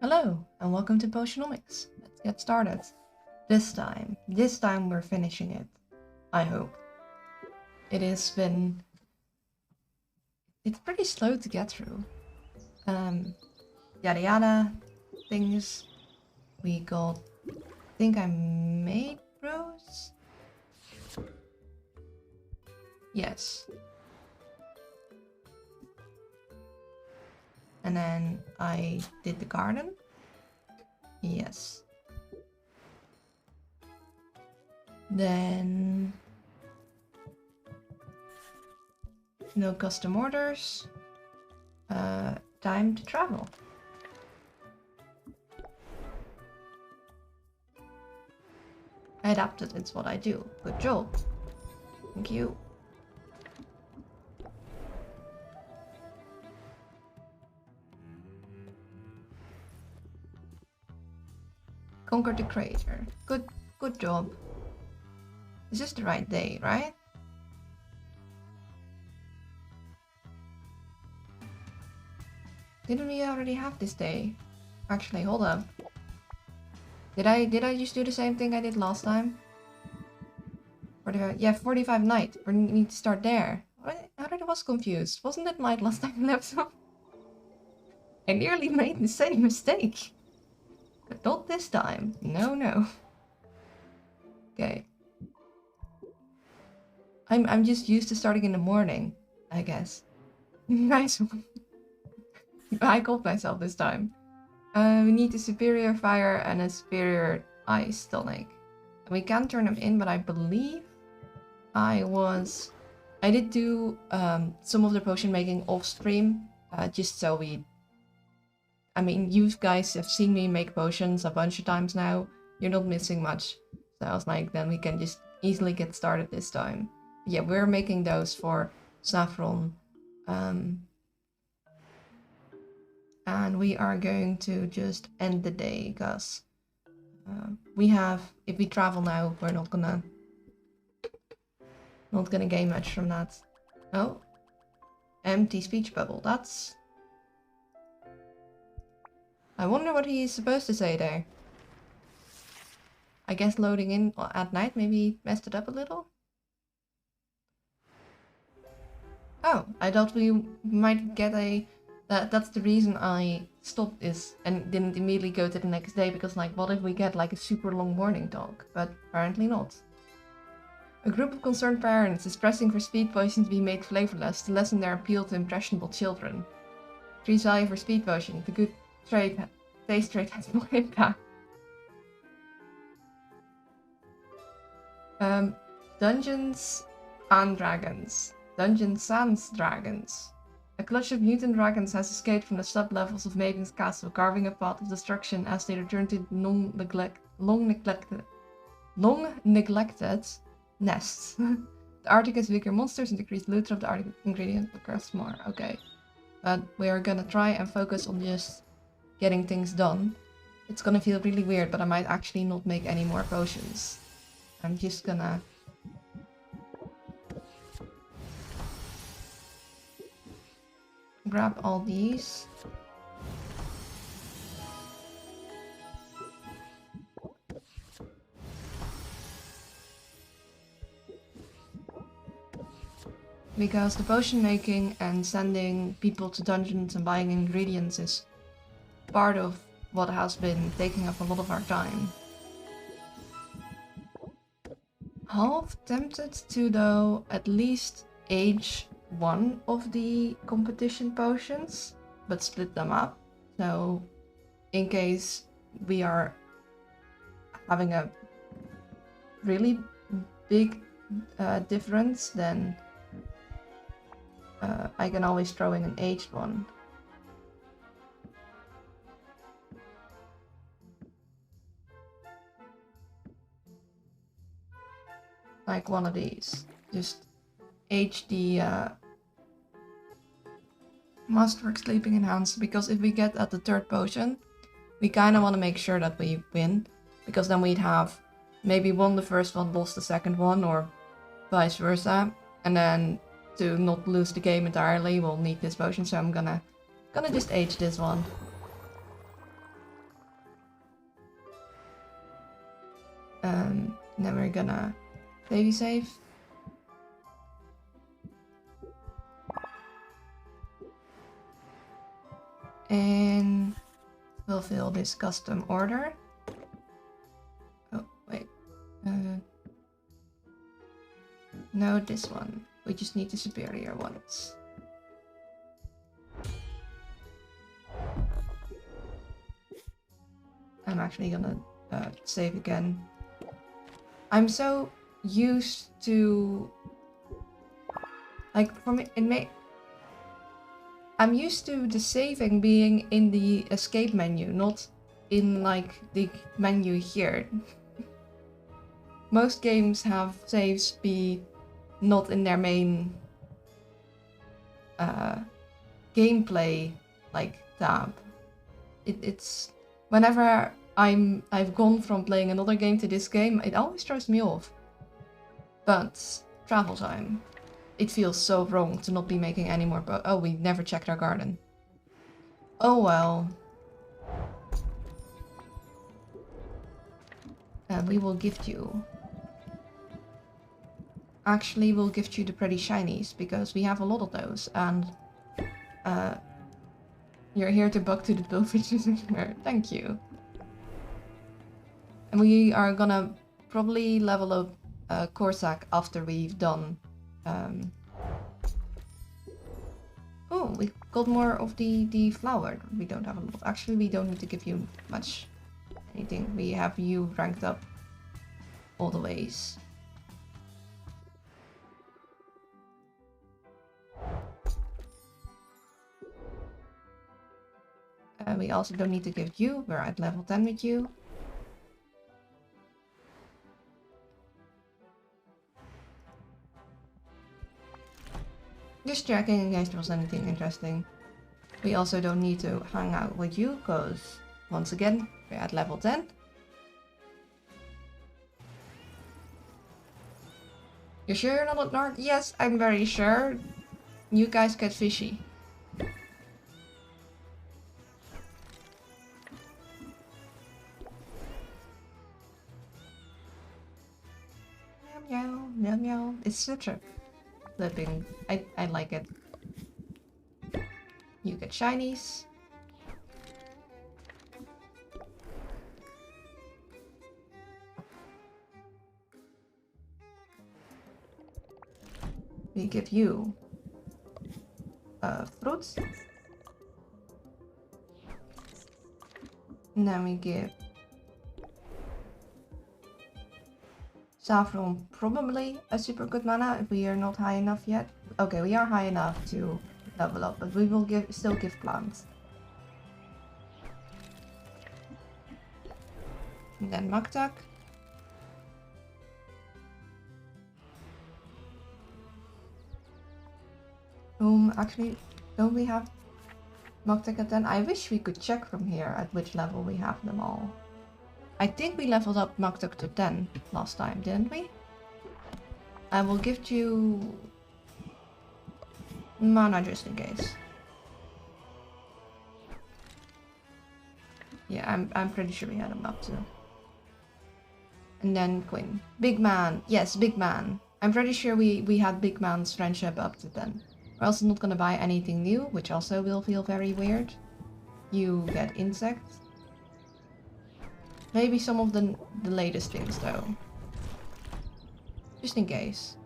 Hello, and welcome to Potionomics. Let's get started. This time we're finishing it. I hope. It's pretty slow to get through. Yada yada things. We got, I think I made bros? Yes. And then I did the garden. Yes. Then no custom orders. Time to travel. I adapted, it's what I do. Good job. Thank you. Conquered the crater. Good job. Is this the right day, right? Didn't we already have this day? Actually, hold up. Did I just do the same thing I did last time? 45, yeah, 45 night. We need to start there. I already was confused. Wasn't it night last time in the episode? I nearly made the same mistake. But not this time. No. Okay. I'm just used to starting in the morning, I guess. Nice one. I called myself this time. We need a superior fire and a superior ice tonic. We can turn them in, but I believe I did do some of the potion making off stream, just so I mean, you guys have seen me make potions a bunch of times now. You're not missing much. So I was like, then we can just easily get started this time. Yeah, we're making those for Saffron. And we are going to just end the day, because if we travel now, we're not gonna gain much from that. Oh, empty speech bubble. I wonder what he's supposed to say there. I guess loading in at night maybe messed it up a little. Oh, I thought we might get that's the reason I stopped this and didn't immediately go to the next day, because like, what if we get like a super long morning talk? But apparently not. A group of concerned parents is pressing for speed potion to be made flavorless to lessen their appeal to impressionable children. Increased value for speed potion. The good taste trait has no impact. Dungeons and Dragons. Dungeons Sans Dragons. A clutch of mutant dragons has escaped from the sub-levels of Maven's castle, carving a path of destruction as they return to long neglected nests. The Arctic has weaker monsters and decreased loot of the Arctic ingredient but costs more. Okay. But we are gonna try and focus on just getting things done. It's gonna feel really weird, but I might actually not make any more potions. I'm just gonna grab all these. Because the potion making and sending people to dungeons and buying ingredients is part of what has been taking up a lot of our time. Half tempted to, though, at least age one of the competition potions, but split them up. So in case we are having a really big difference, then I can always throw in an aged one. Like one of these. Just age the Masterwork Sleeping Enhanced, because if we get at the third potion, we kind of want to make sure that we win, because then we'd have maybe won the first one, lost the second one, or vice versa. And then to not lose the game entirely, we'll need this potion, so I'm gonna just age this one. And then we're gonna save. And fulfill this custom order. Oh, wait. No, this one. We just need the superior ones. I'm actually gonna save again. I'm so used to... Like, for me, I'm used to the saving being in the escape menu, not in, like, the menu here. Most games have saves be not in their main gameplay, like, tab. It's... Whenever I've gone from playing another game to this game, it always throws me off. But travel time. It feels so wrong to not be making any more oh, we never checked our garden. Oh well. We will gift you. Actually, we'll gift you the pretty shinies, because we have a lot of those, and... You're here to buck to the bullfishes. Thank you. And we are gonna probably level up Corsac after we've done... Oh, we got more of the flower. We don't have a lot. Actually, we don't need to give you much anything. We have you ranked up all the ways. We also don't need to give you. We're at level 10 with you. Just checking in case there was anything interesting. We also don't need to hang out with you, because, once again, we're at level 10. You're sure you're not at North? Yes, I'm very sure. You guys get fishy. Meow meow, meow meow. It's such a flipping... I like it. You get shinies. We give you fruits. And then we give Saffron, probably a super good mana if we are not high enough yet. Okay, we are high enough to level up, but we will still give plants. And then Maktak. Actually, don't we have Maktak at 10? I wish we could check from here at which level we have them all. I think we leveled up Maktak to 10 last time, didn't we? I will gift you mana just in case. Yeah, I'm pretty sure we had him up too. And then Quinn. Big man. Yes, big man. I'm pretty sure we had big man's friendship up to 10. We're also not gonna buy anything new, which also will feel very weird. You get insects. Maybe some of the latest things though. Just in case.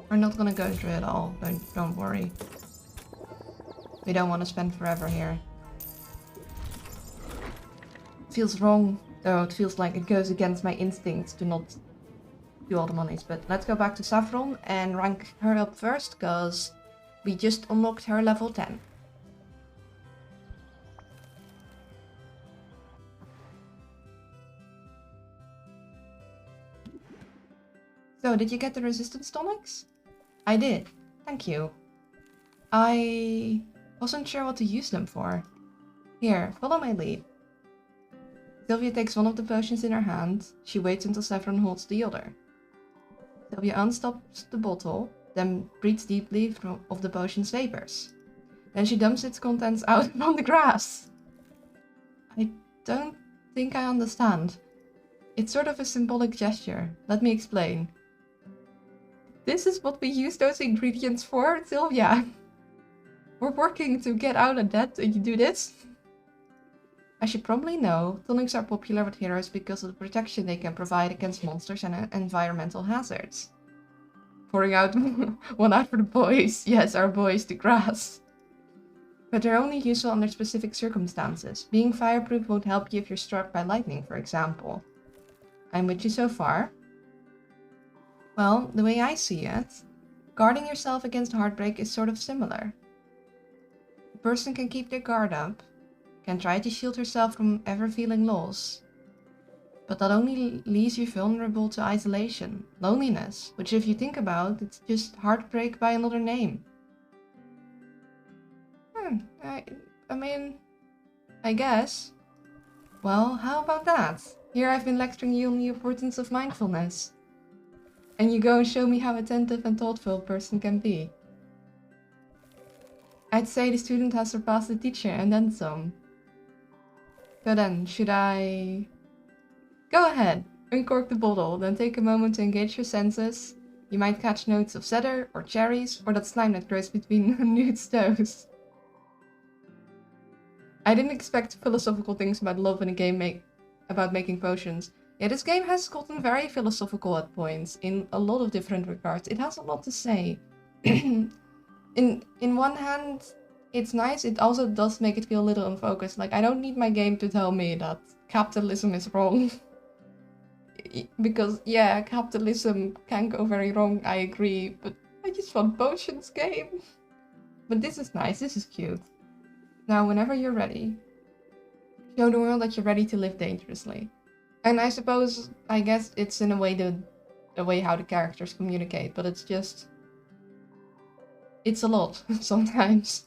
We're not gonna go through it all, don't worry. We don't want to spend forever here. It feels wrong, though. It feels like it goes against my instincts to not do all the monies. But let's go back to Saffron and rank her up first, because we just unlocked her level 10. So, did you get the resistance tonics? I did. Thank you. I wasn't sure what to use them for. Here, follow my lead. Sylvia takes one of the potions in her hand. She waits until Saffron holds the other. Sylvia unstops the bottle, then breathes deeply of the potion's vapors. Then she dumps its contents out on the grass. I don't think I understand. It's sort of a symbolic gesture. Let me explain. This is what we use those ingredients for, Sylvia. We're working to get out of debt and you do this? As you probably know, tonics are popular with heroes because of the protection they can provide against monsters and environmental hazards. Pouring out one out for the boys. Yes, our boys, the grass. But they're only useful under specific circumstances. Being fireproof won't help you if you're struck by lightning, for example. I'm with you so far. Well, the way I see it, guarding yourself against heartbreak is sort of similar. A person can keep their guard up, can try to shield herself from ever feeling loss, but that only leaves you vulnerable to isolation, loneliness, which if you think about, it's just heartbreak by another name. I mean, I guess. Well, how about that? Here I've been lecturing you on the importance of mindfulness. And you go and show me how attentive and thoughtful a person can be. I'd say the student has surpassed the teacher and then some. So then, should I... Go ahead, uncork the bottle, then take a moment to engage your senses. You might catch notes of cedar, or cherries, or that slime that grows between Newt's toes. I didn't expect philosophical things about love in a game about making potions. Yeah, this game has gotten very philosophical at points, in a lot of different regards. It has a lot to say. In one hand, it's nice, it also does make it feel a little unfocused. Like, I don't need my game to tell me that capitalism is wrong. Because, yeah, capitalism can go very wrong, I agree, but I just want potions game. But this is nice, this is cute. Now, whenever you're ready, show the world that you're ready to live dangerously. And I suppose, I guess it's in a way the way how the characters communicate, but it's just... It's a lot, sometimes.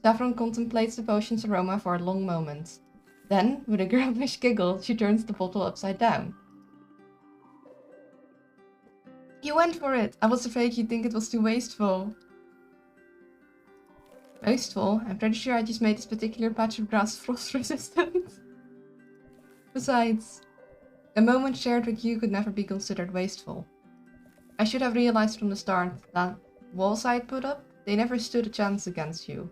Saffron contemplates the potion's aroma for a long moment. Then, with a girlish giggle, she turns the bottle upside down. You went for it! I was afraid you'd think it was too wasteful. Wasteful? I'm pretty sure I just made this particular patch of grass frost resistant. Besides, a moment shared with you could never be considered wasteful. I should have realized from the start that walls I'd put up, they never stood a chance against you.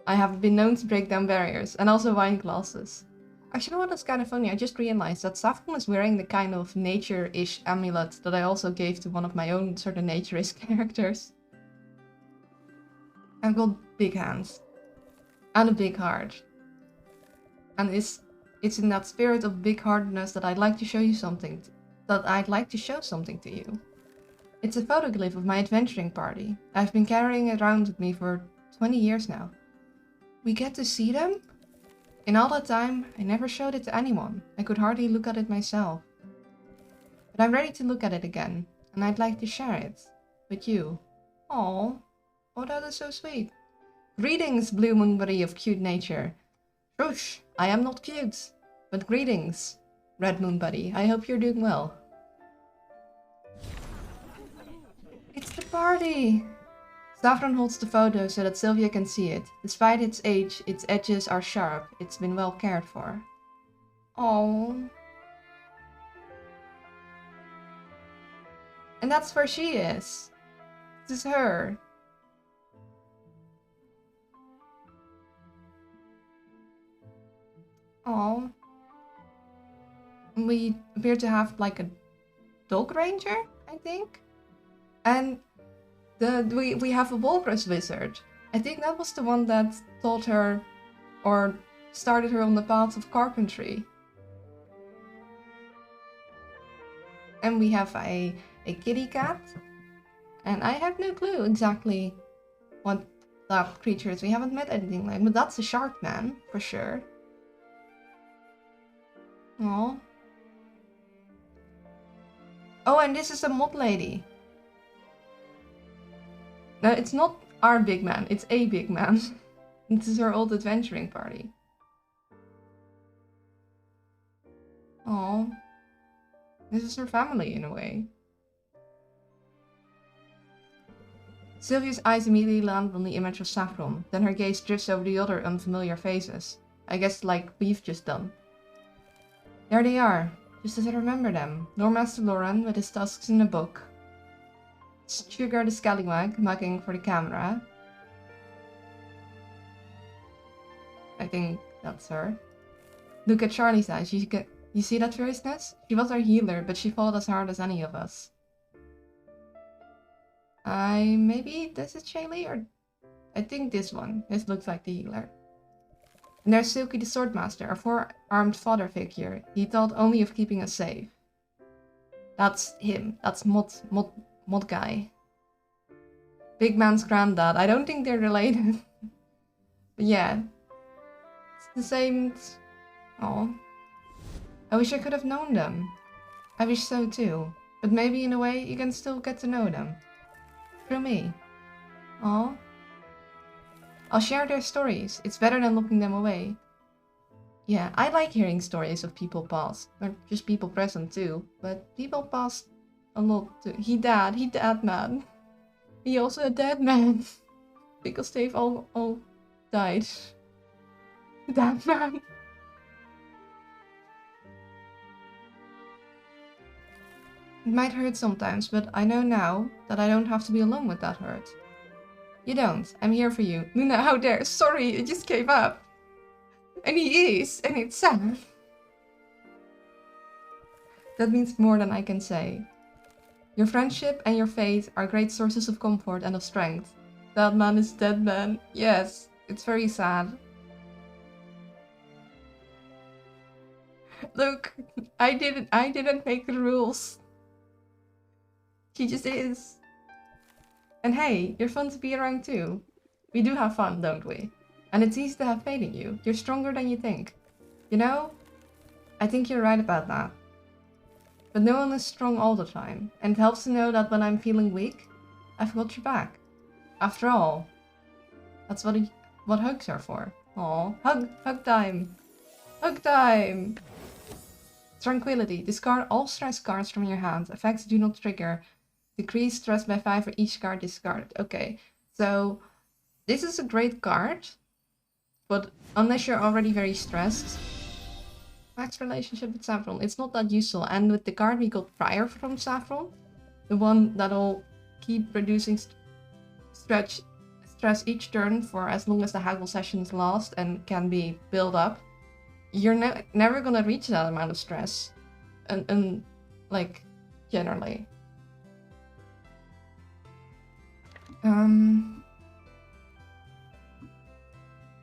I have been known to break down barriers, and also wine glasses. Actually, you know what, that's kind of funny, I just realized that Saffron is wearing the kind of nature-ish amulet that I also gave to one of my own sort of nature-ish characters. I've got big hands. And a big heart. And it's in that spirit of big-heartedness that I'd like to show you something. I'd like to show something to you. It's a photoglyph of my adventuring party. I've been carrying it around with me for 20 years now. We get to see them? In all that time, I never showed it to anyone. I could hardly look at it myself. But I'm ready to look at it again, and I'd like to share it with you. Aww. Oh, that is so sweet. Greetings, Blue Moonberry of cute nature. Shush, I am not cute. But greetings, Red Moonberry. I hope you're doing well. It's the party! Saffron holds the photo so that Sylvia can see it. Despite its age, its edges are sharp. It's been well cared for. Oh. And that's where she is. This is her. Oh. We appear to have like a dog ranger, I think. And we have a walrus wizard. I think that was the one that taught her or started her on the path of carpentry. And we have a kitty cat. And I have no clue exactly what that creature is. We haven't met anything like, but that's a shark man, for sure. Oh. Oh, and this is a mod lady. No, it's not our big man, it's a big man. This is our old adventuring party. Oh, this is her family in a way. Sylvia's eyes immediately land on the image of Saffron, then her gaze drifts over the other unfamiliar faces. I guess like we've just done. There they are, just as I remember them. Lord Master Lauren with his tusks in a book. Sugar the Scallywag mugging for the camera. I think that's her. Look at Charlie's eyes. You see that fierceness? She was our healer, but she fought as hard as any of us. Maybe this is Shaylee, or I think this one. This looks like the healer. And there's Silky the Swordmaster, our four-armed father figure. He thought only of keeping us safe. That's him. That's Mod guy. Big man's granddad. I don't think they're related. But yeah. It's the same. Oh. I wish I could have known them. I wish so too. But maybe in a way you can still get to know them. Through me. Oh. I'll share their stories. It's better than looking them away. Yeah, I like hearing stories of people past. Or just people present too. But people past a lot too. He dead man. He also a dead man. Because they've all died. Dead man. It might hurt sometimes, but I know now that I don't have to be alone with that hurt. You don't. I'm here for you. Luna, how dare. Sorry, it just came up. And he is, and it's sad. That means more than I can say. Your friendship and your faith are great sources of comfort and of strength. That man is dead man. Yes, it's very sad. Look, I didn't make the rules. She just is. And hey, you're fun to be around too. We do have fun, don't we? And it's easy to have faith in you. You're stronger than you think. You know, I think you're right about that. But no one is strong all the time, and it helps to know that when I'm feeling weak, I've got your back. After all, that's what hugs are for. Aw, hug time. Hug time! Tranquility. Discard all stress cards from your hand. Effects do not trigger. Decrease stress by 5 for each card discarded. Okay, so this is a great card, but unless you're already very stressed, max relationship with Saffron, it's not that useful. And with the card we got prior from Saffron, the one that'll keep reducing stress each turn for as long as the haggle sessions last and can be built up, you're never gonna reach that amount of stress, and like generally.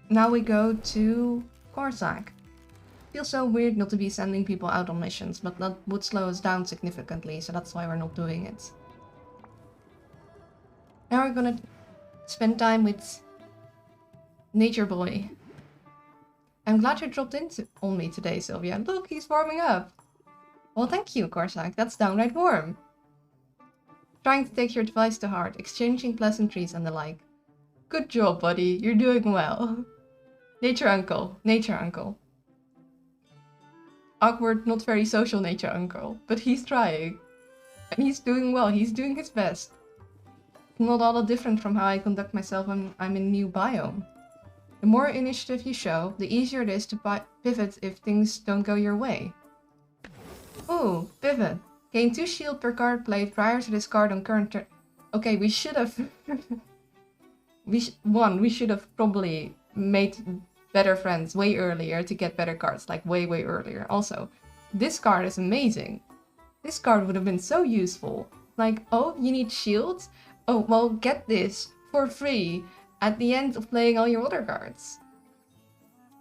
Now we go to Corsac. Feels so weird not to be sending people out on missions, but that would slow us down significantly, so that's why we're not doing it. Now we're gonna spend time with Nature Boy. I'm glad you dropped in on me today, Sylvia. Look, he's warming up. Well, thank you, Corsac. That's downright warm. Trying to take your advice to heart, exchanging pleasantries and the like. Good job, buddy. You're doing well. Nature uncle. Nature uncle. Awkward, not very social nature uncle. But he's trying. And he's doing well. He's doing his best. Not all that different from how I conduct myself when I'm in a new biome. The more initiative you show, the easier it is to pivot if things don't go your way. Ooh, pivot. Gain 2 shield per card played prior to this card on current turn. Okay, we should have... we should have probably made better friends way earlier to get better cards, like way earlier. Also, this card is amazing. This card would have been so useful. Like, oh, you need shields? Oh, well, get this for free at the end of playing all your other cards.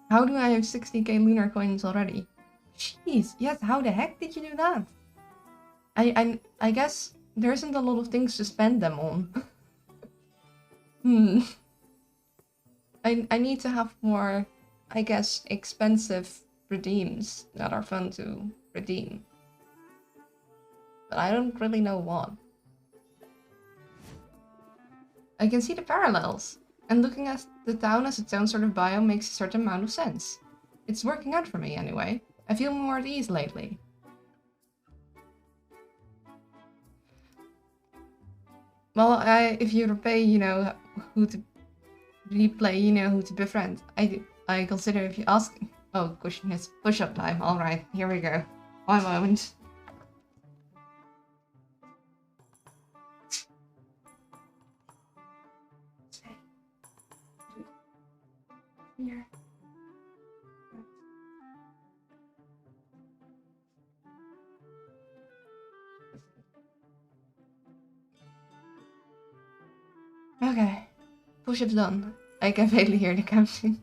How do I have 60k lunar coins already? Jeez, yes, how the heck did you do that? I guess there isn't a lot of things to spend them on. I need to have more, I guess, expensive redeems that are fun to redeem. But I don't really know what. I can see the parallels, and looking at the town as its own sort of biome makes a certain amount of sense. It's working out for me anyway. I feel more at ease lately. Well, if you repay, you know who to replay, you know who to befriend. I consider if you ask. Oh, question is push-up time. All right, here we go. 1 moment. Here. Okay, push-ups done. I can faintly hear the counting.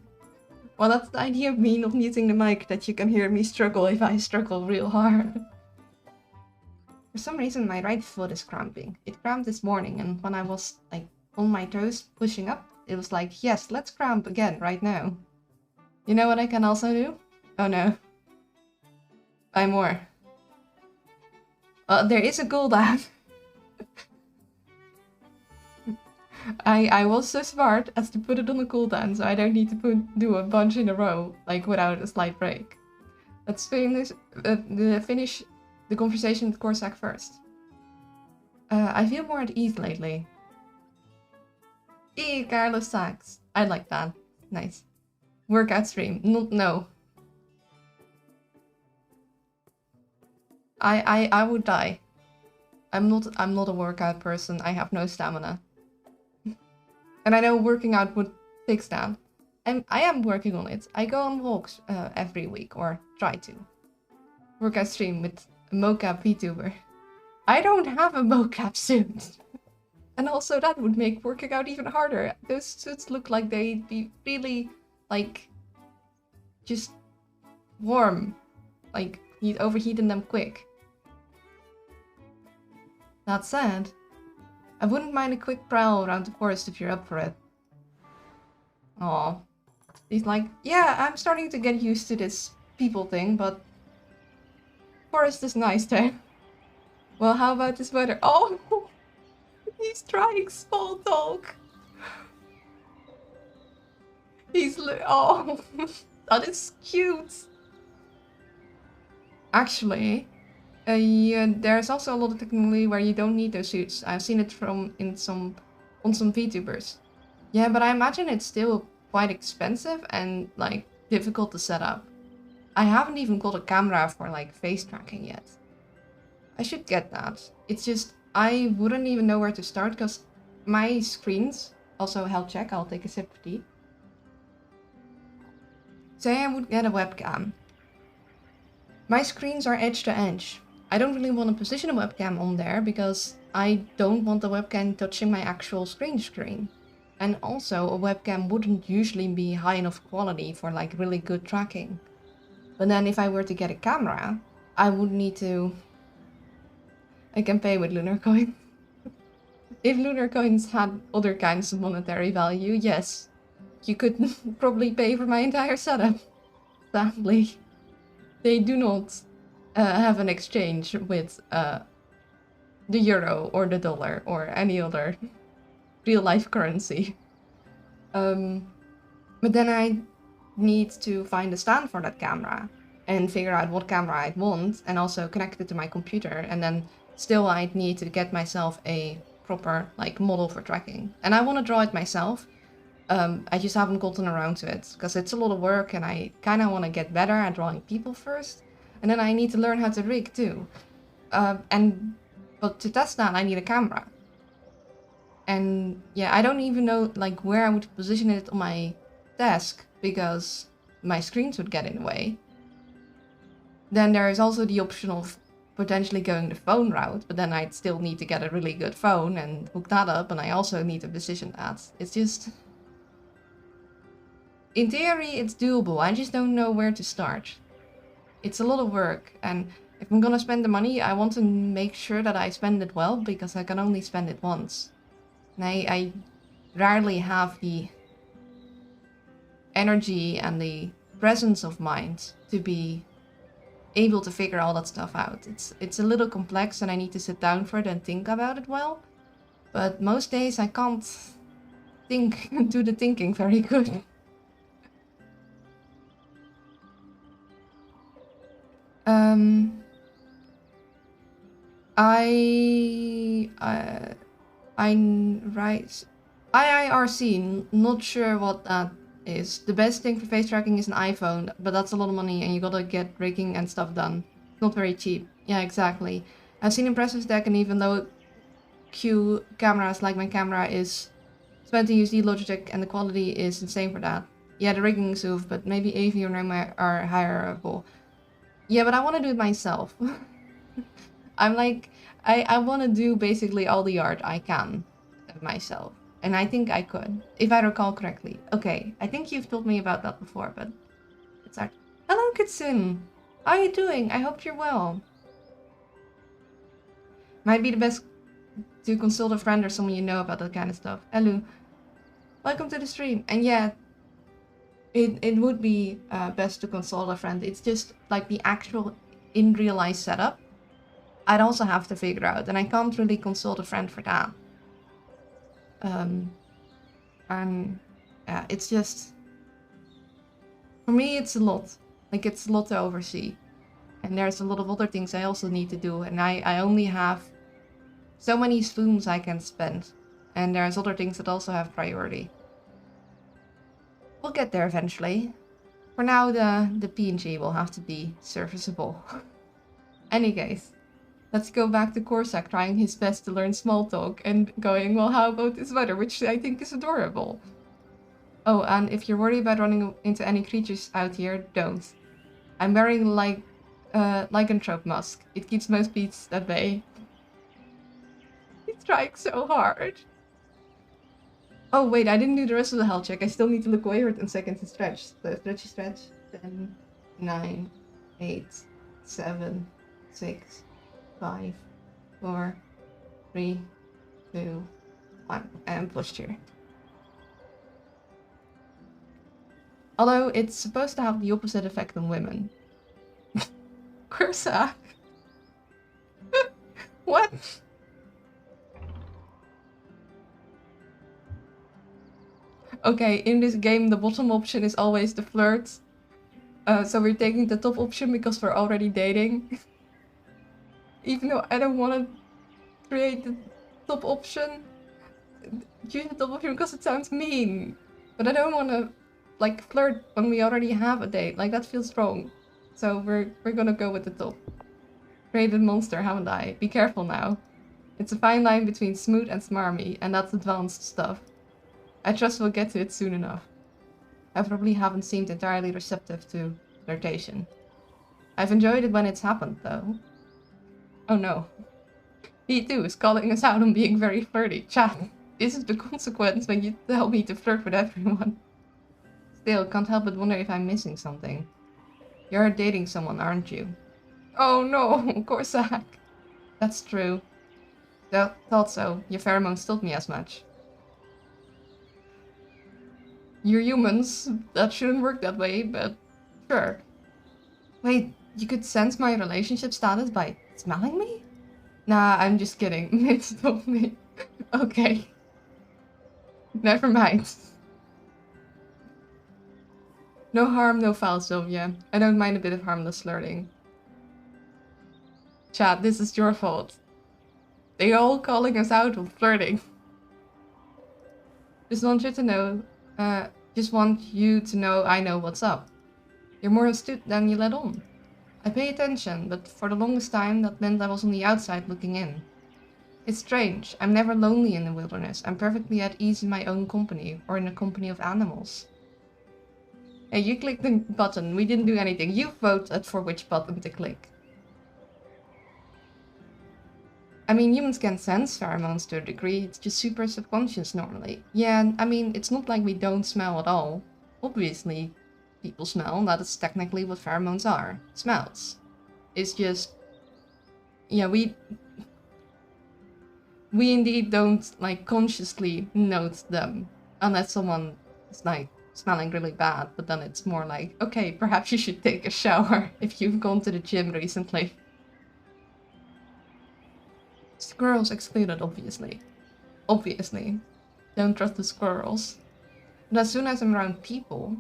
Well, that's the idea of me not using the mic, that you can hear me struggle if I struggle real hard. For some reason, my right foot is cramping. It cramped this morning, and when I was, like, on my toes pushing up, it was like, yes, let's cramp again right now. You know what I can also do? Oh no. Buy more. There is a cooldown. I was so smart as to put it on a cooldown, so I don't need to do a bunch in a row, like without a slight break. Let's finish the conversation with Corsac first. I feel more at ease lately. Carlos Sachs. I like that. Nice. Workout stream. No. I would die. I'm not a workout person. I have no stamina. And I know working out would fix that. And I am working on it. I go on walks every week, or try to. Workout stream with a mocap VTuber. I don't have a mocap suit. And also that would make working out even harder. Those suits look like they'd be really, like, just warm. Like, you'd overheating them quick. That said, I wouldn't mind a quick prowl around the forest if you're up for it. Aw. He's like, yeah, I'm starting to get used to this people thing, but forest is nice too. Well, how about this weather? Oh, he's trying small talk. Oh, that is cute. Actually, yeah, there's also a lot of technology where you don't need those suits. I've seen it on some VTubers. Yeah, but I imagine it's still quite expensive and like difficult to set up. I haven't even got a camera for like face tracking yet. I should get that. It's just I wouldn't even know where to start because my screens, also health check, I'll take a sip of tea. Say I would get a webcam. My screens are edge to edge. I don't really want to position a webcam on there because I don't want the webcam touching my actual screen. And also a webcam wouldn't usually be high enough quality for like really good tracking. But then if I were to get a camera, I would need to... I can pay with lunar coin. If lunar coins had other kinds of monetary value, yes. You could probably pay for my entire setup. Sadly. They do not have an exchange with the euro or the dollar or any other real-life currency. But then I need to find a stand for that camera and figure out what camera I'd want and also connect it to my computer, and then still I'd need to get myself a proper like model for tracking. And I want to draw it myself. I just haven't gotten around to it because it's a lot of work and I kind of want to get better at drawing people first. And then I need to learn how to rig too. But to test that I need a camera. And yeah, I don't even know like where I would position it on my desk because my screens would get in the way. Then there is also the option of potentially going the phone route, but then I'd still need to get a really good phone and hook that up, and I also need to position that. It's just... In theory, it's doable, I just don't know where to start. It's a lot of work, and if I'm gonna spend the money, I want to make sure that I spend it well, because I can only spend it once. And I rarely have the energy and the presence of mind to be able to figure all that stuff out. It's a little complex and I need to sit down for it and think about it well. But most days I can't do the thinking very good. Right. IIRC, not sure what that is. The best thing for face tracking is an iPhone, but that's a lot of money and you gotta get rigging and stuff done. It's not very cheap. Yeah, exactly. I've seen impressive tech, and even though Q cameras like my camera is 20 USD Logitech and the quality is insane for that. Yeah, the rigging is oof, but maybe AV or Noma are hireable. Yeah, but I want to do it myself. I'm like, I want to do basically all the art I can myself. And I think I could, if I recall correctly. Okay, I think you've told me about that before, but it's art. Hello, Kitsun! How are you doing? I hope you're well. Might be the best to consult a friend or someone you know about that kind of stuff. Hello. Welcome to the stream. And yeah, it would be best to consult a friend. It's just like the actual in real life setup I'd also have to figure out, and I can't really consult a friend for that. Yeah, it's just, for me it's a lot. Like, it's a lot to oversee. And there's a lot of other things I also need to do, and I only have so many spoons I can spend. And there's other things that also have priority. We'll get there eventually. For now, the PNG will have to be serviceable. Any case, let's go back to Corsac trying his best to learn small talk and going, well, how about this weather, which I think is adorable. Oh, and if you're worried about running into any creatures out here, don't. I'm wearing lycanthrope mask. It keeps most beasts at bay. He's trying so hard. Oh wait, I didn't do the rest of the health check. I still need to look away for 10 seconds to stretch. So stretch. 10, 9, 8, 7, 6, 5, 4, 3, 2, 1. And posture. Although it's supposed to have the opposite effect on women. Corsac. What? Okay, in this game the bottom option is always the flirt. So we're taking the top option because we're already dating. Even though I don't want to create the top option. Choose the top option because it sounds mean. But I don't want to, like, flirt when we already have a date. Like, that feels wrong. So we're gonna go with the top. Created monster, haven't I? Be careful now. It's a fine line between smooth and smarmy, and that's advanced stuff. I trust we'll get to it soon enough. I probably haven't seemed entirely receptive to flirtation. I've enjoyed it when it's happened, though. Oh no. He too is calling us out on being very flirty. Chat, this is the consequence when you tell me to flirt with everyone. Still, can't help but wonder if I'm missing something. You're dating someone, aren't you? Oh no, Corsac. That's true. Thought so. Your pheromones told me as much. You're humans. That shouldn't work that way, but sure. Wait, you could sense my relationship status by smelling me? Nah, I'm just kidding. Mitch told me. Okay. Never mind. No harm, no foul, Sylvia. I don't mind a bit of harmless flirting. Chat, this is your fault. They're all calling us out on flirting. Just want you to know I know what's up. You're more astute than you let on. I pay attention, but for the longest time that meant I was on the outside looking in. It's strange, I'm never lonely in the wilderness. I'm perfectly at ease in my own company, or in the company of animals. Hey, you clicked the button, we didn't do anything. You voted for which button to click. I mean, humans can sense pheromones to a degree, it's just super subconscious normally. Yeah, I mean, it's not like we don't smell at all. Obviously, people smell, that is technically what pheromones are. Smells. It's just... yeah, we indeed don't, like, consciously note them. Unless someone is, like, smelling really bad, but then it's more like, okay, perhaps you should take a shower if you've gone to the gym recently. Squirrels excluded, obviously. Obviously. Don't trust the squirrels. But as soon as I'm around people,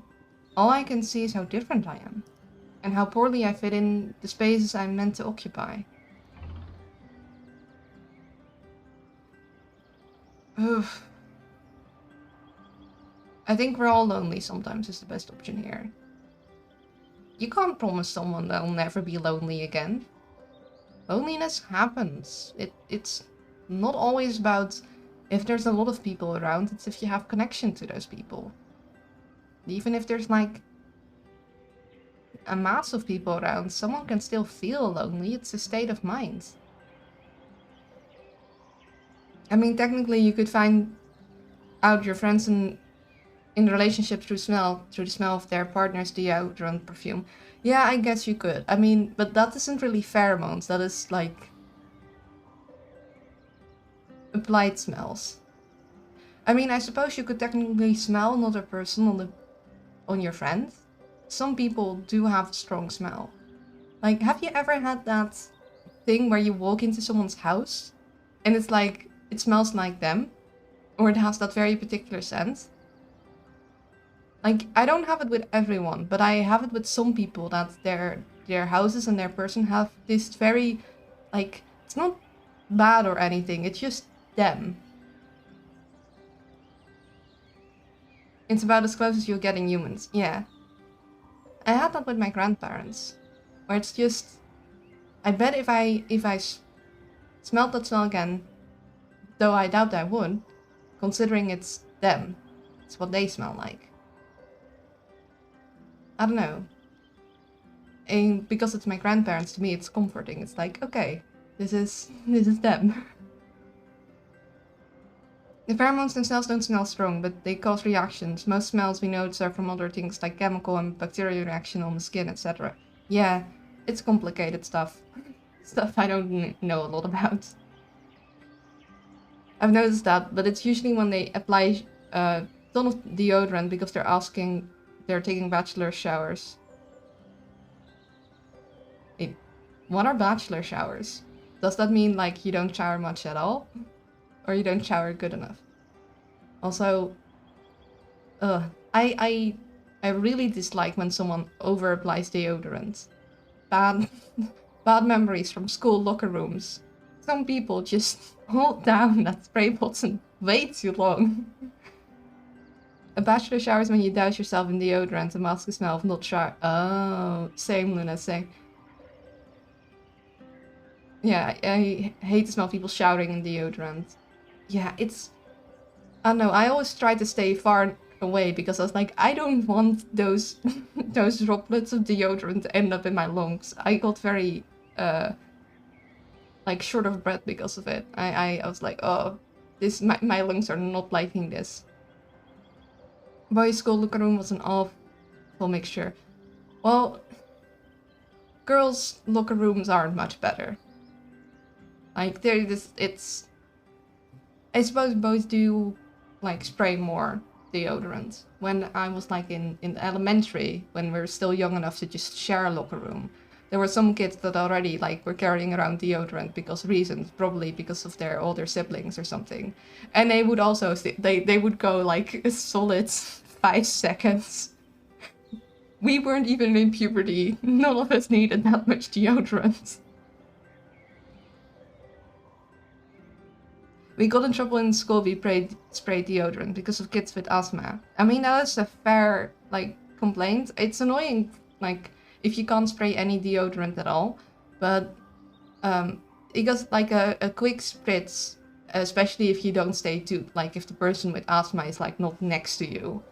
all I can see is how different I am, and how poorly I fit in the spaces I'm meant to occupy. Oof. I think we're all lonely sometimes is the best option here. You can't promise someone they'll never be lonely again. Loneliness happens. It's not always about if there's a lot of people around, it's if you have connection to those people. Even if there's like a mass of people around, someone can still feel lonely. It's a state of mind. I mean, technically you could find out your friends in relationships through the smell of their partner's deodorant perfume. Yeah, I guess you could. I mean, but that isn't really pheromones. That is like applied smells. I mean, I suppose you could technically smell another person on your friend. Some people do have a strong smell. Like, have you ever had that thing where you walk into someone's house and it's like it smells like them, or it has that very particular scent? Like, I don't have it with everyone, but I have it with some people that their houses and their person have this very, like, it's not bad or anything, it's just them. It's about as close as you'll get in humans, yeah. I had that with my grandparents, where it's just, I bet if I smelled that smell again, though I doubt I would, considering it's them, it's what they smell like. I don't know. And because it's my grandparents, to me it's comforting. It's like, okay, this is them. The pheromones themselves don't smell strong, but they cause reactions. Most smells we notice are from other things like chemical and bacterial reaction on the skin, etc. Yeah, it's complicated stuff. Stuff I don't know a lot about. I've noticed that, but it's usually when they apply a ton of deodorant because they're taking bachelor showers. Wait, what are bachelor showers? Does that mean like you don't shower much at all? Or you don't shower good enough? Also, I really dislike when someone over applies deodorant. Bad bad memories from school locker rooms. Some people just hold down that spray button way too long. A bachelor shower is when you douse yourself in deodorant and mask the smell of not shower. Oh, same, Luna, same. Yeah, I hate the smell of people showering in deodorant. Yeah, it's... I don't know, I always try to stay far away because I was like, I don't want those those droplets of deodorant to end up in my lungs. I got very, like, short of breath because of it. I was like, oh, my lungs are not liking this. Boys' school locker room was an awful mixture. Well, girls' locker rooms aren't much better. Like, it's... I suppose boys do, like, spray more deodorant. When I was, like, in elementary, when we were still young enough to just share a locker room, there were some kids that already, like, were carrying around deodorant because reasons, probably because of their older siblings or something. And they would also, they would go, like, a solid 5 seconds. We weren't even in puberty. None of us needed that much deodorant. We got in trouble in school, we sprayed deodorant because of kids with asthma. I mean, that is a fair, like, complaint. It's annoying, like, if you can't spray any deodorant at all. But, because, like, a quick spritz, especially if you don't stay too, like, if the person with asthma is, like, not next to you,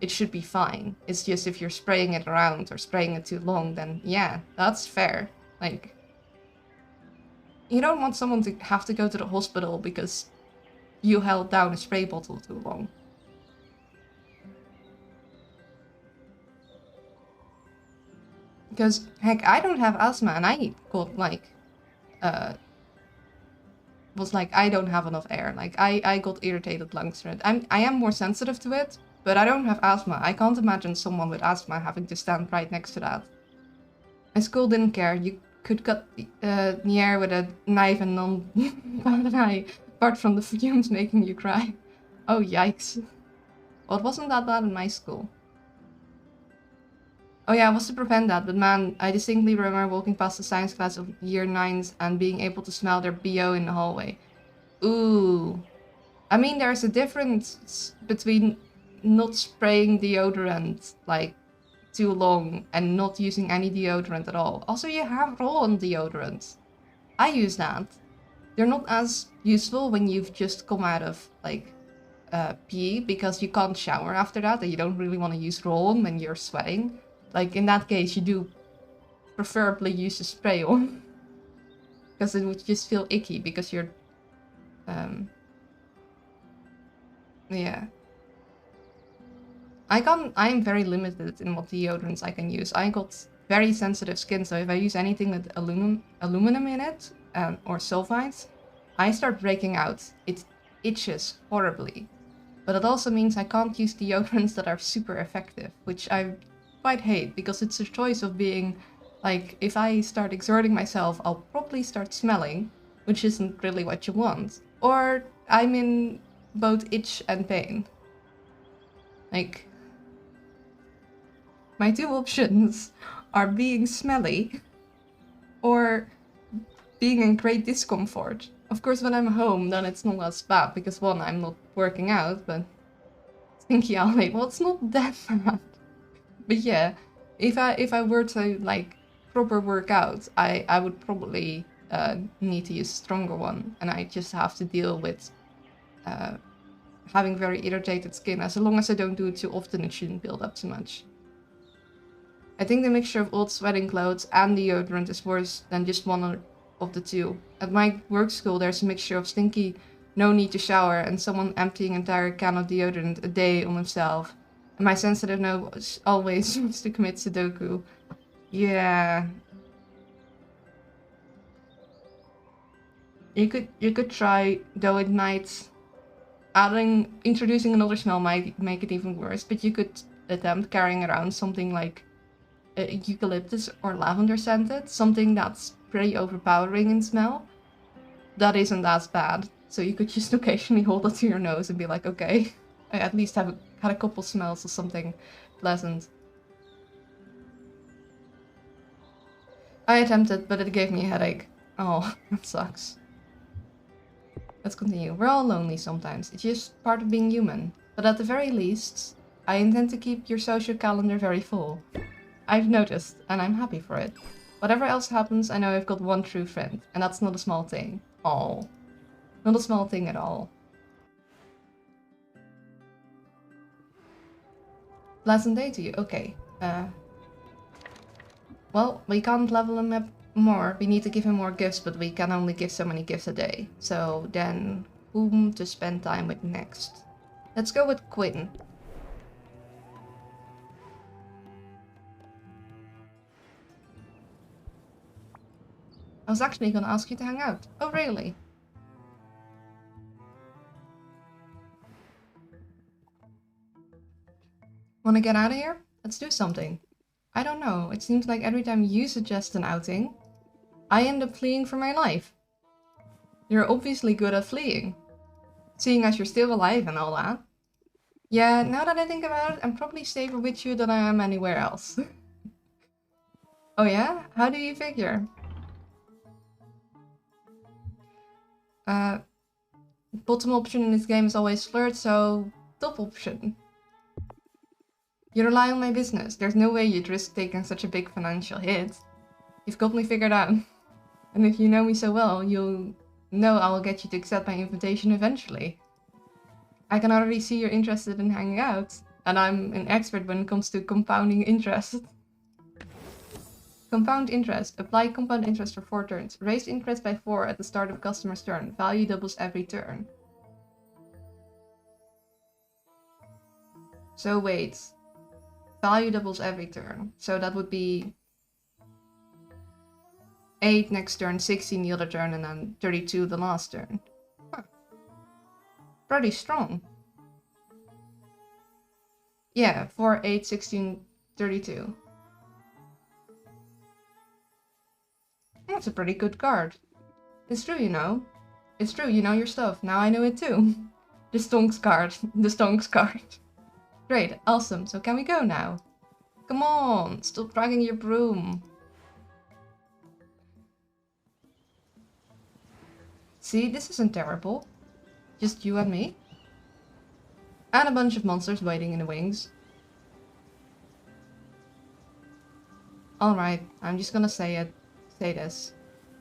it should be fine. It's just if you're spraying it around or spraying it too long, then yeah, that's fair. Like, you don't want someone to have to go to the hospital because you held down a spray bottle too long. Because, heck, I don't have asthma and I got, like, was like, I don't have enough air. Like, I got irritated lungs from it. I am more sensitive to it, but I don't have asthma. I can't imagine someone with asthma having to stand right next to that. My school didn't care. You could cut the air with a knife and non-bad eye, apart from the fumes making you cry. Oh, yikes. Well, it wasn't that bad in my school. Oh yeah, it was to prevent that, but man, I distinctly remember walking past the science class of year 9s and being able to smell their BO in the hallway. Ooh. I mean, there's a difference between not spraying deodorant, like, too long and not using any deodorant at all. Also, you have roll-on deodorant. I use that. They're not as useful when you've just come out of, like, PE, because you can't shower after that and you don't really want to use roll-on when you're sweating. Like, in that case, you do preferably use a spray on. Because it would just feel icky because you're... yeah. I'm very limited in what deodorants I can use. I got very sensitive skin, so if I use anything with aluminum in it, or sulfites, I start breaking out. It itches horribly. But it also means I can't use deodorants that are super effective, which I quite hate, because it's a choice of being, like, if I start exerting myself, I'll probably start smelling, which isn't really what you want. Or I'm in both itch and pain. Like, my two options are being smelly or being in great discomfort. Of course, when I'm home, then it's not as bad, because one, I'm not working out, but stinky alley, well, it's not that bad. But yeah, if I were to, like, proper work out, I would probably need to use a stronger one, and I just have to deal with having very irritated skin. As long as I don't do it too often, it shouldn't build up too much. I think the mixture of old sweating clothes and deodorant is worse than just one of the two. At my work school, there's a mixture of stinky, no need to shower, and someone emptying an entire can of deodorant a day on himself. And my sensitive nose always wants to commit Sudoku. Yeah. You could try, though it might... introducing another smell might make it even worse, but you could attempt carrying around something like eucalyptus or lavender scented, something that's pretty overpowering in smell. That isn't as bad, so you could just occasionally hold it to your nose and be like, okay, I at least had a couple smells of something pleasant. I attempted, but it gave me a headache. Oh, that sucks. Let's continue. We're all lonely sometimes. It's just part of being human. But at the very least, I intend to keep your social calendar very full. I've noticed, and I'm happy for it. Whatever else happens, I know I've got one true friend, and that's not a small thing. Aw. Not a small thing at all. Pleasant day to you. Okay. Well, we can't level him up more. We need to give him more gifts, but we can only give so many gifts a day. So then, whom to spend time with next? Let's go with Quinn. I was actually gonna ask you to hang out. Oh, really? Wanna get out of here? Let's do something. I don't know, it seems like every time you suggest an outing, I end up fleeing for my life. You're obviously good at fleeing. Seeing as you're still alive and all that. Yeah, now that I think about it, I'm probably safer with you than I am anywhere else. Oh yeah? How do you figure? Bottom option in this game is always flirt, so top option. You rely on my business. There's no way you'd risk taking such a big financial hit. You've got me figured out. And if you know me so well, you'll know I'll get you to accept my invitation eventually. I can already see you're interested in hanging out, and I'm an expert when it comes to compounding interest. Compound interest. Apply compound interest for 4 turns. Raise interest by 4 at the start of customer's turn. Value doubles every turn. So wait. Value doubles every turn. So that would be 8 next turn, 16 the other turn, and then 32 the last turn. Huh. Pretty strong. Yeah, 4, 8, 16, 32. That's a pretty good card. It's true, you know. It's true, you know your stuff. Now I know it too. The stonks card. The stonks card. Great, awesome. So can we go now? Come on, stop dragging your broom. See, this isn't terrible. Just you and me. And a bunch of monsters waiting in the wings. Alright, I'm just gonna say this.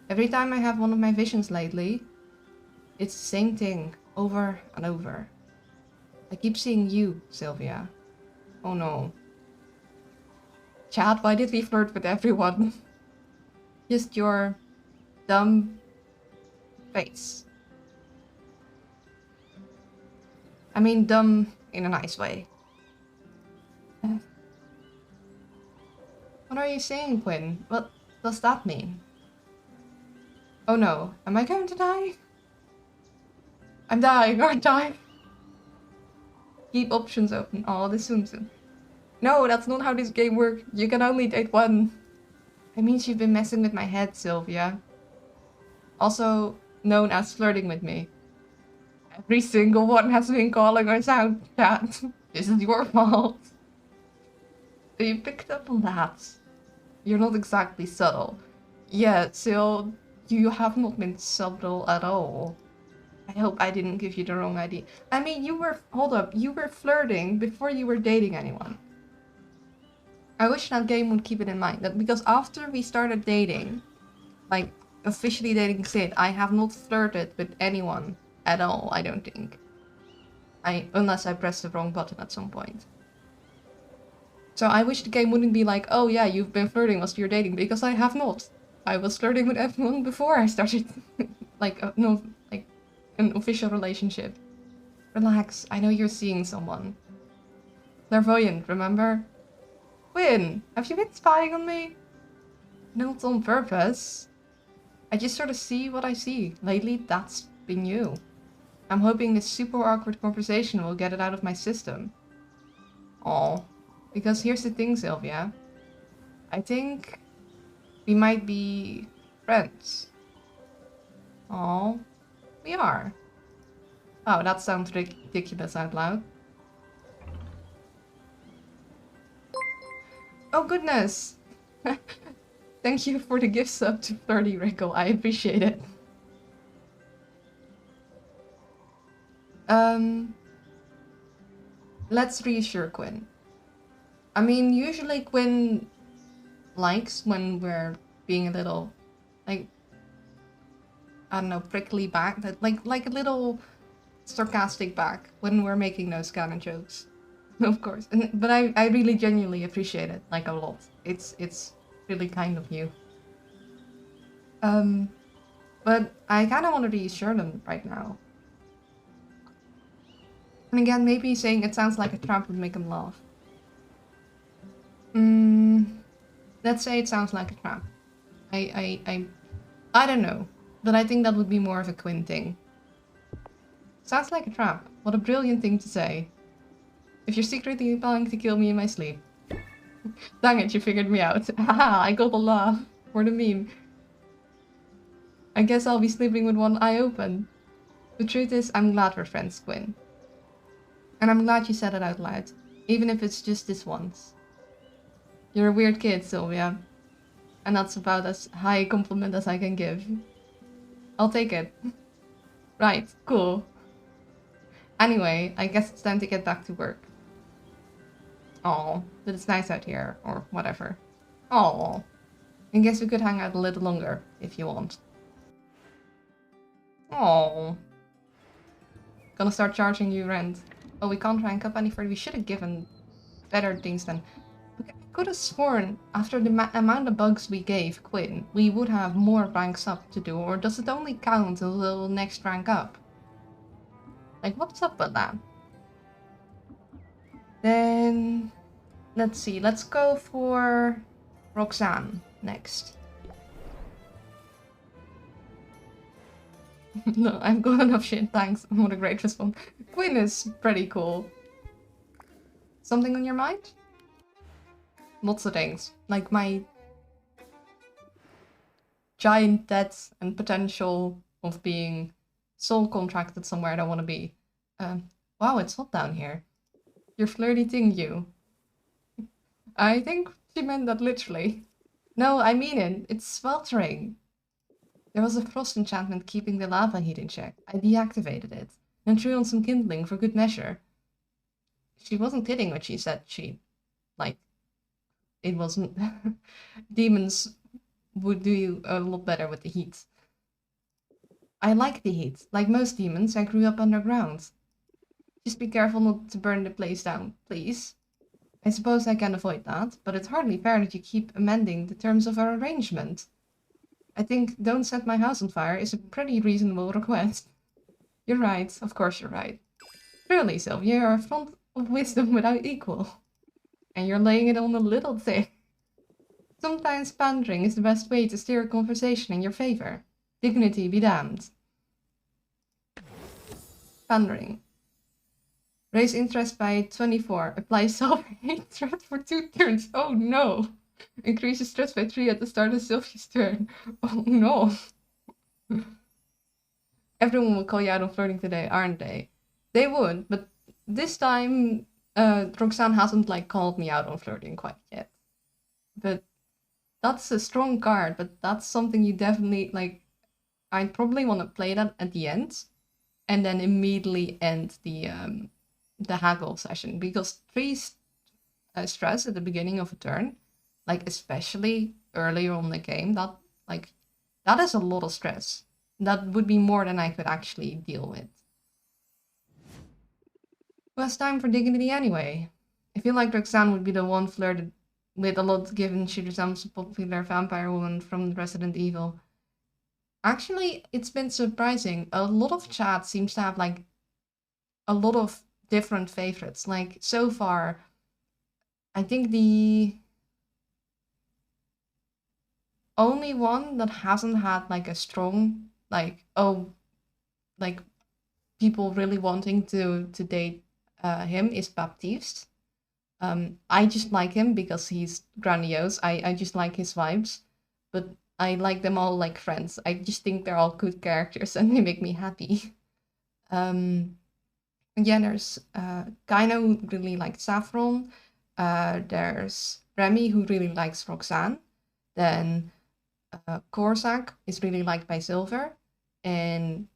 Every time I have one of my visions lately, it's the same thing, over and over. I keep seeing you, Sylvia. Oh no. Chad, why did we flirt with everyone? Just your dumb face. I mean dumb in a nice way. What are you saying, Quinn? What does that mean? Oh no, am I going to die? I'm dying, aren't I? Keep options open. Oh, this soon. No, that's not how this game works. You can only date one. It means you've been messing with my head, Sylvia. Also known as flirting with me. Every single one has been calling us out, Dad. This is your fault. You picked up on that. You're not exactly subtle. Yeah, Sil, you have not been subtle at all. I hope I didn't give you the wrong idea. I mean, hold up, you were flirting before you were dating anyone. I wish that game would keep it in mind, that because after we started dating, like, officially dating Sid, I have not flirted with anyone at all, I don't think. Unless I pressed the wrong button at some point. So I wish the game wouldn't be like, oh yeah, you've been flirting whilst you're dating, because I have not. I was flirting with everyone before I started, like, no, like, an official relationship. Relax, I know you're seeing someone. Clairvoyant, remember? Quinn, have you been spying on me? Not on purpose. I just sort of see what I see. Lately, that's been you. I'm hoping this super awkward conversation will get it out of my system. Aw. Because here's the thing, Sylvia. I think we might be friends. Aw. We are. Oh, that sounds ridiculous out loud. Oh goodness! Thank you for the gift sub to Flirty Rickle, I appreciate it. Let's reassure Quinn. I mean, usually Quinn likes when we're being a little, like, I don't know, prickly back, like a little sarcastic back when we're making those kind of jokes. Of course, but I really genuinely appreciate it, like, a lot. It's really kind of you. But I kind of want to reassure them right now. And again, maybe saying it sounds like a trap would make them laugh. Let's say it sounds like a trap. I don't know, but I think that would be more of a Quinn thing. Sounds like a trap. What a brilliant thing to say. If you're secretly planning to kill me in my sleep. Dang it, you figured me out. Haha, I got a laugh for the meme. I guess I'll be sleeping with one eye open. The truth is, I'm glad we're friends, Quinn. And I'm glad you said it out loud, even if it's just this once. You're a weird kid, Sylvia. And that's about as high a compliment as I can give. I'll take it. Right, cool. Anyway, I guess it's time to get back to work. Aw, but it's nice out here, or whatever. Aw. I guess we could hang out a little longer, if you want. Aw. Gonna start charging you rent. Oh, we can't rank up any further. We should have given better things than... I could have sworn, after the amount of bugs we gave Quinn, we would have more ranks up to do, or does it only count until the next rank up? Like, what's up with that? Then... let's see, let's go for Roxanne next. No, I've got enough shit, thanks. What a great response. Quinn is pretty cool. Something on your mind? Lots of things. Like my giant debts and potential of being soul contracted somewhere I don't want to be. Wow, it's hot down here. You're flirty thing, you. I think she meant that literally. No, I mean it. It's sweltering. There was a frost enchantment keeping the lava heat in check. I deactivated it, and threw on some kindling for good measure. She wasn't kidding when she said like, it wasn't... Demons would do you a lot better with the heat. I like the heat. Like most demons, I grew up underground. Just be careful not to burn the place down, please. I suppose I can avoid that, but it's hardly fair that you keep amending the terms of our arrangement. I think don't set my house on fire is a pretty reasonable request. You're right, of course you're right. Truly, Sylvia, you're a font of wisdom without equal. And you're laying it on a little thick. Sometimes pandering is the best way to steer a conversation in your favor. Dignity be damned. Pandering. Raise interest by 24. Apply self-hatred for 2 turns. Oh no. Increases stress by 3 at the start of Sylvia's turn. Oh no. Everyone will call you out on flirting today, aren't they? They would, but this time Roxanne hasn't like called me out on flirting quite yet. But that's a strong card, but that's something you definitely like. I'd probably want to play that at the end, and then immediately end the haggle session, because 3 stress at the beginning of a turn, like especially earlier on in the game, that is a lot of stress. That would be more than I could actually deal with. Well, it's time for dignity anyway. I feel like Roxanne would be the one flirted with a lot, given she resembles a popular vampire woman from Resident Evil. Actually, it's been surprising. A lot of chat seems to have like a lot of different favorites. Like so far, I think the only one that hasn't had like a strong like people really wanting to date him is Baptiste. I just like him because he's grandiose. I just like his vibes, but I like them all like friends. I just think they're all good characters and they make me happy. Yeah, there's Kaino who really likes Saffron. There's Remy who really likes Roxanne. Then Corsac is really liked by Silver. And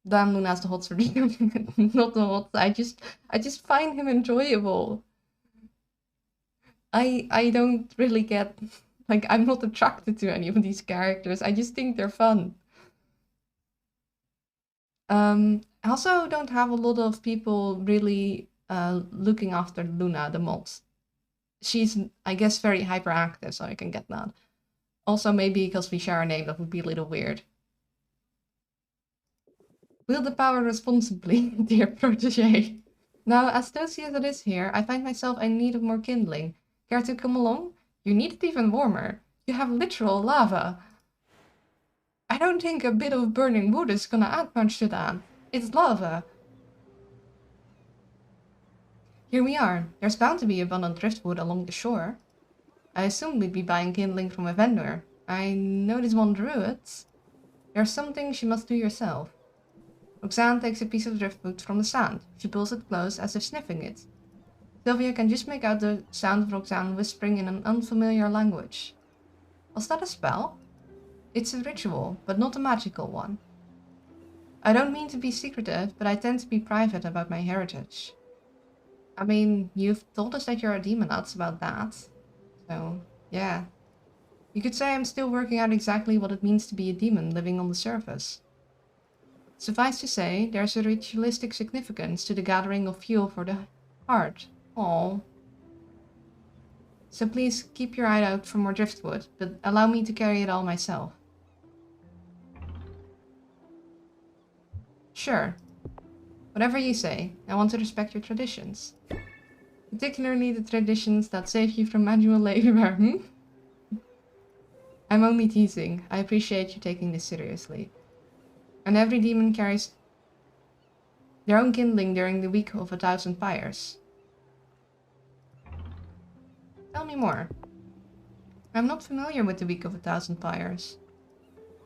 Dan Luna's the hot Serena, not the hot. I just find him enjoyable. I don't really get like I'm not attracted to any of these characters. I just think they're fun. I also don't have a lot of people really looking after Luna, the mod. She's, I guess, very hyperactive, so I can get that. Also, maybe because we share a name, that would be a little weird. Wield the power responsibly, dear protege. Now, as toasty as it is here, I find myself in need of more kindling. Care to come along? You need it even warmer. You have literal lava. I don't think a bit of burning wood is gonna add much to that. It's lava. Here we are. There's bound to be abundant driftwood along the shore. I assumed we'd be buying kindling from a vendor. I noticed one druid. There's something she must do yourself. Roxanne takes a piece of driftwood from the sand. She pulls it close as if sniffing it. Sylvia can just make out the sound of Roxanne whispering in an unfamiliar language. Was that a spell? It's a ritual, but not a magical one. I don't mean to be secretive, but I tend to be private about my heritage. I mean, you've told us that you're a demon, that's about that. So, yeah. You could say I'm still working out exactly what it means to be a demon living on the surface. Suffice to say, there's a ritualistic significance to the gathering of fuel for the heart. Aww. So please keep your eye out for more driftwood, but allow me to carry it all myself. Sure. Whatever you say, I want to respect your traditions. Particularly the traditions that save you from manual labor, I'm only teasing. I appreciate you taking this seriously. And every demon carries their own kindling during the week of 1,000 fires. Tell me more. I'm not familiar with the week of 1,000 fires.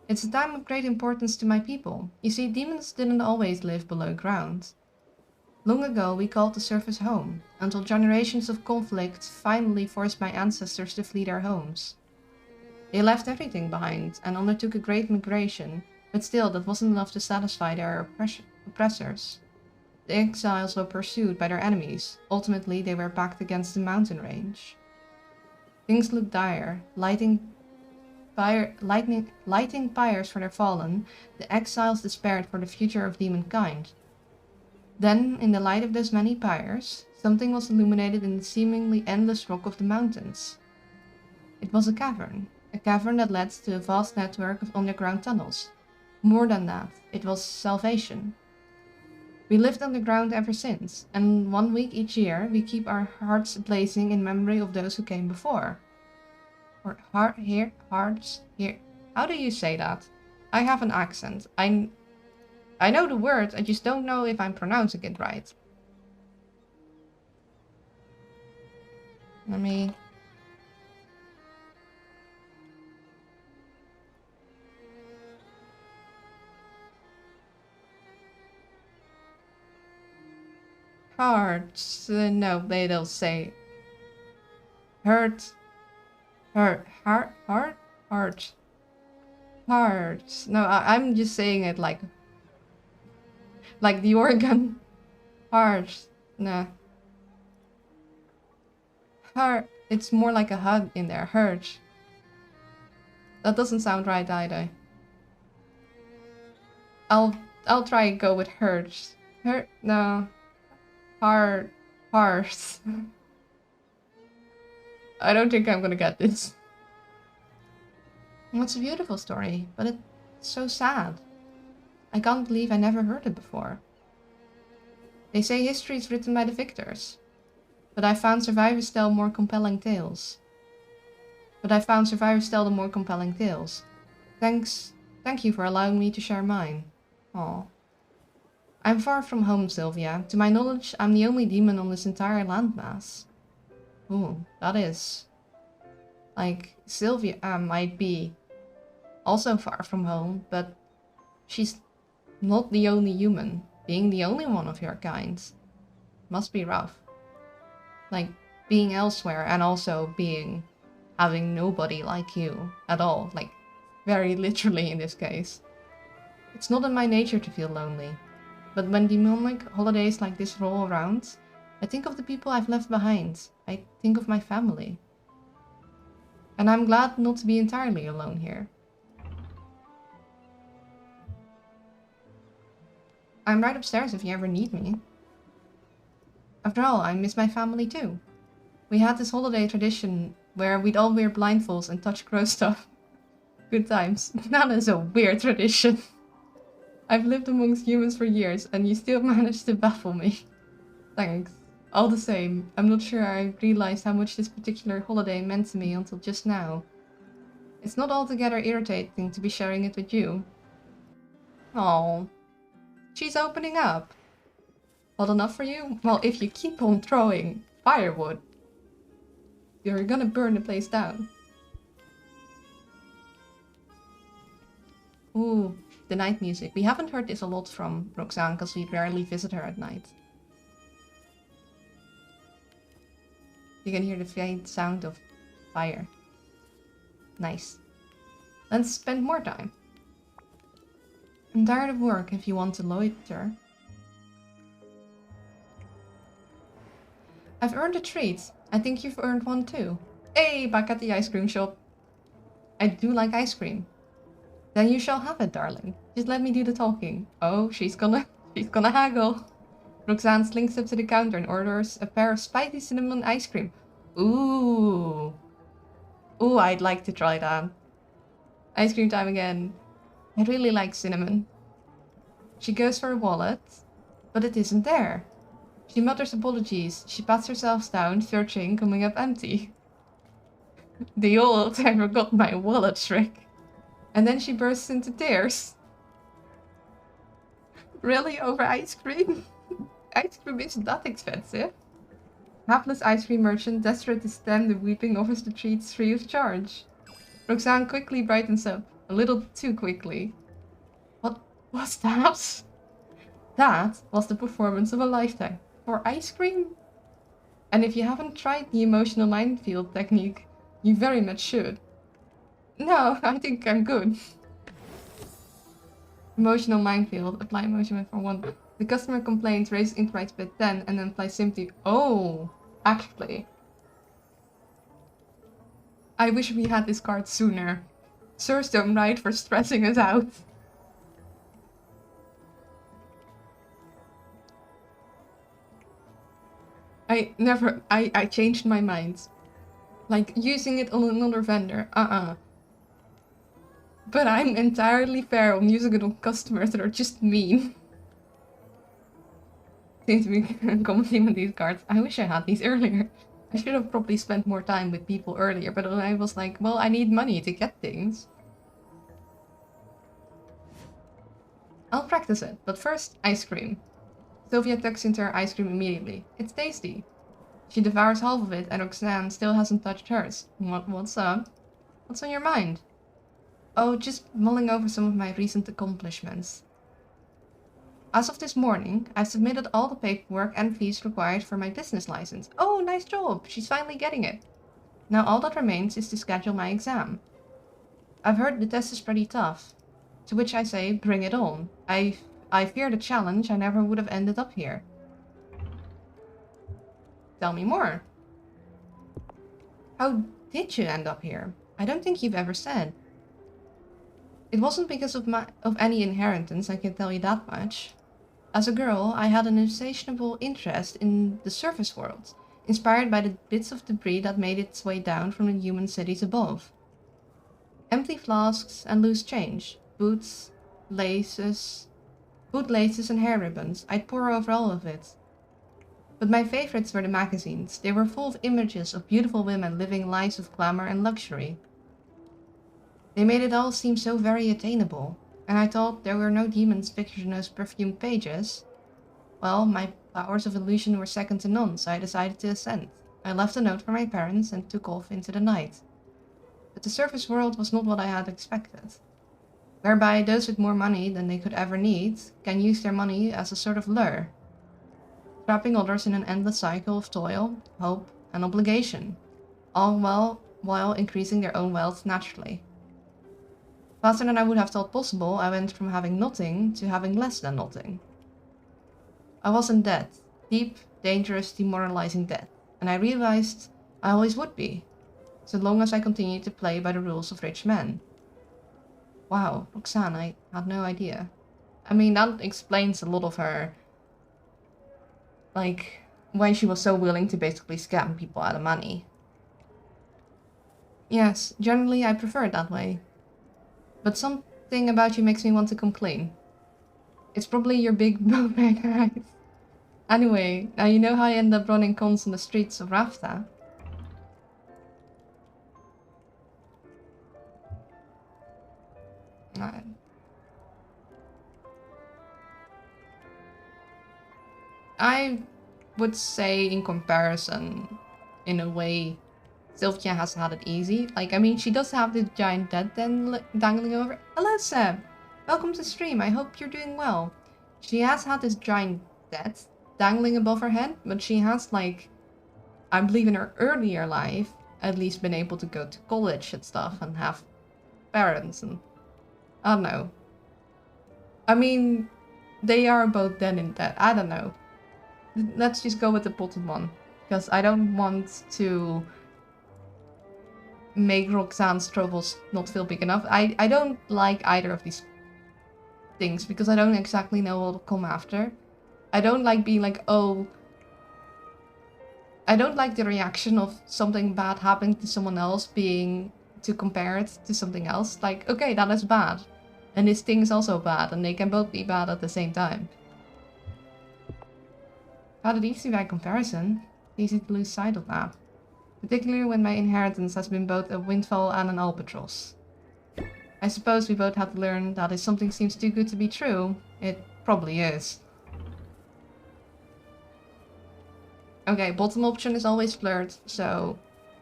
It's a time of great importance to my people. You see, demons didn't always live below ground. Long ago, we called the surface home, until generations of conflict finally forced my ancestors to flee their homes. They left everything behind and undertook a great migration, but still that wasn't enough to satisfy their oppressors. The exiles were pursued by their enemies. Ultimately, they were backed against the mountain range. Things looked dire. Lighting pyres for their fallen, the exiles despaired for the future of demonkind. Then, in the light of those many pyres, something was illuminated in the seemingly endless rock of the mountains. It was a cavern that led to a vast network of underground tunnels. More than that, it was salvation. We lived underground ever since, and 1 week each year we keep our hearts blazing in memory of those who came before. Or hearts here. How do you say that? I have an accent. I know the word, I just don't know if I'm pronouncing it right. Let me... Hearts. No, they don't say. Hearts. Hearts. No, I'm just saying it like the organ. Hearts. Nah. Heart. It's more like a hug in there. Heart. That doesn't sound right either. I'll try and go with hurts. Hurt. No. Hearts. I don't think I'm gonna get this. It's a beautiful story, but it's so sad. I can't believe I never heard it before. They say history is written by the victors, but I found survivors tell more compelling tales. Thank you for allowing me to share mine. Aw. I'm far from home, Sylvia. To my knowledge, I'm the only demon on this entire landmass. Ooh, that is... Like, Sylvia might be also far from home, but she's not the only human. Being the only one of your kind must be rough. Like, being elsewhere and also having nobody like you at all. Like, very literally in this case. It's not in my nature to feel lonely. But when demonic holidays like this roll around, I think of the people I've left behind. I think of my family. And I'm glad not to be entirely alone here. I'm right upstairs if you ever need me. After all, I miss my family too. We had this holiday tradition where we'd all wear blindfolds and touch gross stuff. Good times. That is a weird tradition. I've lived amongst humans for years, and you still managed to baffle me. Thanks. All the same, I'm not sure I realized how much this particular holiday meant to me until just now. It's not altogether irritating to be sharing it with you. Oh, she's opening up. Hot enough for you? Well, if you keep on throwing firewood, you're gonna burn the place down. Ooh. The night music. We haven't heard this a lot from Roxanne because we rarely visit her at night. You can hear the faint sound of fire. Nice. Let's spend more time. I'm tired of work if you want to loiter. I've earned a treat. I think you've earned one too. Hey, back at the ice cream shop. I do like ice cream. Then you shall have it, darling. Just let me do the talking. Oh, she's gonna haggle. Roxanne slinks up to the counter and orders a pair of spicy cinnamon ice cream. Ooh. Ooh, I'd like to try that. Ice cream time again. I really like cinnamon. She goes for a wallet, but it isn't there. She mutters apologies. She pats herself down, searching, coming up empty. The old I forgot my wallet trick. And then she bursts into tears. Really? Over ice cream? Ice cream isn't that expensive. Hapless ice cream merchant, desperate to stem the weeping, offers the treats free of charge. Roxanne quickly brightens up. a little too quickly. What was that? That was the performance of a lifetime. For ice cream? And if you haven't tried the emotional minefield technique, you very much should. No, I think I'm good. Emotional minefield. Apply emotion for 1. The customer complains, raise interest by 10, and then apply sympathy. Oh, actually. I wish we had this card sooner. Surstone, right, for stressing us out. I changed my mind. Like, using it on another vendor, But I'm entirely fair on using it on customers that are just mean. Seems to be commenting on these cards. I wish I had these earlier. I should have probably spent more time with people earlier, but then I was like, well, I need money to get things. I'll practice it, but first, ice cream. Sylvia tucks into her ice cream immediately. It's tasty. She devours half of it, and Roxanne still hasn't touched hers. What's up? What's on your mind? Oh, just mulling over some of my recent accomplishments. As of this morning, I've submitted all the paperwork and fees required for my business license. Oh, nice job! She's finally getting it. Now all that remains is to schedule my exam. I've heard the test is pretty tough. To which I say, bring it on. I fear the challenge. I never would have ended up here. Tell me more. How did you end up here? I don't think you've ever said. It wasn't because of any inheritance, I can tell you that much. As a girl, I had an insatiable interest in the surface world, inspired by the bits of debris that made its way down from the human cities above. Empty flasks and loose change, boot laces and hair ribbons. I'd pore over all of it. But my favorites were the magazines. They were full of images of beautiful women living lives of glamour and luxury. They made it all seem so very attainable, and I thought there were no demons pictured in those perfumed pages. Well, my powers of illusion were second to none, so I decided to ascend. I left a note for my parents and took off into the night. But the surface world was not what I had expected, whereby those with more money than they could ever need can use their money as a sort of lure, trapping others in an endless cycle of toil, hope, and obligation, all while increasing their own wealth naturally. Faster than I would have thought possible, I went from having nothing to having less than nothing. I was in debt, deep, dangerous, demoralizing debt, and I realized I always would be, so long as I continued to play by the rules of rich men. Wow, Roxanne, I had no idea. I mean, that explains a lot of her, like, why she was so willing to basically scam people out of money. Yes, generally I prefer it that way. But something about you makes me want to complain. It's probably your big bowbag eyes. Anyway, now you know how I end up running cons on the streets of Rafta. I would say in comparison, in a way, Sylvia has had it easy. Like, I mean, she does have this giant debt dangling over. Hello, Seb! Welcome to stream, I hope you're doing well. She has had this giant debt dangling above her head, but she has, like, I believe in her earlier life, at least been able to go to college and stuff and have parents and... I don't know. I mean, they are both then in debt. I don't know. Let's just go with the bottom one, because I don't want to make Roxanne's troubles not feel big enough. I don't like either of these things, because I don't exactly know what will come after. I don't like being like, oh... I don't like the reaction of something bad happening to someone else being to compare it to something else. Like, okay, that is bad. And this thing is also bad, and they can both be bad at the same time. Found it easy by comparison. It's easy to lose sight of that. Particularly when my inheritance has been both a windfall and an albatross. I suppose we both have to learn that if something seems too good to be true, it probably is. Okay, bottom option is always flirt, so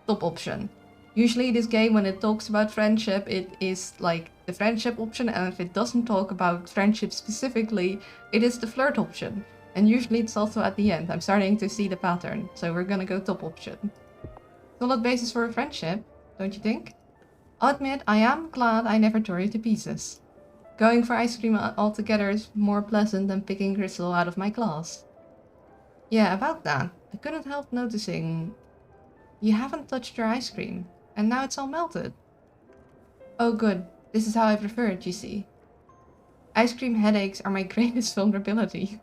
top option. Usually this game, when it talks about friendship, it is like the friendship option, and if it doesn't talk about friendship specifically, it is the flirt option. And usually it's also at the end. I'm starting to see the pattern, so we're gonna go top option. Solid basis for a friendship, don't you think? I'll admit, I am glad I never tore you to pieces. Going for ice cream altogether is more pleasant than picking crystal out of my glass. Yeah, about that. I couldn't help noticing you haven't touched your ice cream, and now it's all melted. Oh good, this is how I prefer it, you see. Ice cream headaches are my greatest vulnerability.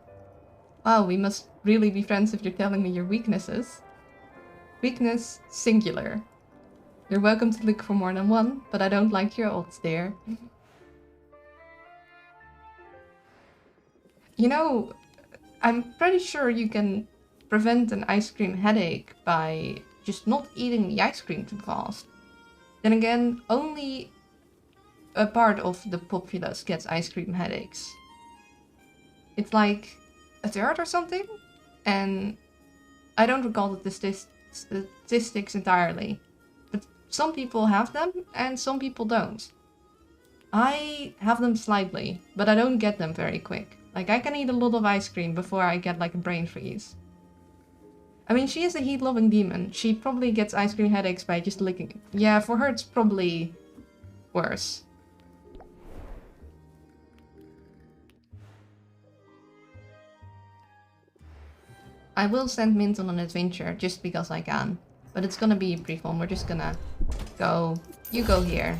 Wow, we must really be friends if you're telling me your weaknesses. Weakness, singular. You're welcome to look for more than one, but I don't like your odds there. You know, I'm pretty sure you can prevent an ice cream headache by just not eating the ice cream too fast. Then again, only a part of the populace gets ice cream headaches. It's like a third or something? And I don't recall the statistics entirely. But some people have them and some people don't. I have them slightly, but I don't get them very quick. Like, I can eat a lot of ice cream before I get like a brain freeze. I mean, she is a heat-loving demon. She probably gets ice cream headaches by just licking it. Yeah, for her it's probably worse. I will send Mint on an adventure just because I can. But it's gonna be a brief one. We're just gonna go... You go here.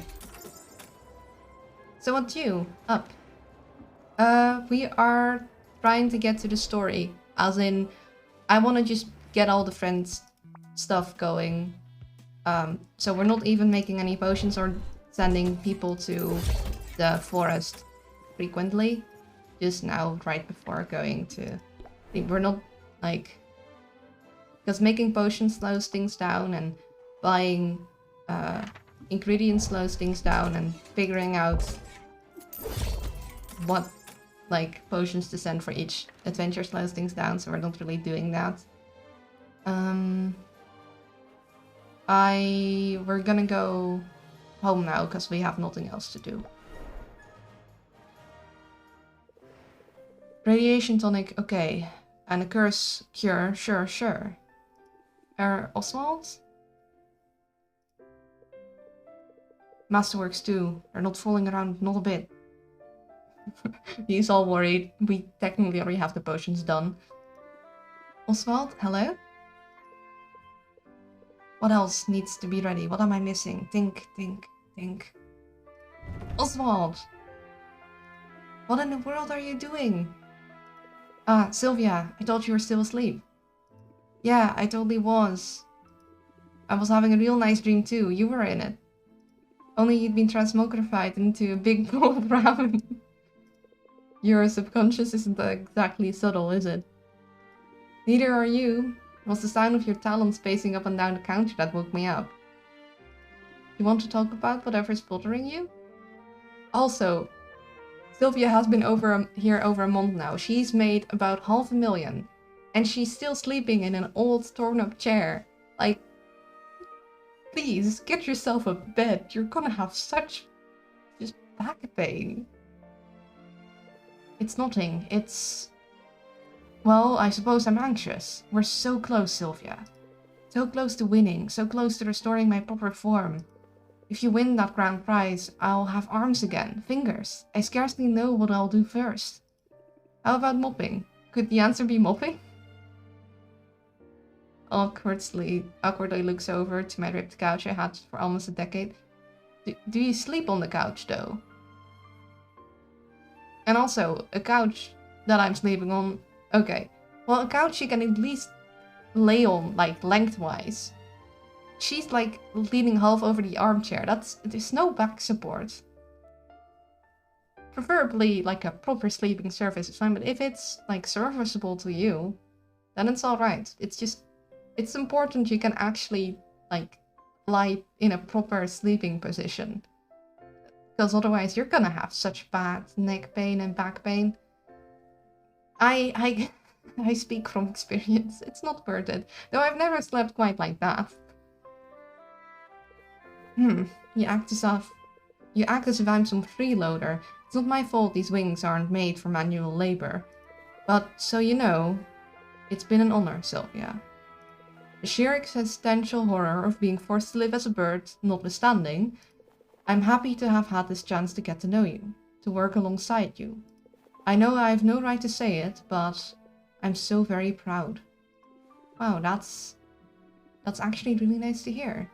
So what's you? Up. We are trying to get to the story. As in, I want to just get all the friends stuff going. So we're not even making any potions or sending people to the forest frequently. Just now, right before going to... We're not, like... Because making potions slows things down, and buying ingredients slows things down, and figuring out what like potions to send for each adventure slows things down, so we're not really doing that. We're gonna go home now because we have nothing else to do. Radiation tonic, okay. And a curse cure, sure. Oswald? Masterworks too. They're not falling around, not a bit. He's all worried. We technically already have the potions done. Oswald, hello? What else needs to be ready? What am I missing? Think. Oswald! What in the world are you doing? Ah, Sylvia, I thought you were still asleep. Yeah, I totally was. I was having a real nice dream too. You were in it. Only you'd been transmogrified into a big bowl of ramen. Your subconscious isn't exactly subtle, is it? Neither are you. It was the sound of your talons pacing up and down the counter that woke me up. You want to talk about whatever's bothering you? Also, Sylvia has been here over a month now. She's made about $500,000. And she's still sleeping in an old torn up chair. Like, please, get yourself a bed. You're gonna have such just back pain. It's nothing. It's... Well, I suppose I'm anxious. We're so close, Sylvia. So close to winning. So close to restoring my proper form. If you win that grand prize, I'll have arms again. Fingers. I scarcely know what I'll do first. How about mopping? Could the answer be mopping? Awkwardly looks over to my ripped couch I had for almost a decade. Do you sleep on the couch, though? And also, a couch that I'm sleeping on... Okay. Well, a couch you can at least lay on, like, lengthwise. She's, like, leaning half over the armchair. There's no back support. Preferably, like, a proper sleeping surface is fine, but if it's, like, serviceable to you, then it's alright. It's just... It's important you can actually, like, lie in a proper sleeping position. Because otherwise you're gonna have such bad neck pain and back pain. I speak from experience. It's not worth it. Though I've never slept quite like that. You act as if I'm some freeloader. It's not my fault these wings aren't made for manual labor. But, so you know, it's been an honor, Sylvia. The sheer existential horror of being forced to live as a bird notwithstanding, I'm happy to have had this chance to get to know you, to work alongside you. I know I have no right to say it, but I'm so very proud. Wow, that's actually really nice to hear.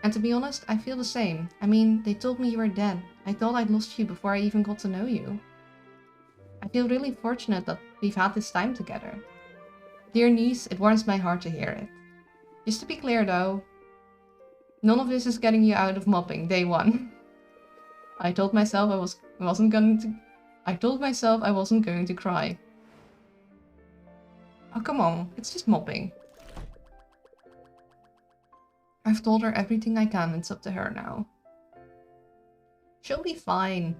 And to be honest, I feel the same. I mean, they told me you were dead. I thought I'd lost you before I even got to know you. I feel really fortunate that we've had this time together. Dear niece, it warms my heart to hear it. Just to be clear though, none of this is getting you out of mopping day one. I told myself I wasn't going to cry. Oh, come on, it's just mopping. I've told her everything I can, it's up to her now. She'll be fine.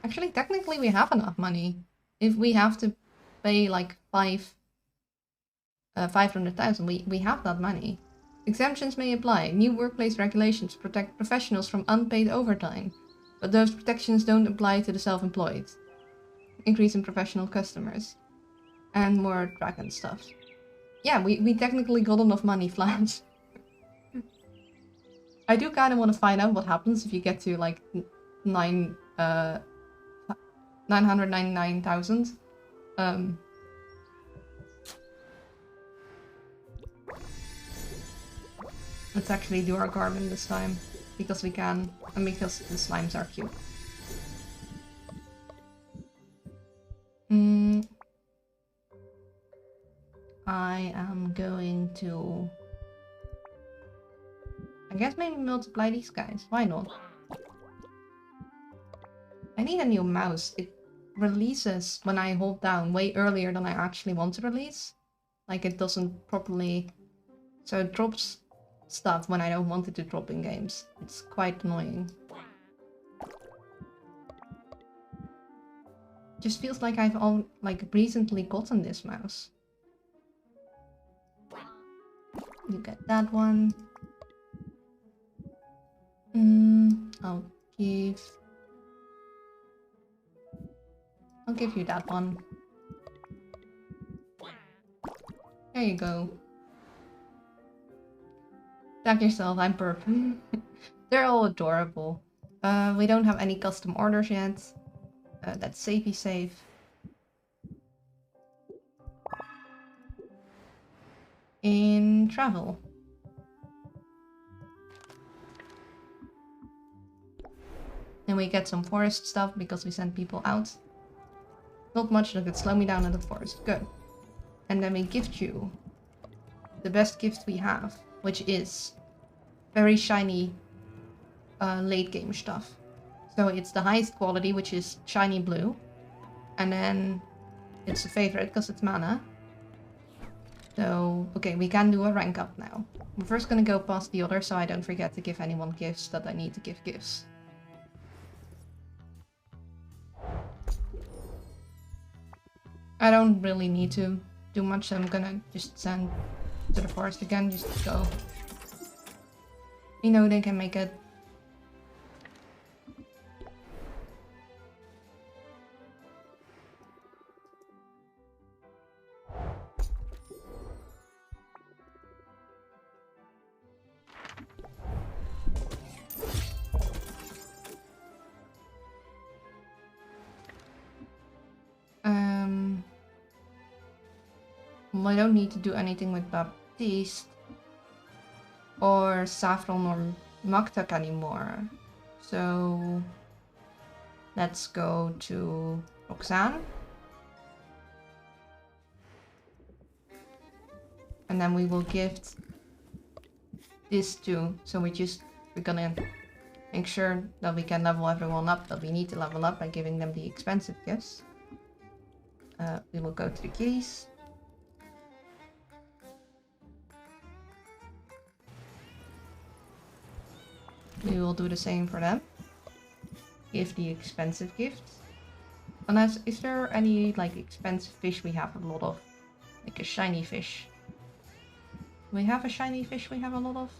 Actually, technically we have enough money. If we have to pay like 500,000, we have that money. Exemptions may apply. New workplace regulations protect professionals from unpaid overtime, but those protections don't apply to the self-employed. Increase in professional customers. And more dragon stuff. Yeah, we technically got enough money flat. I do kind of want to find out what happens if you get to like 999,000. Let's actually do our garden this time, because we can, and because the slimes are cute. I am going to... I guess maybe multiply these guys. Why not? I need a new mouse. It releases when I hold down way earlier than I actually want to release. Like it doesn't properly... So it drops stuff when I don't want it to drop in games. It's quite annoying. Just feels like I've recently gotten this mouse. You get that one. I'll give you that one. There you go. Tag yourself, I'm perp. They're all adorable. We don't have any custom orders yet. Let's save. In travel. And we get some forest stuff because we send people out. Not much that could slow me down in the forest. Good. And then we gift you the best gift we have, which is very shiny late game stuff. So it's the highest quality, which is shiny blue. And then it's a favorite because it's mana. So, okay, we can do a rank up now. We're first gonna go past the other so I don't forget to give anyone gifts that I need to give gifts. I don't really need to do much, so I'm gonna just send to the forest again, just go. You know they can make it. I don't need to do anything with Baptiste or Saffron or Maktak anymore. So let's go to Roxanne. And then we will gift this too. So we're gonna make sure that we can level everyone up that we need to level up by giving them the expensive gifts. We will go to the keys. We will do the same for them. Give the expensive gifts. Unless, is there any like expensive fish we have a lot of? Like a shiny fish. We have a shiny fish we have a lot of.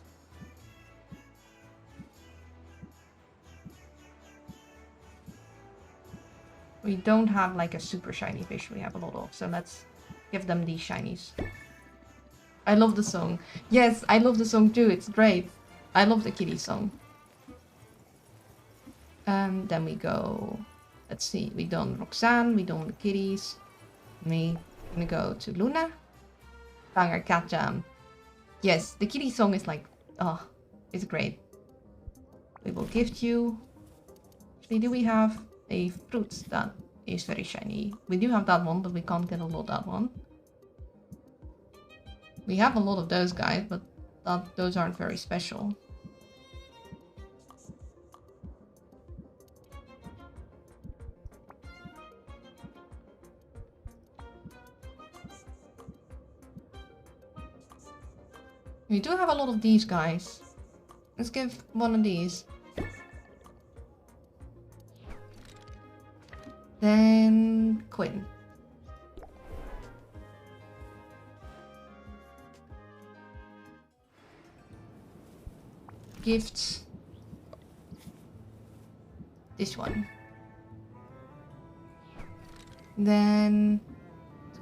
We don't have like a super shiny fish we have a lot of, so let's give them these shinies. I love the song. Yes, I love the song too, it's great. I love the kitty song. Then we go... Let's see, we done Roxanne, we done the kitties. Me, gonna go to Luna. Banger Cat Jam. Yes, the kitty song is like... Oh, it's great. We will gift you... Actually, do we have a fruit that is very shiny? We do have that one, but we can't get a lot of that one. We have a lot of those guys, but those aren't very special. We do have a lot of these guys. Let's give one of these. Then Quinn. Gifts. This one. Then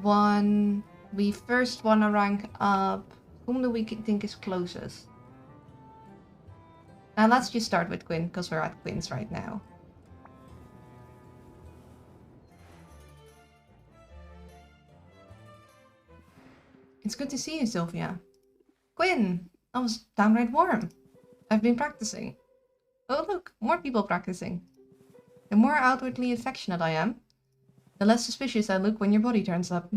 one. We first want to rank up. Whom do we think is closest? Now let's just start with Quinn, because we're at Quinn's right now. It's good to see you, Sylvia. Quinn! I was downright warm. I've been practicing. Oh look, more people practicing. The more outwardly affectionate I am, the less suspicious I look when your body turns up.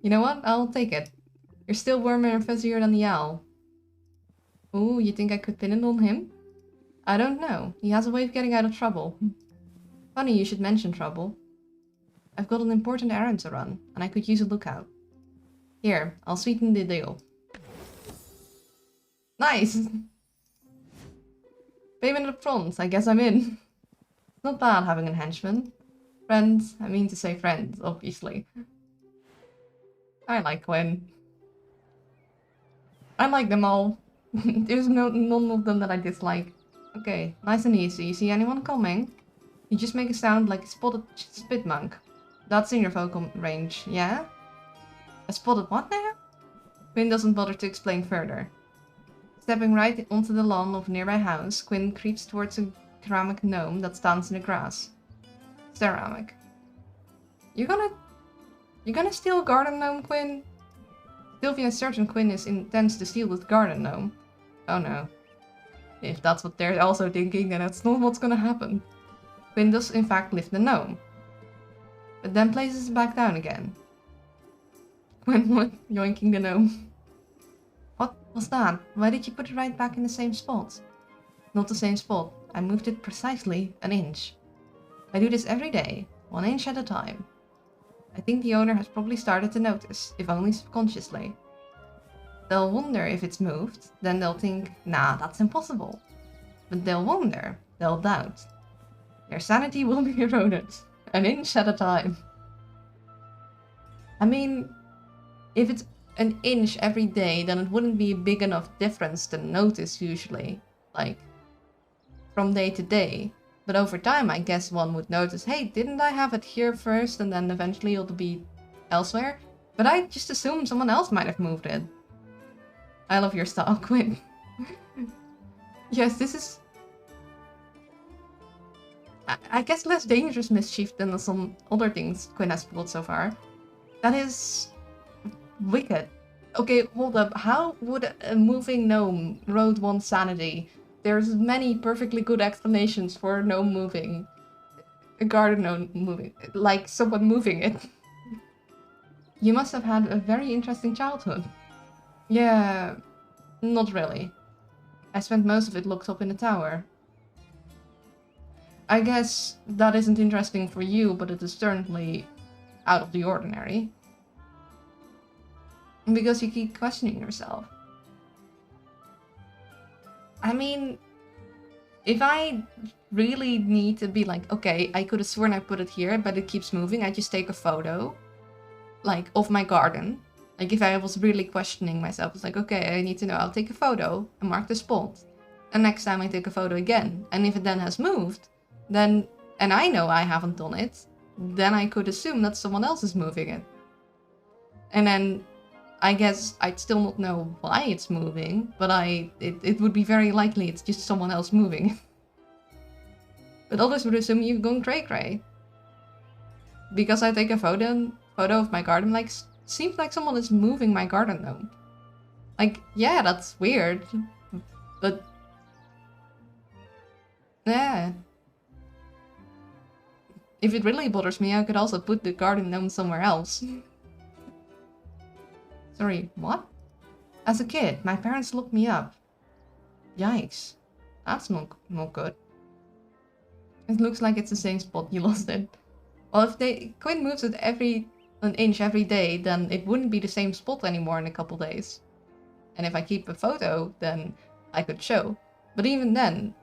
You know what? I'll take it. You're still warmer and fuzzier than the owl. Ooh, you think I could pin it on him? I don't know. He has a way of getting out of trouble. Funny you should mention trouble. I've got an important errand to run, and I could use a lookout. Here, I'll sweeten the deal. Nice! Payment up front, I guess I'm in. It's not bad having a henchman. Friends, I mean to say friends, obviously. I like Quinn. I like them all. There's none of them that I dislike. Okay, nice and easy. You see anyone coming? You just make a sound like a spotted spitmonk. That's in your vocal range, yeah? A spotted what now? Quinn doesn't bother to explain further. Stepping right onto the lawn of a nearby house, Quinn creeps towards a ceramic gnome that stands in the grass. Ceramic. You're gonna steal a garden gnome, Quinn? Sylvia is certain Quinn intends to steal this garden gnome. Oh no. If that's what they're also thinking, then that's not what's gonna happen. Quinn does in fact lift the gnome, but then places it back down again. Quinn yoinking the gnome. What was that? Why did you put it right back in the same spot? Not the same spot. I moved it precisely an inch. I do this every day, 1 inch at a time. I think the owner has probably started to notice, if only subconsciously. They'll wonder if it's moved, then they'll think, nah, that's impossible. But they'll wonder, they'll doubt. Their sanity will be eroded, 1 inch at a time. I mean, if it's 1 inch every day, then it wouldn't be a big enough difference to notice usually, like, from day to day. But over time, I guess one would notice, hey, didn't I have it here first and then eventually it'll be elsewhere? But I just assumed someone else might have moved it. I love your style, Quinn. Yes, this is... I guess less dangerous mischief than some other things Quinn has pulled so far. That is... wicked. Okay, hold up. How would a moving gnome erode one's sanity? There's many perfectly good explanations for a gnome moving. A garden gnome moving. Like someone moving it. You must have had a very interesting childhood. Yeah, not really. I spent most of it locked up in a tower. I guess that isn't interesting for you, but it is certainly out of the ordinary. Because you keep questioning yourself. I mean, if I really need to be like, okay, I could have sworn I put it here, but it keeps moving, I just take a photo, like, of my garden, Like if I was really questioning myself, it's like, okay, I need to know, I'll take a photo and mark the spot. And next time I take a photo again. And if it then has moved, then, and I know I haven't done it, then I could assume that someone else is moving it. And then I guess I'd still not know why it's moving, but it would be very likely it's just someone else moving. But others would assume you've gone cray-cray. Because I take a photo of my garden, like, seems like someone is moving my garden gnome. Like, yeah, that's weird. But... yeah. If it really bothers me, I could also put the garden gnome somewhere else. Sorry, what? As a kid, my parents looked me up. Yikes. That's not good. It looks like it's the same spot you lost it. Well, if Quinn moves it an inch every day, then it wouldn't be the same spot anymore in a couple days. And if I keep a photo, then I could show. But even then,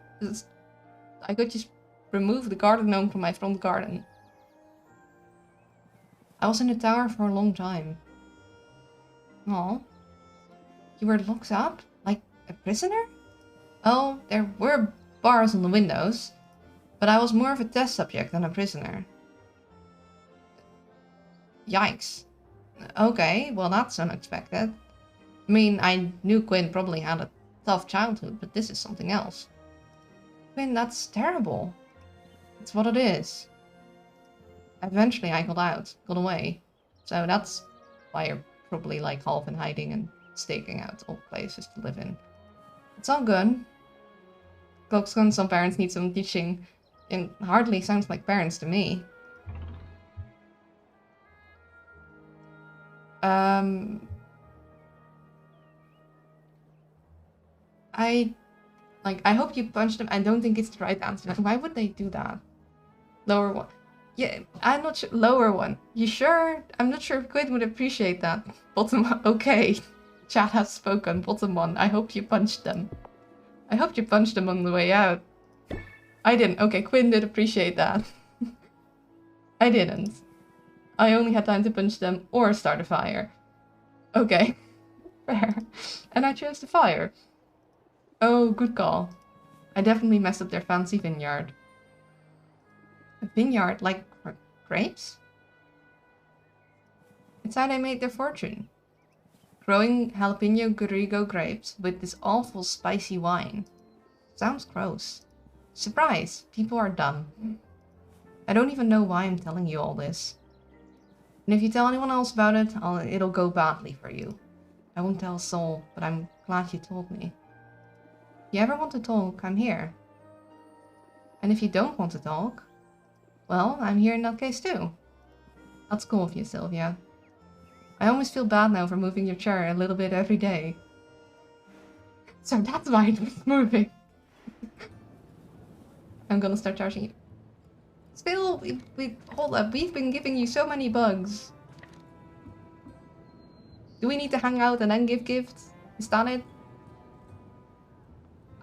I could just remove the garden gnome from my front garden. I was in the tower for a long time. Aw. You were locked up? Like a prisoner? Oh, there were bars on the windows. But I was more of a test subject than a prisoner. Yikes. Okay, well that's unexpected. I mean, I knew Quinn probably had a tough childhood, but this is something else. Quinn, that's terrible. It's what it is. Eventually I got away. So that's why you're probably like half in hiding and staking out old places to live in. It's all good. Cloakscon, some parents need some teaching. It hardly sounds like parents to me. I hope you punched them. I don't think it's the right answer. Why would they do that? Lower one. Yeah, I'm not sure. Lower one. You sure? I'm not sure if Quinn would appreciate that. Bottom one. Okay. Chat has spoken. Bottom one. I hope you punched them. I hope you punched them on the way out. I didn't. Okay, Quinn did appreciate that. I didn't. I only had time to punch them or start a fire. Okay. Fair. And I chose the fire. Oh, good call. I definitely messed up their fancy vineyard. A vineyard? Like grapes? It's how they made their fortune. Growing jalapeno Garrigo grapes with this awful spicy wine. Sounds gross. Surprise! People are dumb. I don't even know why I'm telling you all this. And if you tell anyone else about it, it'll go badly for you. I won't tell a soul, but I'm glad you told me. If you ever want to talk, I'm here. And if you don't want to talk, well, I'm here in that case too. That's cool of you, Sylvia. I almost feel bad now for moving your chair a little bit every day. So that's why it was moving. I'm gonna start charging you. Still, hold up, we've been giving you so many bugs. Do we need to hang out and then give gifts? Is that it?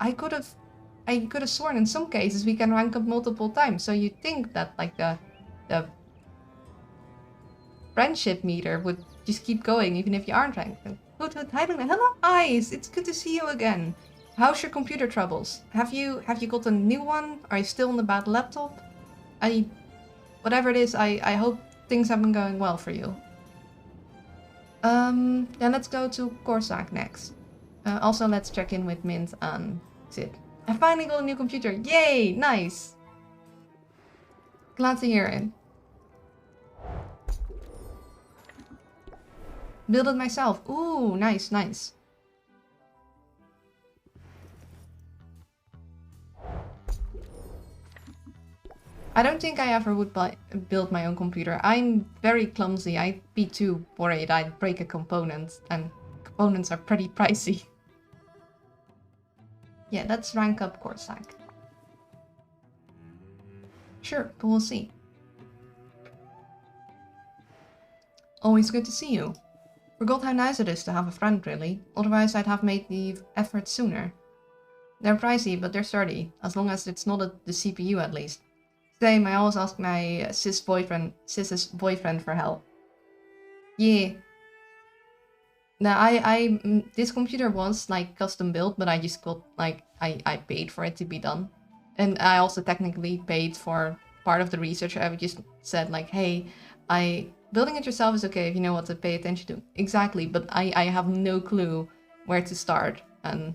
I could have sworn in some cases we can rank up multiple times, so you'd think that like the friendship meter would just keep going even if you aren't ranked. Hello, Ice! It's good to see you again. How's your computer troubles? Have you got a new one? Are you still on the bad laptop? Whatever it is, I hope things have been going well for you. Then let's go to Corsac next. Also, let's check in with Mint and Sid. I finally got a new computer. Yay! Nice! Glad to hear it. Build it myself. Ooh, nice, nice. I don't think I ever would build my own computer. I'm very clumsy. I'd be too worried I'd break a component, and components are pretty pricey. Yeah, let's rank up Corsac. Sure, but we'll see. Always good to see you. Forgot how nice it is to have a friend, really. Otherwise I'd have made the effort sooner. They're pricey, but they're sturdy. As long as it's not the CPU at least. Same, I always ask my cis's boyfriend for help. Yeah. Now, this computer was like custom built, but I just got like I paid for it to be done, and I also technically paid for part of the research. I just said like, hey, building it yourself is okay if you know what to pay attention to. Exactly, but I have no clue where to start, and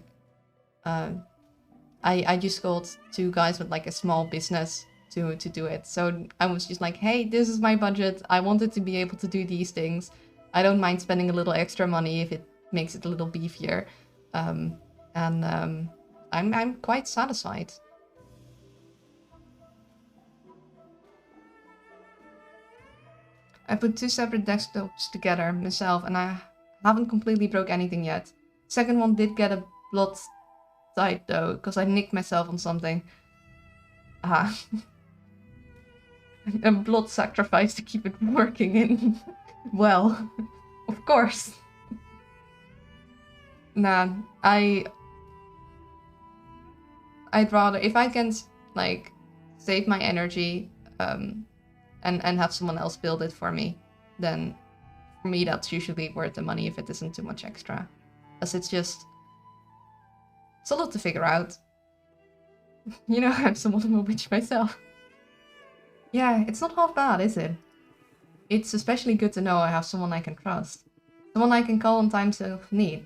I just got two guys with like a small business to do it. So I was just like, hey, this is my budget. I wanted to be able to do these things. I don't mind spending a little extra money if it makes it a little beefier. I'm quite satisfied. I put 2 separate desktops together myself, and I haven't completely broke anything yet. Second one did get a blood side though, because I nicked myself on something. A blood sacrifice to keep it working in. Well, of course. Nah, I'd rather, if I can like save my energy and have someone else build it for me, then for me that's usually worth the money if it isn't too much extra. As it's a lot to figure out. You know, I'm somewhat of a witch myself. Yeah, it's not half bad, is it? It's especially good to know I have someone I can trust. Someone I can call in times of need.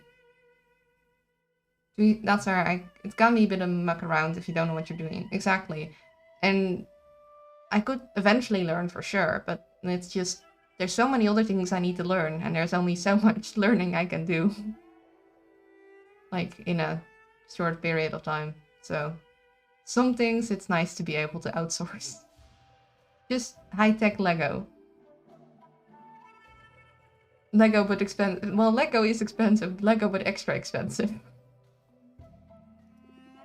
That's where it can be a bit of a muck around if you don't know what you're doing. Exactly. And I could eventually learn for sure, but it's just, there's so many other things I need to learn, and there's only so much learning I can do. Like, in a short period of time. So, some things it's nice to be able to outsource. Just high-tech Lego. Lego but expensive. Well, Lego is expensive. Lego but extra expensive.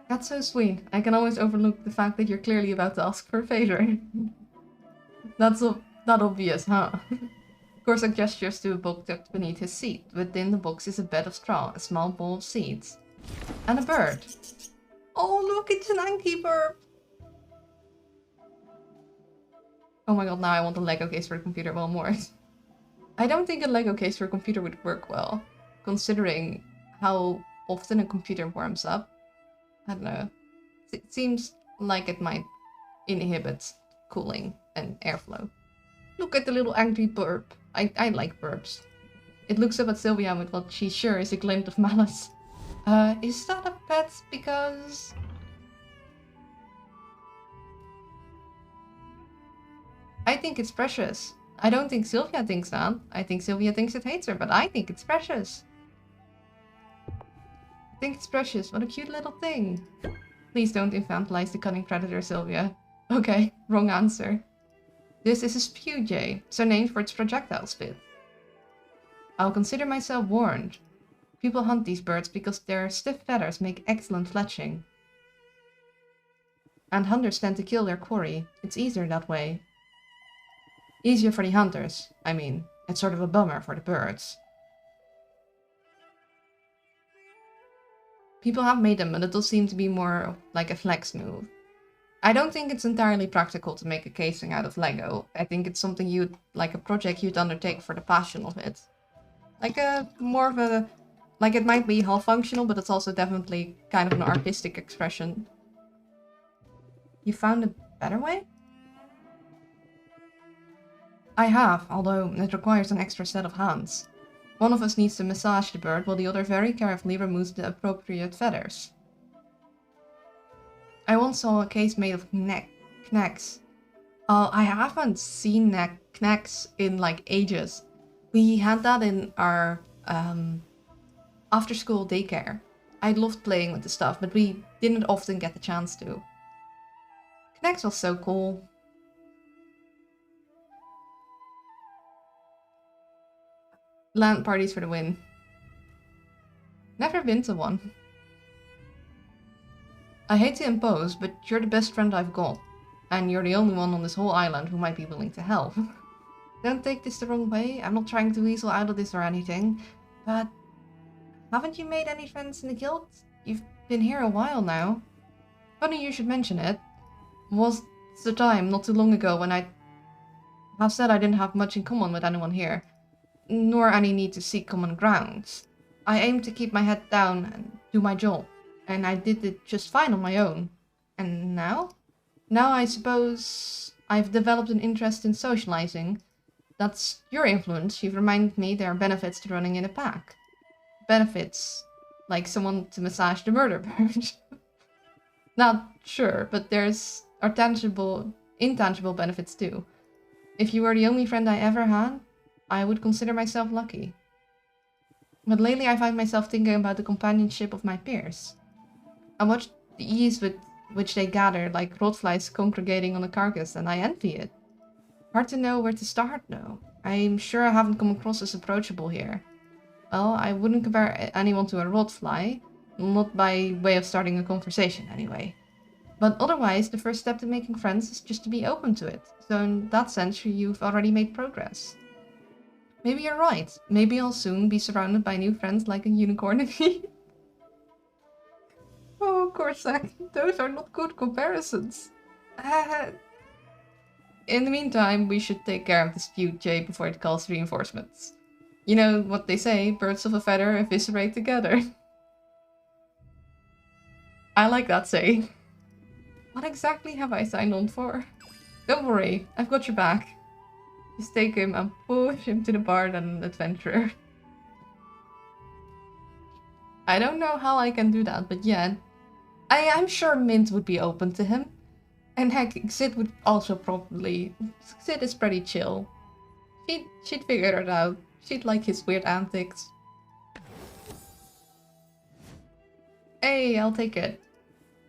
That's so sweet. I can always overlook the fact that you're clearly about to ask for a favor. That's not obvious, huh? Corsac gestures to a book tucked beneath his seat. Within the box is a bed of straw, a small bowl of seeds, and a bird. Oh, look, it's an Anki burp! Oh my god, now I want a Lego case for a computer. Well, more. I don't think a Lego case for a computer would work well, considering how often a computer warms up. I don't know. It seems like it might inhibit cooling and airflow. Look at the little angry burp. I like burps. It looks up at Sylvia with what she's sure is a glint of malice. Is that a pet because... I think it's precious. I don't think Sylvia thinks that. I think Sylvia thinks it hates her, but I think it's precious. I think it's precious. What a cute little thing. Please don't infantilize the cunning predator, Sylvia. Okay, wrong answer. This is a spew jay, so named for its projectile spit. I'll consider myself warned. People hunt these birds because their stiff feathers make excellent fletching. And hunters tend to kill their quarry. It's easier that way. Easier for the hunters, I mean. It's sort of a bummer for the birds. People have made them, but it does seem to be more like a flex move. I don't think it's entirely practical to make a casing out of Lego. I think it's something like a project you'd undertake for the passion of it. Like more of a, like it might be half functional, but it's also definitely kind of an artistic expression. You found a better way? I have, although it requires an extra set of hands. One of us needs to massage the bird, while the other very carefully removes the appropriate feathers. I once saw a case made of knacks. I haven't seen knacks in like ages. We had that in our after-school daycare. I loved playing with the stuff, but we didn't often get the chance to. Knacks was so cool. LAN parties for the win. Never been to one. I hate to impose, but you're the best friend I've got. And you're the only one on this whole island who might be willing to help. Don't take this the wrong way, I'm not trying to weasel out of this or anything. But... haven't you made any friends in the guild? You've been here a while now. Funny you should mention it. Was the time not too long ago when I have said I didn't have much in common with anyone here. nor any need to seek common ground. I aim to keep my head down and do my job, and I did it just fine on my own. And now? Now I suppose I've developed an interest in socializing. That's your influence. You've reminded me there are benefits to running in a pack. Benefits, like someone to massage the murder bird. Not sure, but are intangible benefits too. If you were the only friend I ever had, I would consider myself lucky. But lately I find myself thinking about the companionship of my peers. I watch the ease with which they gather like rotflies congregating on a carcass, and I envy it. Hard to know where to start though. I'm sure I haven't come across as approachable here. Well, I wouldn't compare anyone to a rotfly, not by way of starting a conversation anyway. But otherwise, the first step to making friends is just to be open to it. So in that sense, you've already made progress. Maybe you're right. Maybe I'll soon be surrounded by new friends like a unicorn and me. Oh, Corsac, those are not good comparisons. In the meantime, we should take care of this feud, Jay, before it calls reinforcements. You know what they say, birds of a feather eviscerate together. I like that saying. What exactly have I signed on for? Don't worry, I've got your back. Just take him and push him to the bar than an adventurer. I don't know how I can do that, but yeah. I'm sure Mint would be open to him. And heck, Sid would also probably... Sid is pretty chill. She'd figure it out. She'd like his weird antics. Hey, I'll take it.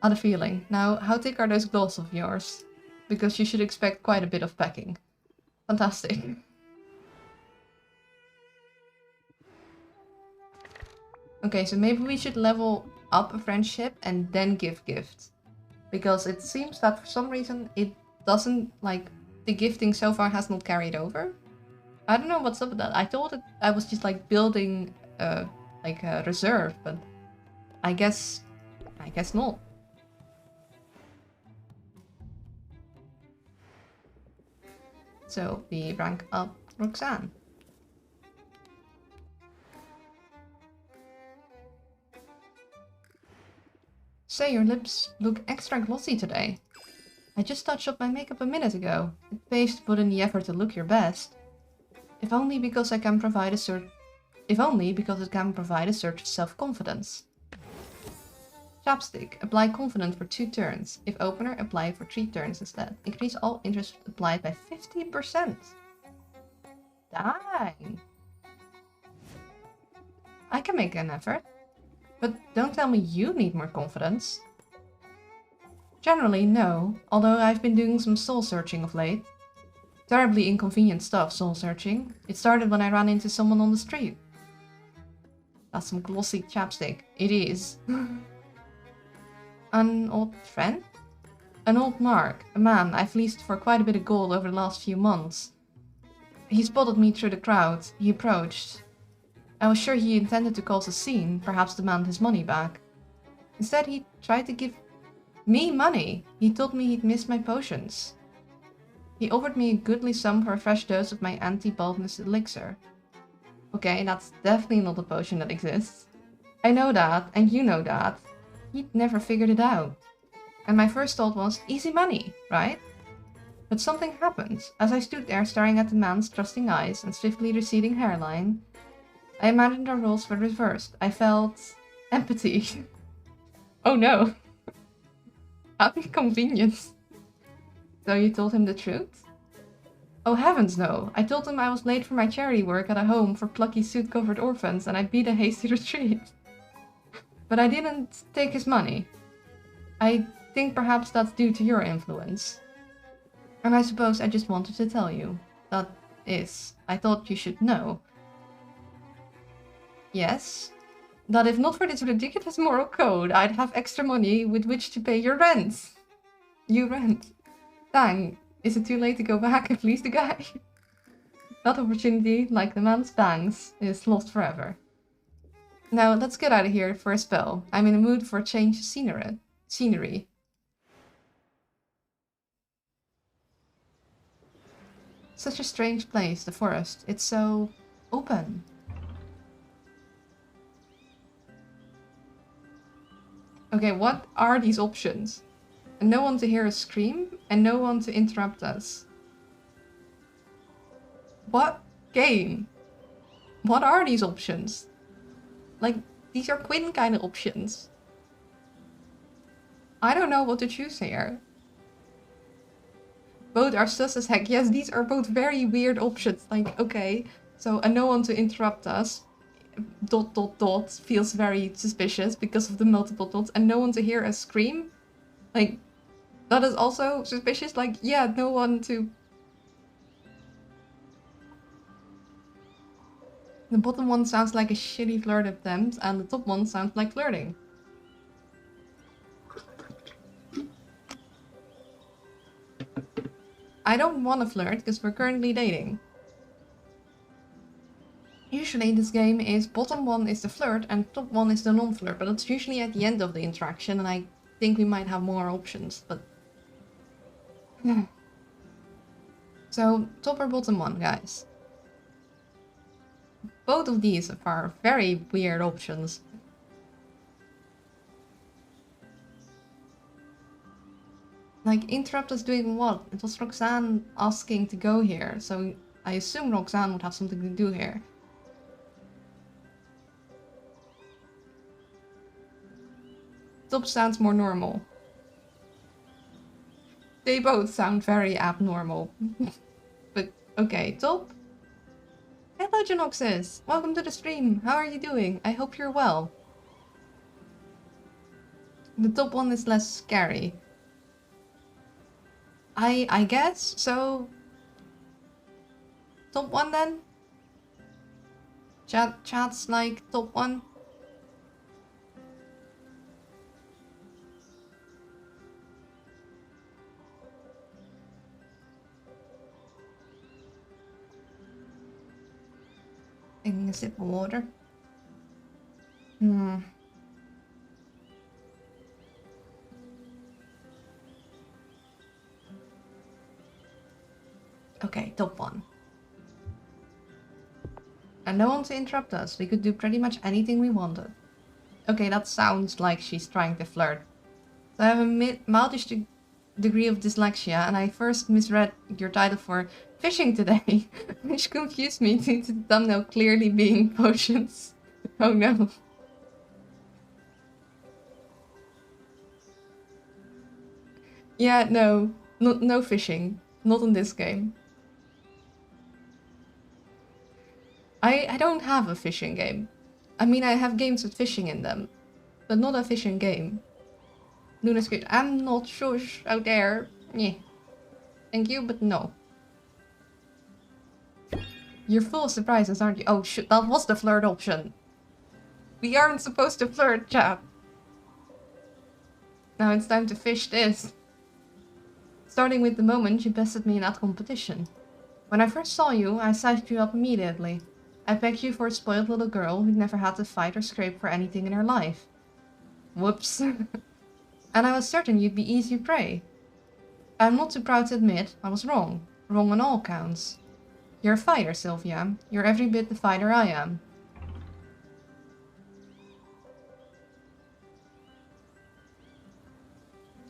Had a feeling. Now, how thick are those gloves of yours? Because you should expect quite a bit of packing. Fantastic. Okay, so maybe we should level up a friendship and then give gifts. Because it seems that for some reason it doesn't, like, the gifting so far has not carried over. I don't know what's up with that. I thought I was just like building like a reserve, but I guess not. So we rank up Roxanne. Say, your lips look extra glossy today. I just touched up my makeup a minute ago. It pays to put in the effort to look your best. If only because it can provide a surge of self-confidence. Chapstick. Apply confident for 2 turns. If opener, apply for 3 turns instead. Increase all interest applied by 50%. Dang. I can make an effort. But don't tell me you need more confidence. Generally, no. Although I've been doing some soul searching of late. Terribly inconvenient stuff, soul searching. It started when I ran into someone on the street. That's some glossy chapstick. It is. An old friend? An old Mark, a man I fleeced for quite a bit of gold over the last few months. He spotted me through the crowd. He approached. I was sure he intended to cause a scene, perhaps demand his money back. Instead, he tried to give me money. He told me he'd missed my potions. He offered me a goodly sum for a fresh dose of my anti-baldness elixir. Okay, that's definitely not a potion that exists. I know that, and you know that. He'd never figured it out. And my first thought was, easy money, right? But something happened. As I stood there staring at the man's trusting eyes and swiftly receding hairline, I imagined our roles were reversed. I felt empathy. Oh no. How inconvenient. So you told him the truth? Oh heavens no. I told him I was late for my charity work at a home for plucky suit-covered orphans and I beat a hasty retreat. But I didn't take his money. I think perhaps that's due to your influence. And I suppose I just wanted to tell you. That is, I thought you should know. Yes? That if not for this ridiculous moral code, I'd have extra money with which to pay your rent. You rent. Dang, is it too late to go back and fleece the guy? That opportunity, like the man's bangs, is lost forever. Now, let's get out of here for a spell. I'm in a mood for a change of scenery. Such a strange place, the forest. It's so Open. Okay, what are these options? No one to hear us scream, and no one to interrupt us. What game? What are these options? Like, these are Quinn kind of options. I don't know what to choose here. Both are sus as heck. Yes, these are both very weird options. Like, okay, so no one to interrupt us. ... feels very suspicious because of the multiple dots, and no one to hear us scream. Like, that is also suspicious. Like, yeah, no one to... The bottom one sounds like a shitty flirt attempt, and the top one sounds like flirting. I don't want to flirt because we're currently dating. Usually this game is bottom one is the flirt and top one is the non-flirt, but it's usually at the end of the interaction, and I think we might have more options, but... So, top or bottom one, guys? Both of these are very weird options. Like, interrupt us doing what? It was Roxanne asking to go here, so I assume Roxanne would have something to do here. Top sounds more normal. They both sound very abnormal. But, okay, top? Hello, Genoxis! Welcome to the stream! How are you doing? I hope you're well. The top one is less scary. I guess, so... Top one then? Chat's like top one? Taking a sip of water. Okay, top one. And no one to interrupt us. We could do pretty much anything we wanted. Okay, that sounds like she's trying to flirt. So I have a mildish degree of dyslexia, and I first misread your title for fishing today, which confused me due to the thumbnail clearly being potions. Oh no. Yeah, no. No fishing. Not in this game. I don't have a fishing game. I mean, I have games with fishing in them, but not a fishing game. Luna's good. I'm not shush out there. Yeah. Thank you, but no. You're full of surprises, aren't you? Oh shit, that was the flirt option. We aren't supposed to flirt, chat. Now it's time to fish this. Starting with the moment you bested me in that competition. When I first saw you, I sized you up immediately. I pegged you for a spoiled little girl who'd never had to fight or scrape for anything in her life. Whoops. And I was certain you'd be easy prey. I'm not too proud to admit I was wrong. Wrong on all counts. You're a fighter, Sylvia. You're every bit the fighter I am.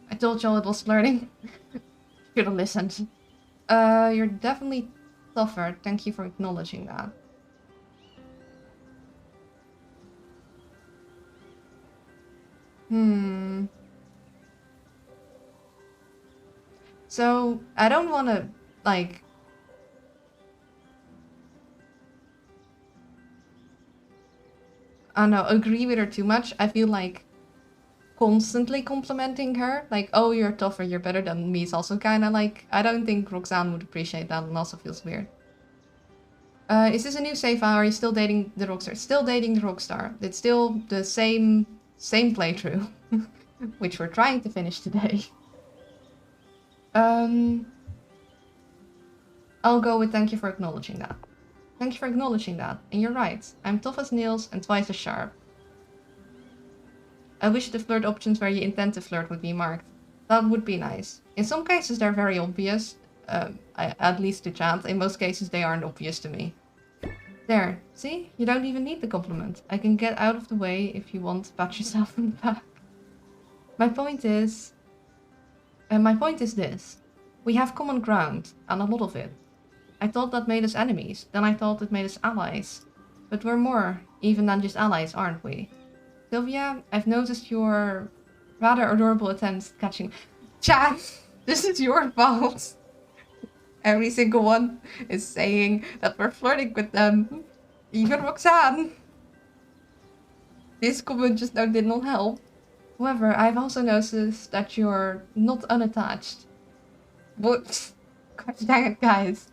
I told y'all it was flirting. Should have listened. You're definitely tougher. Thank you for acknowledging that. So, I don't want to, like... I don't know, agree with her too much. I feel like constantly complimenting her, like, oh, you're tougher, you're better than me, is also kind of like... I don't think Roxanne would appreciate that, and also feels weird. Is this a new save file, or are you still dating the Rockstar? Still dating the Rockstar. It's still the same playthrough, which we're trying to finish today. I'll go with thank you for acknowledging that. Thank you for acknowledging that, and you're right. I'm tough as nails and twice as sharp. I wish the flirt options where you intend to flirt would be marked. That would be nice. In some cases they're very obvious, at least to chat. In most cases they aren't obvious to me. There, see? You don't even need the compliment. I can get out of the way if you want to pat yourself on the back. My point is this. We have common ground, and a lot of it. I thought that made us enemies, then I thought it made us allies. But we're more, even than just allies, aren't we? Sylvia, I've noticed your rather adorable attempts at catching... Chat! This is your fault! Every single one is saying that we're flirting with them. Even Roxanne. This comment just now did not help. However, I've also noticed that you're not unattached. What? Gosh dang it, guys.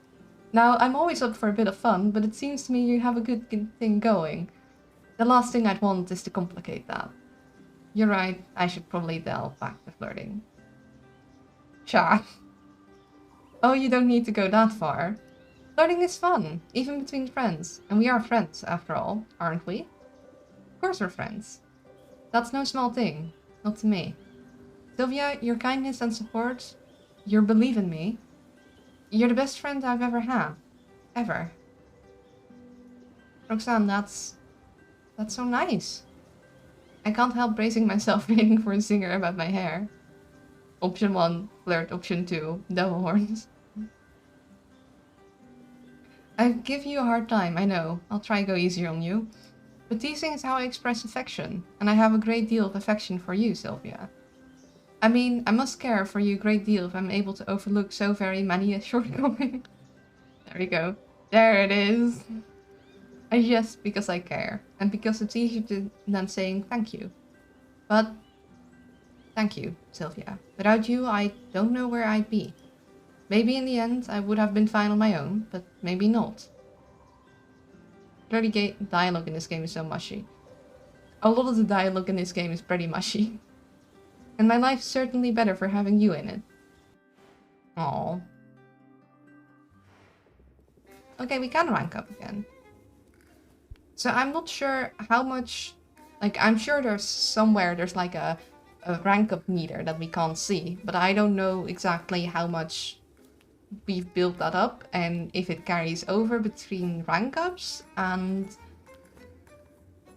Now, I'm always up for a bit of fun, but it seems to me you have a good thing going. The last thing I'd want is to complicate that. You're right, I should probably delve back to flirting. Chat. Oh, you don't need to go that far. Flirting is fun, even between friends. And we are friends, after all, aren't we? Of course we're friends. That's no small thing. Not to me. Sylvia, your kindness and support, your belief in me, you're the best friend I've ever had. Ever. Roxanne, that's so nice. I can't help bracing myself waiting for a singer about my hair. Option 1, flirt. Option 2, devil horns. I give you a hard time, I know. I'll try to go easier on you. But teasing is how I express affection, and I have a great deal of affection for you, Sylvia. I mean, I must care for you a great deal if I'm able to overlook so very many a shortcoming. There we go. There it is. And yes, because I care, and because it's easier than saying thank you. But thank you, Sylvia. Without you, I don't know where I'd be. Maybe in the end, I would have been fine on my own, but maybe not. Bloody dialogue in this game is so mushy. A lot of the dialogue in this game is pretty mushy. And my life's certainly better for having you in it. Aww. Okay, we can rank up again. So I'm not sure how much... Like, I'm sure there's somewhere there's like a rank up meter that we can't see. But I don't know exactly how much we've built that up and if it carries over between rank ups and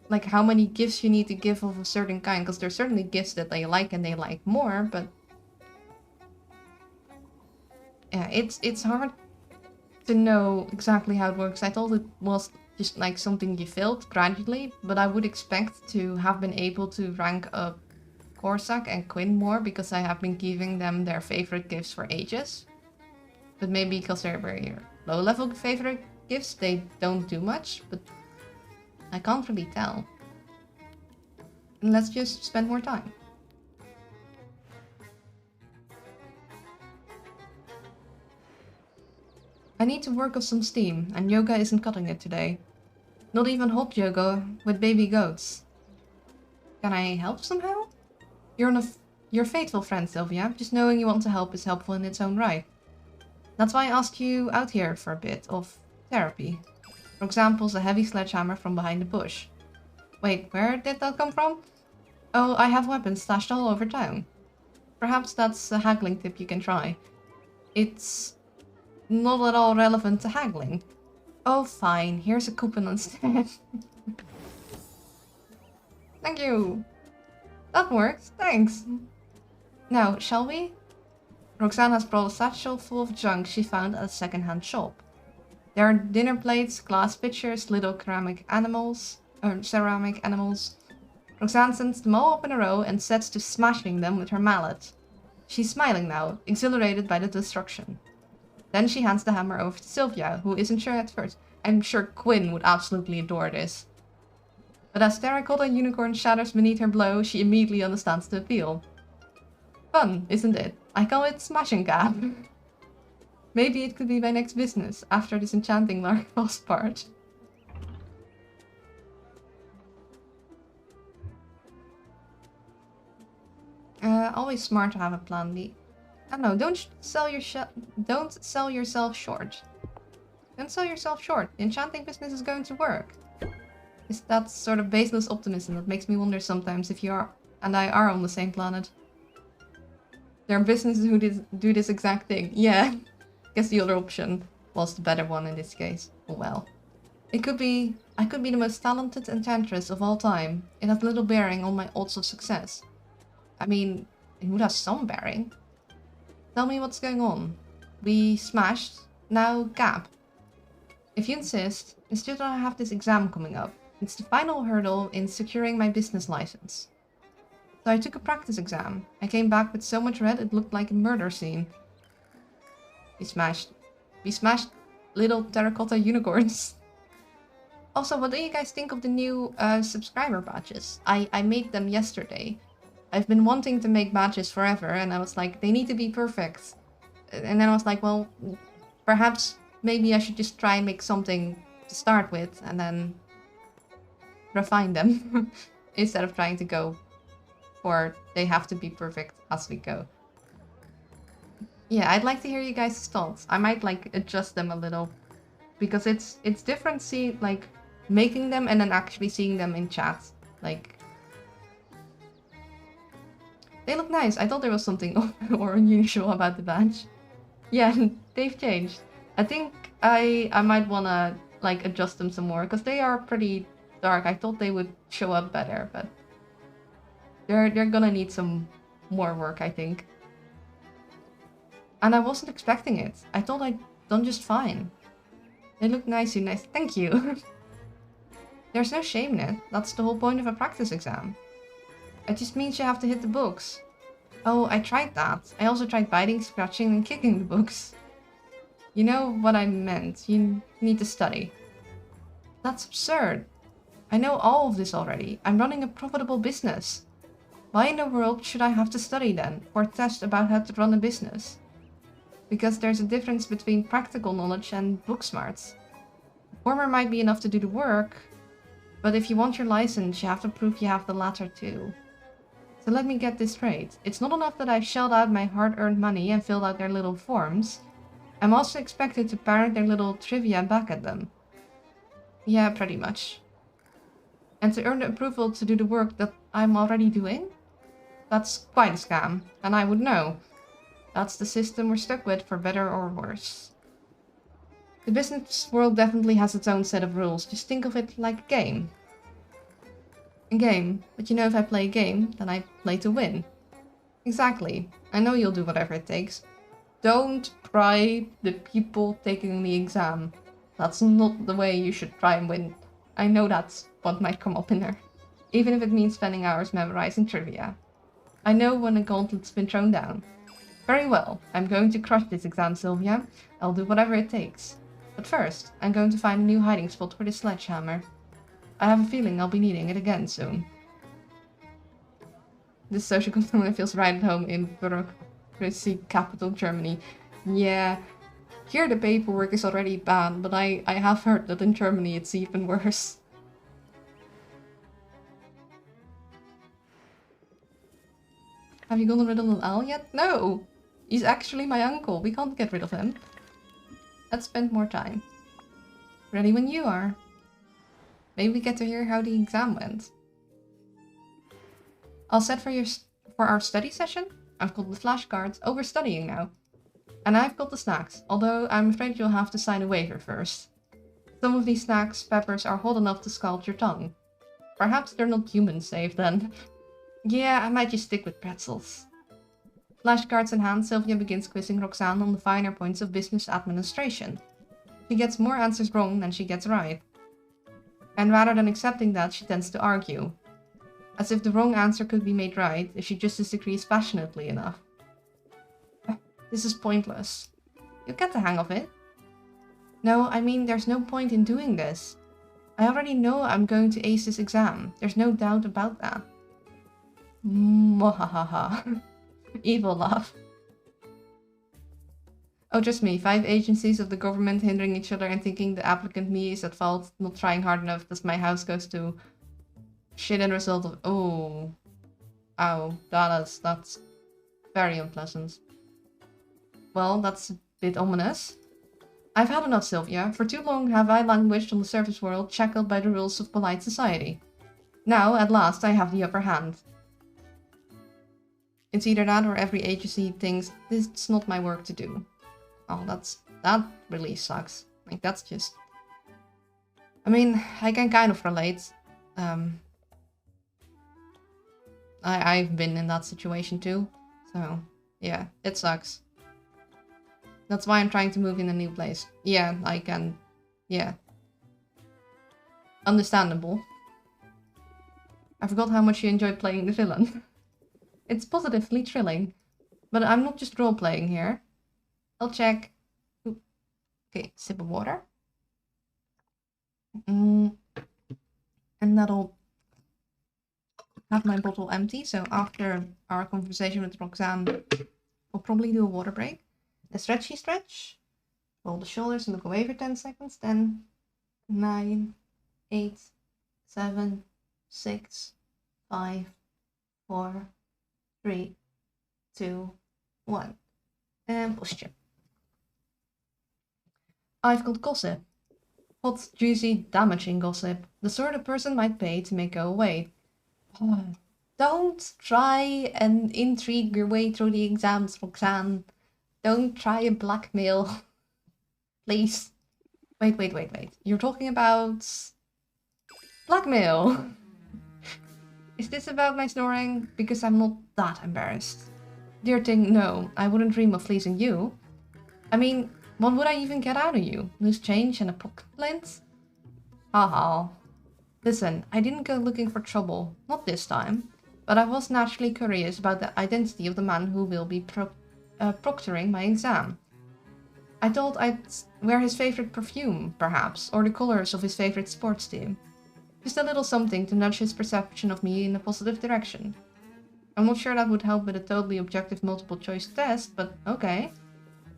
like how many gifts you need to give of a certain kind, because there's certainly gifts that they like and they like more, but yeah, it's hard to know exactly how it works. I thought it was just like something you filled gradually, but I would expect to have been able to rank up Corsac and Quinn more because I have been giving them their favorite gifts for ages. But maybe because they're very low-level favorite gifts, they don't do much, but I can't really tell. And let's just spend more time. I need to work off some steam, and yoga isn't cutting it today. Not even hot yoga with baby goats. Can I help somehow? You're a faithful friend, Sylvia. Just knowing you want to help is helpful in its own right. That's why I asked you out here for a bit of therapy. For example, a heavy sledgehammer from behind the bush. Wait, where did that come from? Oh, I have weapons stashed all over town. Perhaps that's a haggling tip you can try. It's not at all relevant to haggling. Oh, fine. Here's a coupon instead. Thank you. That works. Thanks. Now, shall we? Roxanne has brought a satchel full of junk she found at a second-hand shop. There are dinner plates, glass pitchers, little ceramic animals. Roxanne sends them all up in a row and sets to smashing them with her mallet. She's smiling now, exhilarated by the destruction. Then she hands the hammer over to Sylvia, who isn't sure at first. I'm sure Quinn would absolutely adore this. But as terracotta unicorn shatters beneath her blow, she immediately understands the appeal. Fun, isn't it? I call it smashing gab. Maybe it could be my next business, after this enchanting lark falls apart. Always smart to have a plan B. I don't know, don't sell yourself short. Don't sell yourself short. The enchanting business is going to work. It's that sort of baseless optimism that makes me wonder sometimes if you and I are on the same planet. There are businesses who do this exact thing. Yeah. Guess the other option was the better one in this case. Oh well. I could be the most talented enchantress of all time. It has little bearing on my odds of success. I mean, it would have some bearing. Tell me what's going on. We smashed, now gap. If you insist, it's just that I have this exam coming up. It's the final hurdle in securing my business license. So I took a practice exam. I came back with so much red it looked like a murder scene. We smashed little terracotta unicorns. Also, what do you guys think of the new subscriber badges? I made them yesterday. I've been wanting to make badges forever, and I was like, they need to be perfect. And then I was like, well, perhaps maybe I should just try and make something to start with, and then refine them, instead of trying to go for they have to be perfect as we go. Yeah, I'd like to hear you guys' thoughts. I might like adjust them a little, because it's different seeing like making them and then actually seeing them in chat. Like, they look nice. I thought there was something or unusual about the badge. Yeah, they've changed. I think I might wanna like adjust them some more because they are pretty dark. I thought they would show up better, but they're gonna need some more work, I think. And I wasn't expecting it. I thought I'd done just fine. They look nice. Thank you. There's no shame in it. That's the whole point of a practice exam. It just means you have to hit the books. Oh, I tried that. I also tried biting, scratching, and kicking the books. You know what I meant. You need to study. That's absurd. I know all of this already. I'm running a profitable business. Why in the world should I have to study then, for a test about how to run a business? Because there's a difference between practical knowledge and book smarts. The former might be enough to do the work, but if you want your license, you have to prove you have the latter too. So let me get this straight. It's not enough that I've shelled out my hard-earned money and filled out their little forms. I'm also expected to parrot their little trivia back at them. Yeah, pretty much. And to earn the approval to do the work that I'm already doing? That's quite a scam, and I would know. That's the system we're stuck with, for better or worse. The business world definitely has its own set of rules. Just think of it like a game. A game, but you know, if I play a game, then I play to win. Exactly. I know you'll do whatever it takes. Don't bribe the people taking the exam. That's not the way you should try and win. I know that's what might come up in there. Even if it means spending hours memorizing trivia. I know when a gauntlet's been thrown down. Very well, I'm going to crush this exam, Sylvia. I'll do whatever it takes. But first, I'm going to find a new hiding spot for this sledgehammer. I have a feeling I'll be needing it again soon. This social component feels right at home in bureaucracy capital Germany. Yeah, here the paperwork is already bad, but I have heard that in Germany it's even worse. Have you gotten rid of Al yet? No! He's actually my uncle. We can't get rid of him. Let's spend more time. Ready when you are. Maybe we get to hear how the exam went. All set for our study session? I've got the flashcards. Oh, we're studying now. And I've got the snacks, although I'm afraid you'll have to sign a waiver first. Some of these snacks, peppers, are hot enough to scald your tongue. Perhaps they're not human safe then. Yeah, I might just stick with pretzels. Flashcards in hand, Sylvia begins quizzing Roxanne on the finer points of business administration. She gets more answers wrong than she gets right. And rather than accepting that, she tends to argue. As if the wrong answer could be made right if she just disagrees passionately enough. This is pointless. You'll get the hang of it. No, I mean, there's no point in doing this. I already know I'm going to ace this exam. There's no doubt about that. Mwahaha. Evil laugh. Oh, just me. 5 agencies of the government hindering each other and thinking the applicant me is at fault, not trying hard enough, thus my house goes to shit and result of... Oh. Ow. That's very unpleasant. Well, that's a bit ominous. I've had enough, Sylvia. For too long have I languished on the surface world, shackled by the rules of polite society. Now, at last, I have the upper hand. It's either that or every agency thinks it's not my work to do. Oh, that really sucks. Like, that's just... I mean, I can kind of relate. I've been in that situation too. So, yeah, it sucks. That's why I'm trying to move in a new place. Yeah, I can. Yeah. Understandable. I forgot how much you enjoy playing the villain. It's positively thrilling. But I'm not just role-playing here. I'll check. Ooh. Okay, sip of water. And that'll have my bottle empty. So after our conversation with Roxanne, I'll probably do a water break. A stretchy stretch. Roll the shoulders and look away for 10 seconds. 10, 9, 8, 7, 6, 5, 4, 3, 2, 1. And posture. I've got gossip. Hot, juicy, damaging gossip. The sort of person might pay to make go away. Don't try and intrigue your way through the exams, Roxanne. Don't try and blackmail. Please. Wait. You're talking about... blackmail. Is this about my snoring? Because I'm not that embarrassed. Dear thing, no. I wouldn't dream of fleecing you. I mean, what would I even get out of you? Loose change and a pocket lint? Haha. Listen, I didn't go looking for trouble. Not this time. But I was naturally curious about the identity of the man who will be proctoring my exam. I thought I'd wear his favorite perfume, perhaps, or the colors of his favorite sports team. Just a little something to nudge his perception of me in a positive direction. I'm not sure that would help with a totally objective multiple choice test, but okay.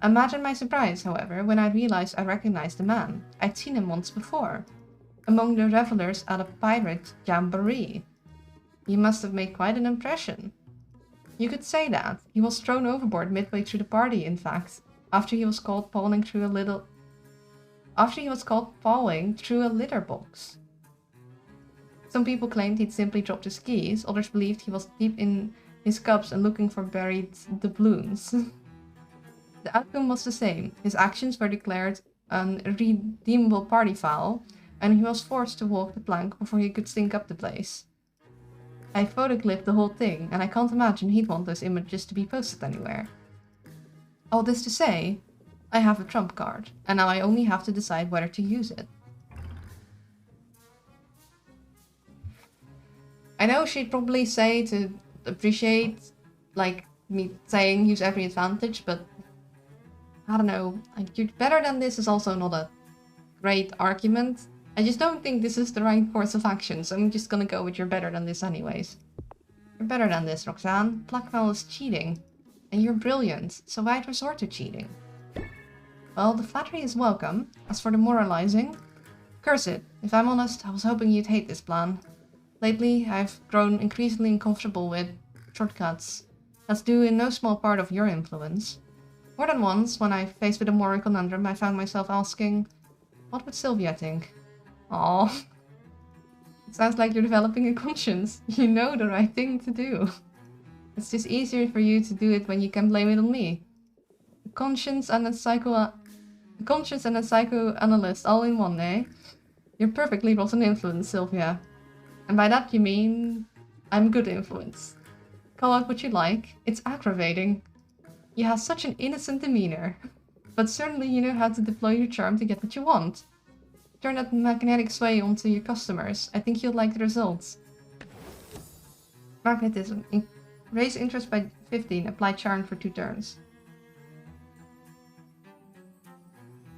Imagine my surprise, however, when I realized I recognized the man. I'd seen him once before. Among the revelers at a pirate jamboree. He must have made quite an impression. You could say that. He was thrown overboard midway through the party, in fact, after he was caught pawing through a litter box. Some people claimed he'd simply dropped his keys, others believed he was deep in his cups and looking for buried doubloons. The outcome was the same. His actions were declared an irredeemable party foul, and he was forced to walk the plank before he could stink up the place. I photoclipped the whole thing, and I can't imagine he'd want those images to be posted anywhere. All this to say, I have a trump card, and now I only have to decide whether to use it. I know she'd probably say to appreciate, like, me saying use every advantage, but I don't know. You're better than this is also not a great argument. I just don't think this is the right course of action, so I'm just gonna go with you're better than this anyways. You're better than this, Roxanne. Blackmail is cheating. And you're brilliant, so why'd resort to cheating? Well, the flattery is welcome. As for the moralizing, curse it. If I'm honest, I was hoping you'd hate this plan. Lately, I've grown increasingly uncomfortable with shortcuts. That's due in no small part of your influence. More than once, when I faced with a moral conundrum, I found myself asking, what would Sylvia think? Aww. It sounds like you're developing a conscience. You know the right thing to do. It's just easier for you to do it when you can blame it on me. A conscience and a psychoanalyst all in one, eh? You're perfectly rotten influence, Sylvia. And by that you mean... I'm good influence. Call out what you like. It's aggravating. You have such an innocent demeanor. But certainly you know how to deploy your charm to get what you want. Turn that magnetic sway onto your customers. I think you'll like the results. Magnetism. Raise interest by 15. Apply charm for 2 turns.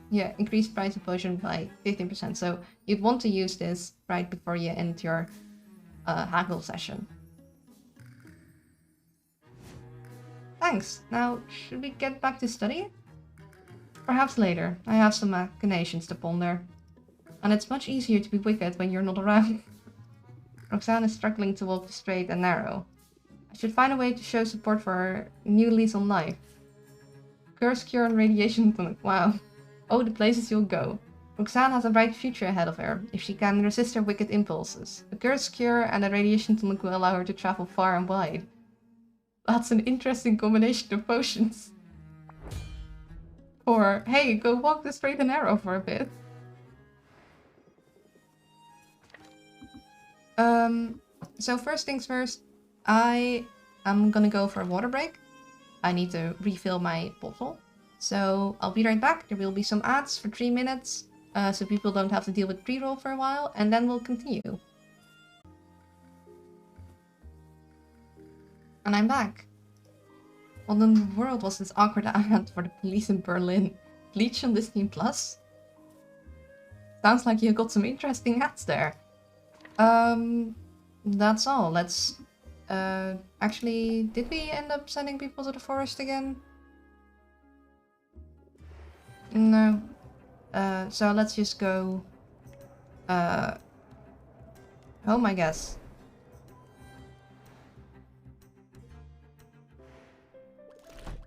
Yeah, increase price of potion by 15%. So you'd want to use this right before you end your haggle session. Thanks. Now, should we get back to study? Perhaps later. I have some machinations to ponder. And it's much easier to be wicked when you're not around. Roxanne is struggling to walk the straight and narrow. I should find a way to show support for her new lease on life. Curse, cure, and radiation tonic. Wow. Oh, the places you'll go. Roxanne has a bright future ahead of her, if she can resist her wicked impulses. A curse, cure, and a radiation tonic will allow her to travel far and wide. That's an interesting combination of potions. Or, hey, go walk the straight and narrow for a bit. So first things first, I am gonna go for a water break. I need to refill my bottle. So I'll be right back. There will be some ads for 3 minutes, so people don't have to deal with pre-roll for a while, and then we'll continue. And I'm back. What in the world was this awkward ad for the police in Berlin? Bleach on Disney Plus? Sounds like you got some interesting ads there. That's all. Let's... actually, did we end up sending people to the forest again? No. So let's just go... home, I guess.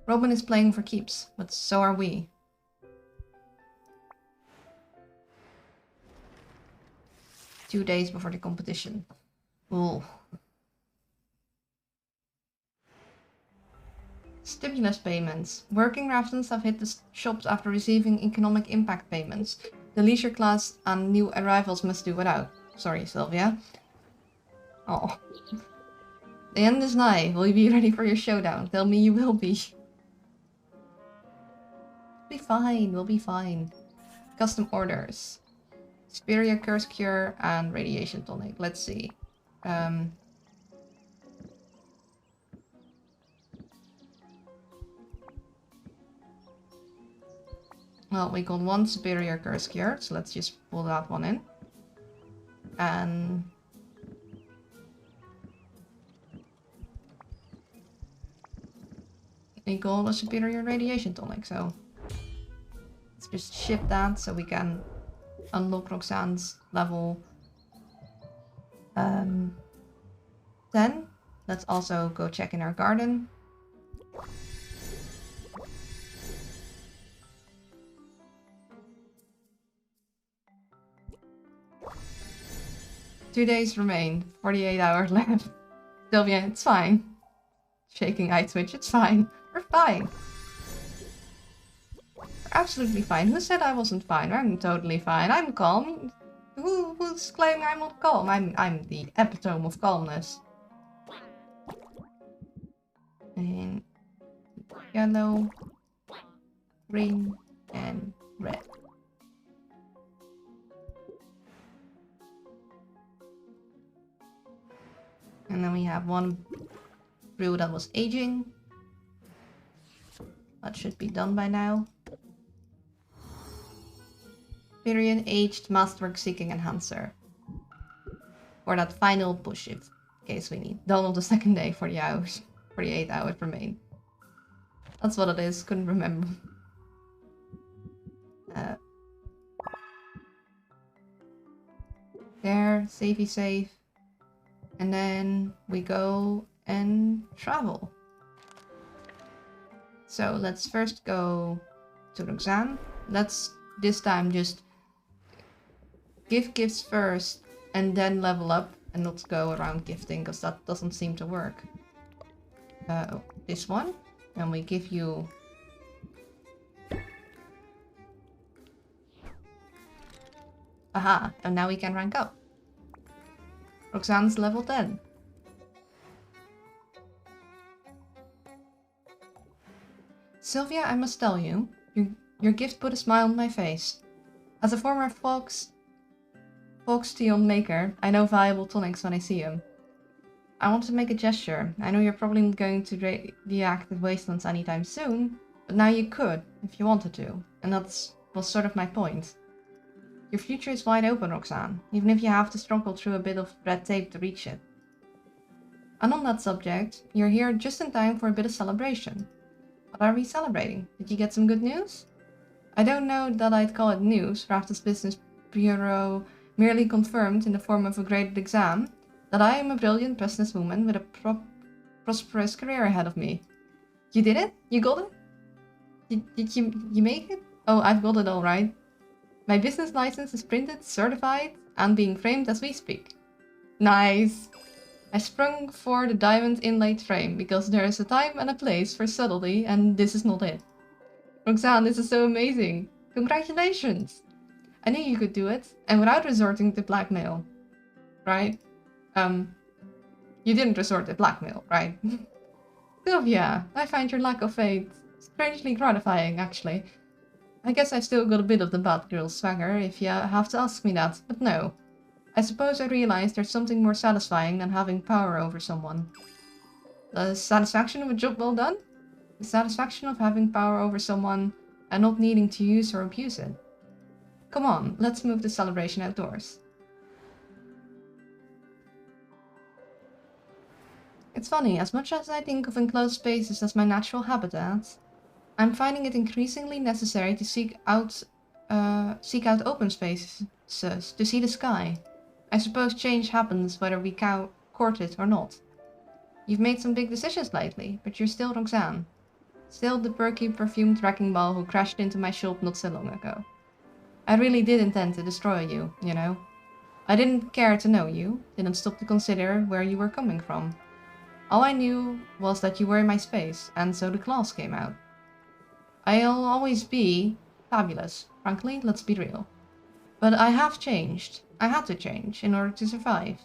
Robin is playing for keeps, but so are we. Two days before the competition. Ooh. Stimulus payments. Working rafters have hit the shops after receiving economic impact payments. The leisure class and new arrivals must do without. Sorry, Sylvia. Oh. The end is nigh. Will you be ready for your showdown? Tell me you will be. We'll be fine. We'll be fine. Custom orders. Superior Curse Cure and Radiation Tonic. Let's see. Well, we got one Superior Curse Cure, so let's just pull that one in. And... we got a Superior Radiation Tonic, so... let's just ship that so we can unlock Roxanne's level 10. Let's also go check in our garden. Two days remain, 48 hours left. Sylvia, it's fine. Shaking eye twitch, it's fine. We're fine. We're absolutely fine. Who said I wasn't fine? I'm totally fine. I'm calm. Who's claiming I'm not calm? I'm the epitome of calmness. And yellow, green, and red. And then we have one brew that was aging. That should be done by now. Period aged masterwork seeking enhancer. For that final push in case we need. Done on the second day, 40 hours. 48 hours remain. That's what it is, couldn't remember. There, savey save. And then we go and travel. So let's first go to Roxanne. Let's this time just give gifts first and then level up and not go around gifting because that doesn't seem to work. This one, and we give you aha, and now we can rank up. Roxanne's level 10. Sylvia, I must tell you, your gift put a smile on my face. As a former Foxtion maker, I know valuable tonics when I see them. I want to make a gesture. I know you're probably not going to react with wastelands anytime soon, but now you could, if you wanted to, and that was sort of my point. Your future is wide open, Roxanne, even if you have to struggle through a bit of red tape to reach it. And on that subject, you're here just in time for a bit of celebration. What are we celebrating? Did you get some good news? I don't know that I'd call it news. Rafter's Business Bureau merely confirmed in the form of a graded exam that I am a brilliant businesswoman with a prosperous career ahead of me. You did it? You got it? Did you make it? Oh, I've got it all right. My business license is printed, certified, and being framed as we speak. Nice! I sprung for the diamond inlaid frame because there is a time and a place for subtlety, and this is not it. Roxanne, this is so amazing! Congratulations! I knew you could do it, and without resorting to blackmail. Right? You didn't resort to blackmail, right? Sylvia, I find your lack of faith strangely gratifying, actually. I guess I still got a bit of the bad girl swagger, if you have to ask me that, but no. I suppose I realized there's something more satisfying than having power over someone. The satisfaction of a job well done? The satisfaction of having power over someone and not needing to use or abuse it. Come on, let's move the celebration outdoors. It's funny, as much as I think of enclosed spaces as my natural habitat, I'm finding it increasingly necessary to seek out open spaces to see the sky. I suppose change happens whether we court it or not. You've made some big decisions lately, but you're still Roxanne. Still the perky, perfumed wrecking ball who crashed into my shop not so long ago. I really did intend to destroy you, you know. I didn't care to know you, didn't stop to consider where you were coming from. All I knew was that you were in my space, and so the claws came out. I'll always be fabulous, frankly, let's be real. But I have changed. I had to change in order to survive.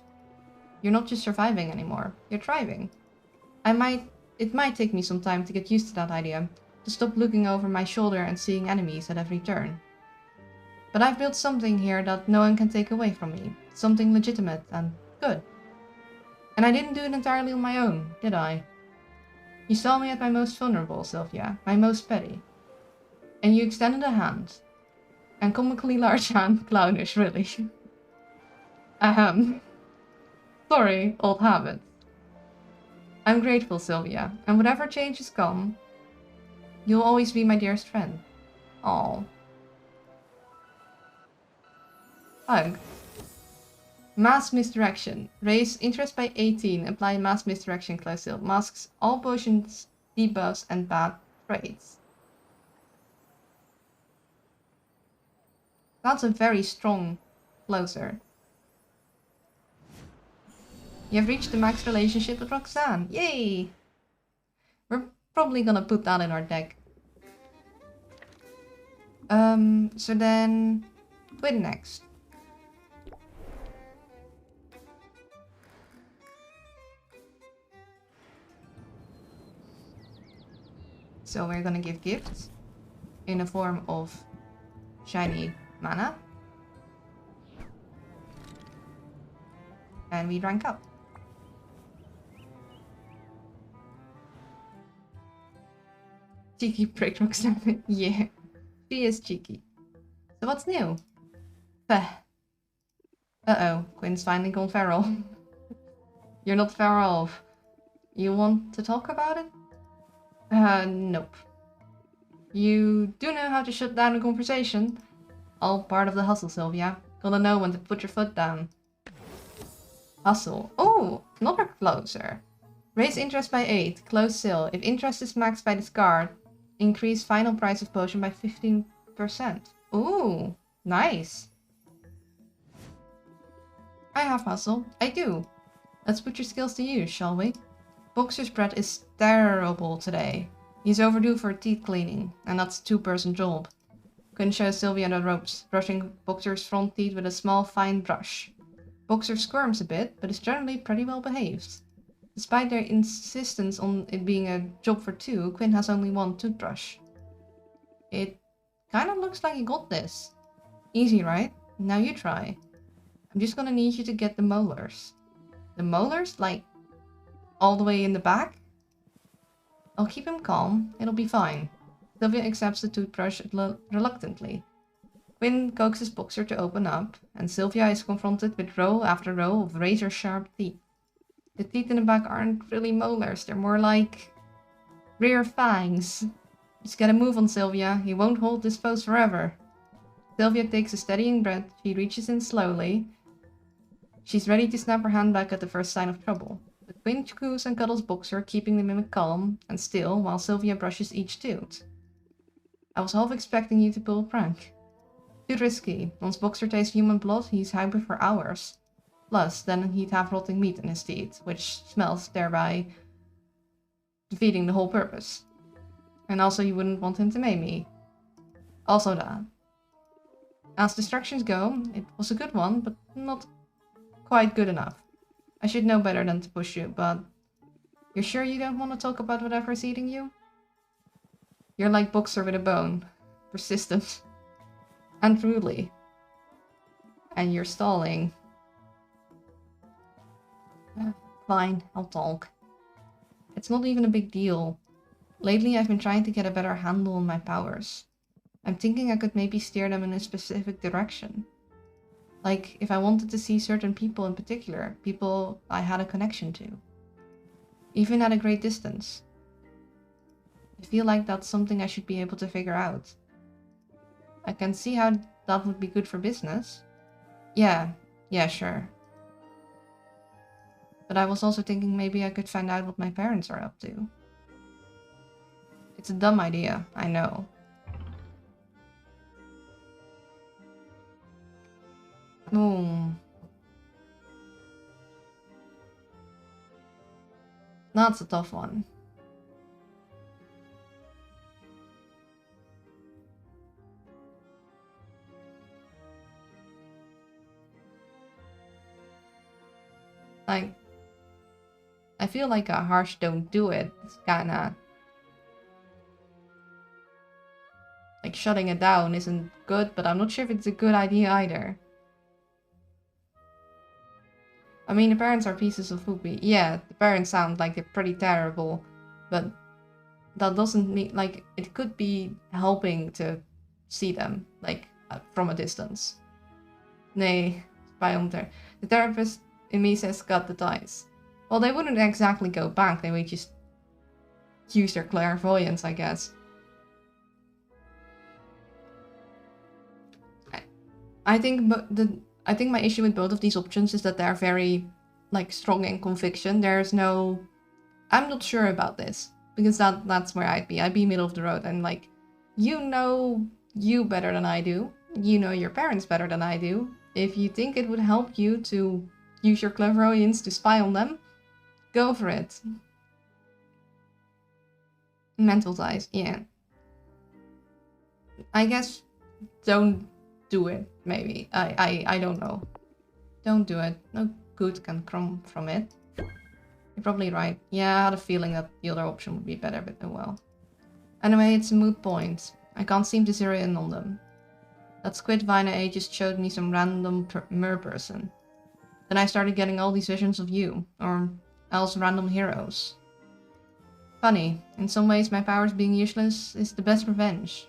You're not just surviving anymore, you're thriving. It might take me some time to get used to that idea, to stop looking over my shoulder and seeing enemies at every turn. But I've built something here that no one can take away from me, something legitimate and good. And I didn't do it entirely on my own, did I? You saw me at my most vulnerable, Sylvia, my most petty. And you extended a hand. And comically large hand, clownish, really. Sorry, old habit. I'm grateful, Sylvia, and whatever changes come, you'll always be my dearest friend. Aww. Hug. Mass misdirection. Raise interest by 18. Apply mass misdirection close seal. Masks all potions, debuffs, and bad traits. That's a very strong closer. You have reached the max relationship with Roxanne. Yay! We're probably gonna put that in our deck. So then... Quinn next. So we're gonna give gifts in the form of shiny mana. And we rank up. Cheeky prick Roxanne. Yeah, she is cheeky. So what's new? Uh-oh, Quinn's finally gone feral. You're not feral. You want to talk about it? Nope. You do know how to shut down a conversation. All part of the hustle, Sylvia. Gotta know when to put your foot down. Hustle. Oh, another closer. Raise interest by 8. Close sale. If interest is maxed by this card, increase final price of potion by 15%. Ooh, nice. I have hustle. I do. Let's put your skills to use, shall we? Boxer's breath is terrible today. He's overdue for teeth cleaning, and that's a 2-person job. Quinn shows Sylvia the ropes, brushing Boxer's front teeth with a small, fine brush. Boxer squirms a bit, but is generally pretty well behaved. Despite their insistence on it being a job for 2, Quinn has only 1 toothbrush. It kinda looks like you got this. Easy, right? Now you try. I'm just gonna need you to get the molars. The molars? Like, all the way in the back? I'll keep him calm. It'll be fine. Sylvia accepts the toothbrush reluctantly. Quinn coaxes Boxer to open up, and Sylvia is confronted with row after row of razor-sharp teeth. The teeth in the back aren't really molars, they're more like rear fangs. Just gotta move on, Sylvia. He won't hold this pose forever. Sylvia takes a steadying breath. She reaches in slowly. She's ready to snap her hand back at the first sign of trouble. But Quinn coos and cuddles Boxer, keeping the mimic calm and still while Sylvia brushes each tooth. I was half expecting you to pull a prank. Too risky. Once Boxer tastes human blood, he's hyper for hours. Plus, then he'd have rotting meat in his teeth, which smells, thereby defeating the whole purpose. And also you wouldn't want him to maim me. Also that. As distractions go, it was a good one, but not quite good enough. I should know better than to push you, but you're sure you don't want to talk about whatever's eating you? You're like Boxer with a bone. Persistent. Unruly. And you're stalling. Fine, I'll talk. It's not even a big deal. Lately I've been trying to get a better handle on my powers. I'm thinking I could maybe steer them in a specific direction. Like, if I wanted to see certain people in particular, people I had a connection to. Even at a great distance. I feel like that's something I should be able to figure out. I can see how that would be good for business. Yeah, sure. But I was also thinking maybe I could find out what my parents are up to. It's a dumb idea, I know. Oh. That's a tough one. Like, I feel like a harsh don't do it. It's kinda... like, shutting it down isn't good, but I'm not sure if it's a good idea either. I mean, the parents are pieces of poopy. Yeah, the parents sound like they're pretty terrible, but that doesn't mean, like, it could be helping to see them, like, from a distance. Nee, spy on there. The therapist in me says cut the ties. Well, they wouldn't exactly go back, they would just use their clairvoyance, I guess. I think my issue with both of these options is that they're very, like, strong in conviction. There's no... I'm not sure about this, because that's where I'd be. I'd be middle of the road, and, like, you know you better than I do. You know your parents better than I do. If you think it would help you to use your clairvoyance to spy on them, go for it. Mental ties, yeah. I guess don't do it, maybe. I don't know. Don't do it. No good can come from it. You're probably right. Yeah, I had a feeling that the other option would be better, but oh well. Anyway, it's a moot point. I can't seem to zero in on them. That squid Vina A just showed me some random mer person. Then I started getting all these visions of you, or else random heroes. Funny, in some ways my powers being useless is the best revenge.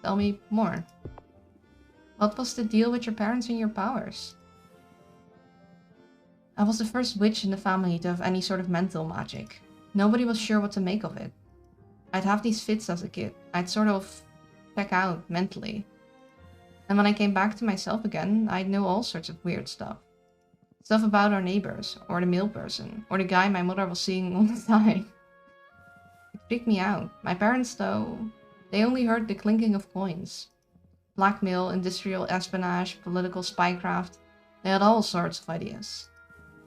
Tell me more. What was the deal with your parents and your powers? I was the first witch in the family to have any sort of mental magic. Nobody was sure what to make of it. I'd have these fits as a kid. I'd sort of check out mentally. And when I came back to myself again, I'd know all sorts of weird stuff. Stuff about our neighbors, or the mail person, or the guy my mother was seeing all the time. It freaked me out. My parents, though, they only heard the clinking of coins. Blackmail, industrial espionage, political spycraft. They had all sorts of ideas.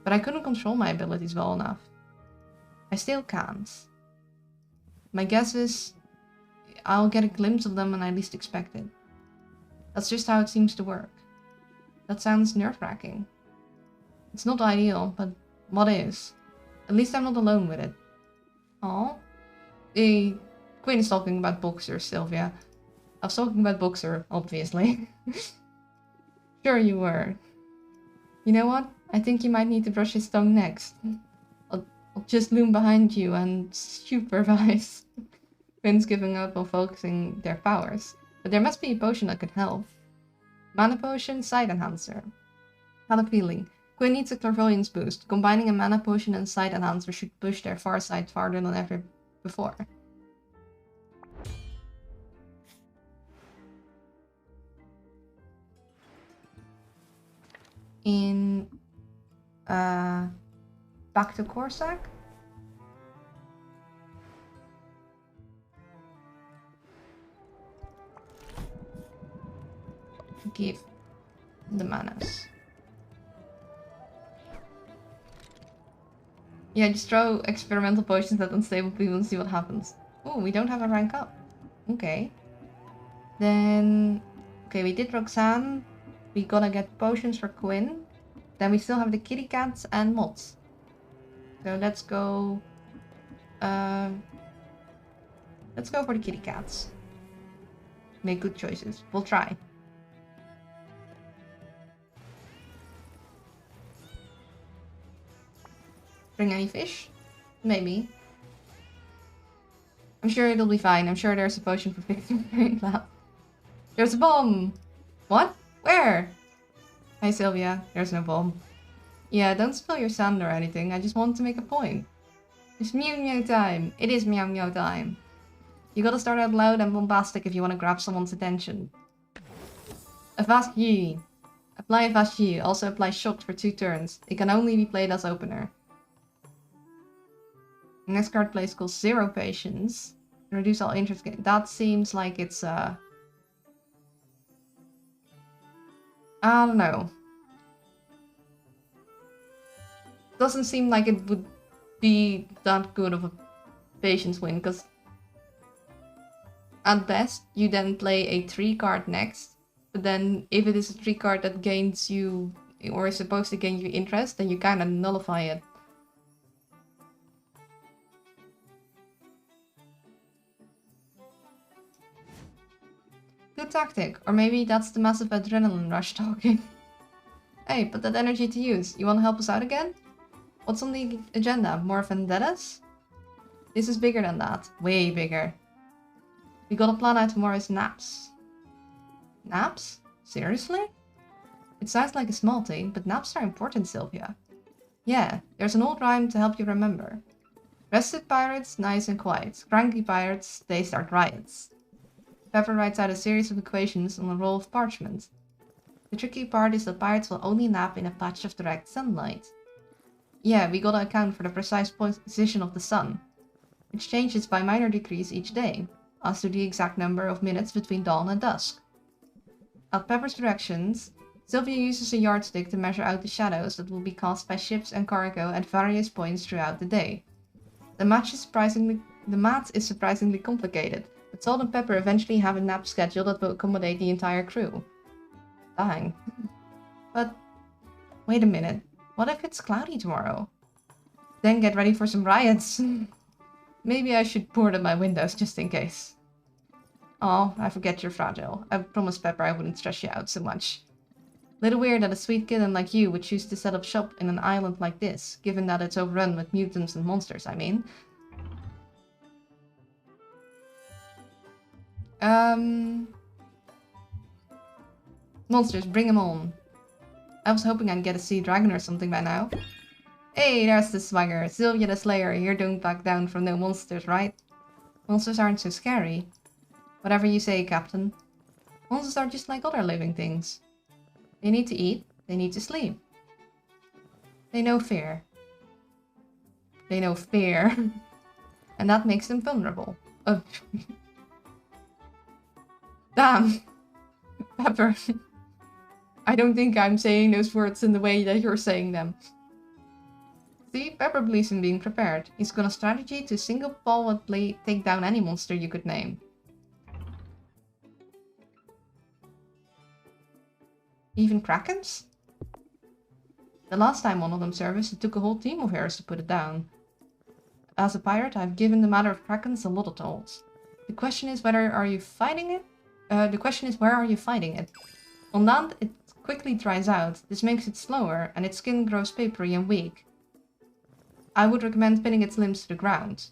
But I couldn't control my abilities well enough. I still can't. My guess is I'll get a glimpse of them when I least expect it. That's just how it seems to work. That sounds nerve-wracking. It's not ideal, but what is? At least I'm not alone with it. Aw. Quinn is talking about Boxer, Sylvia. I was talking about Boxer, obviously. Sure you were. You know what? I think you might need to brush his tongue next. I'll just loom behind you and supervise. Quinn's giving up on focusing their powers. But there must be a potion that could help. Mana potion, sight enhancer. Had a feeling. Quinn needs a clairvoyance boost. Combining a mana potion and sight enhancer should push their farsight farther than ever before. In back to Corsac. Give the manas. Yeah, just throw experimental potions at unstable people and see what happens. Oh, we don't have a rank up. Okay. Then... okay, we did Roxanne. We gotta get potions for Quinn. Then we still have the kitty cats and moths. So let's go... let's go for the kitty cats. Make good choices. We'll try. Bring any fish? Maybe. I'm sure it'll be fine. I'm sure there's a potion for fixing very loud. There's a bomb! What? Where? Hey Sylvia, there's no bomb. Yeah, don't spill your sand or anything. I just want to make a point. It's meow meow time. It is meow meow time. You gotta start out loud and bombastic if you want to grab someone's attention. A fast Yi. Apply a fast Yi. Also apply shocked for 2 turns. It can only be played as opener. Next card plays calls Zero Patience. Reduce all interest gain. That seems like it's I don't know. Doesn't seem like it would be that good of a patience win, because at best you then play a 3 card next, but then if it is a 3 card that gains you or is supposed to gain you interest, then you kind of nullify it. Good tactic, or maybe that's the massive adrenaline rush talking. Hey, put that energy to use. You want to help us out again? What's on the agenda? More vendettas? This is bigger than that. Way bigger. We gotta plan out tomorrow's naps. Naps? Seriously? It sounds like a small thing, but naps are important, Sylvia. Yeah, there's an old rhyme to help you remember. Rested pirates, nice and quiet. Cranky pirates, they start riots. Pepper writes out a series of equations on a roll of parchment. The tricky part is that pirates will only nap in a patch of direct sunlight. Yeah, we gotta account for the precise position of the sun, which changes by minor degrees each day, as to the exact number of minutes between dawn and dusk. At Pepper's directions, Sylvia uses a yardstick to measure out the shadows that will be cast by ships and cargo at various points throughout the day. The math is surprisingly complicated, but Salt and Pepper eventually have a nap schedule that will accommodate the entire crew. Dang. But, wait a minute, what if it's cloudy tomorrow? Then get ready for some riots. Maybe I should board up my windows just in case. Oh, I forget you're fragile. I promised Pepper I wouldn't stress you out so much. Little weird that a sweet kitten like you would choose to set up shop in an island like this, given that it's overrun with mutants and monsters, I mean. Monsters, bring them on. I was hoping I'd get a sea dragon or something by now. Hey, there's the swagger. Sylvia the Slayer, you don't back down from no monsters, right? Monsters aren't so scary. Whatever you say, Captain. Monsters are just like other living things. They need to eat, they need to sleep. They know fear. They know fear. And that makes them vulnerable. Oh. Damn. Pepper. I don't think I'm saying those words in the way that you're saying them. See, Pepper believes in being prepared. He's got a strategy to single-ball-would take down any monster you could name. Even Krakens? The last time one of them surfaced, it took a whole team of heroes to put it down. As a pirate, I've given the matter of Krakens a lot of thought. The question is where are you fighting it? On land, it quickly dries out. This makes it slower, and its skin grows papery and weak. I would recommend pinning its limbs to the ground.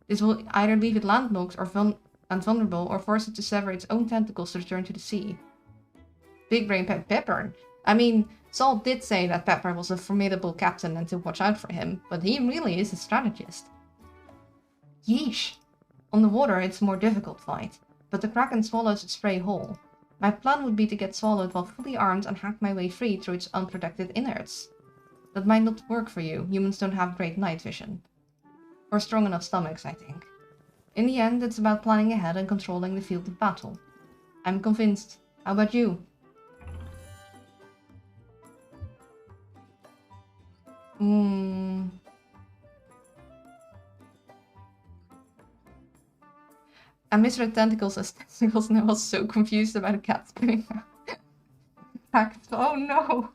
This will either leave it landlocked or vulnerable, or force it to sever its own tentacles to return to the sea. Big brain Pepper. I mean, Saul did say that Pepper was a formidable captain and to watch out for him, but he really is a strategist. Yeesh. On the water, it's a more difficult fight, but the Kraken swallows its prey whole. My plan would be to get swallowed while fully armed and hack my way free through its unprotected innards. That might not work for you. Humans don't have great night vision. Or strong enough stomachs, I think. In the end, it's about planning ahead and controlling the field of battle. I'm convinced. How about you? I misread tentacles as testicles and I was so confused about a cat spinning out. Oh no!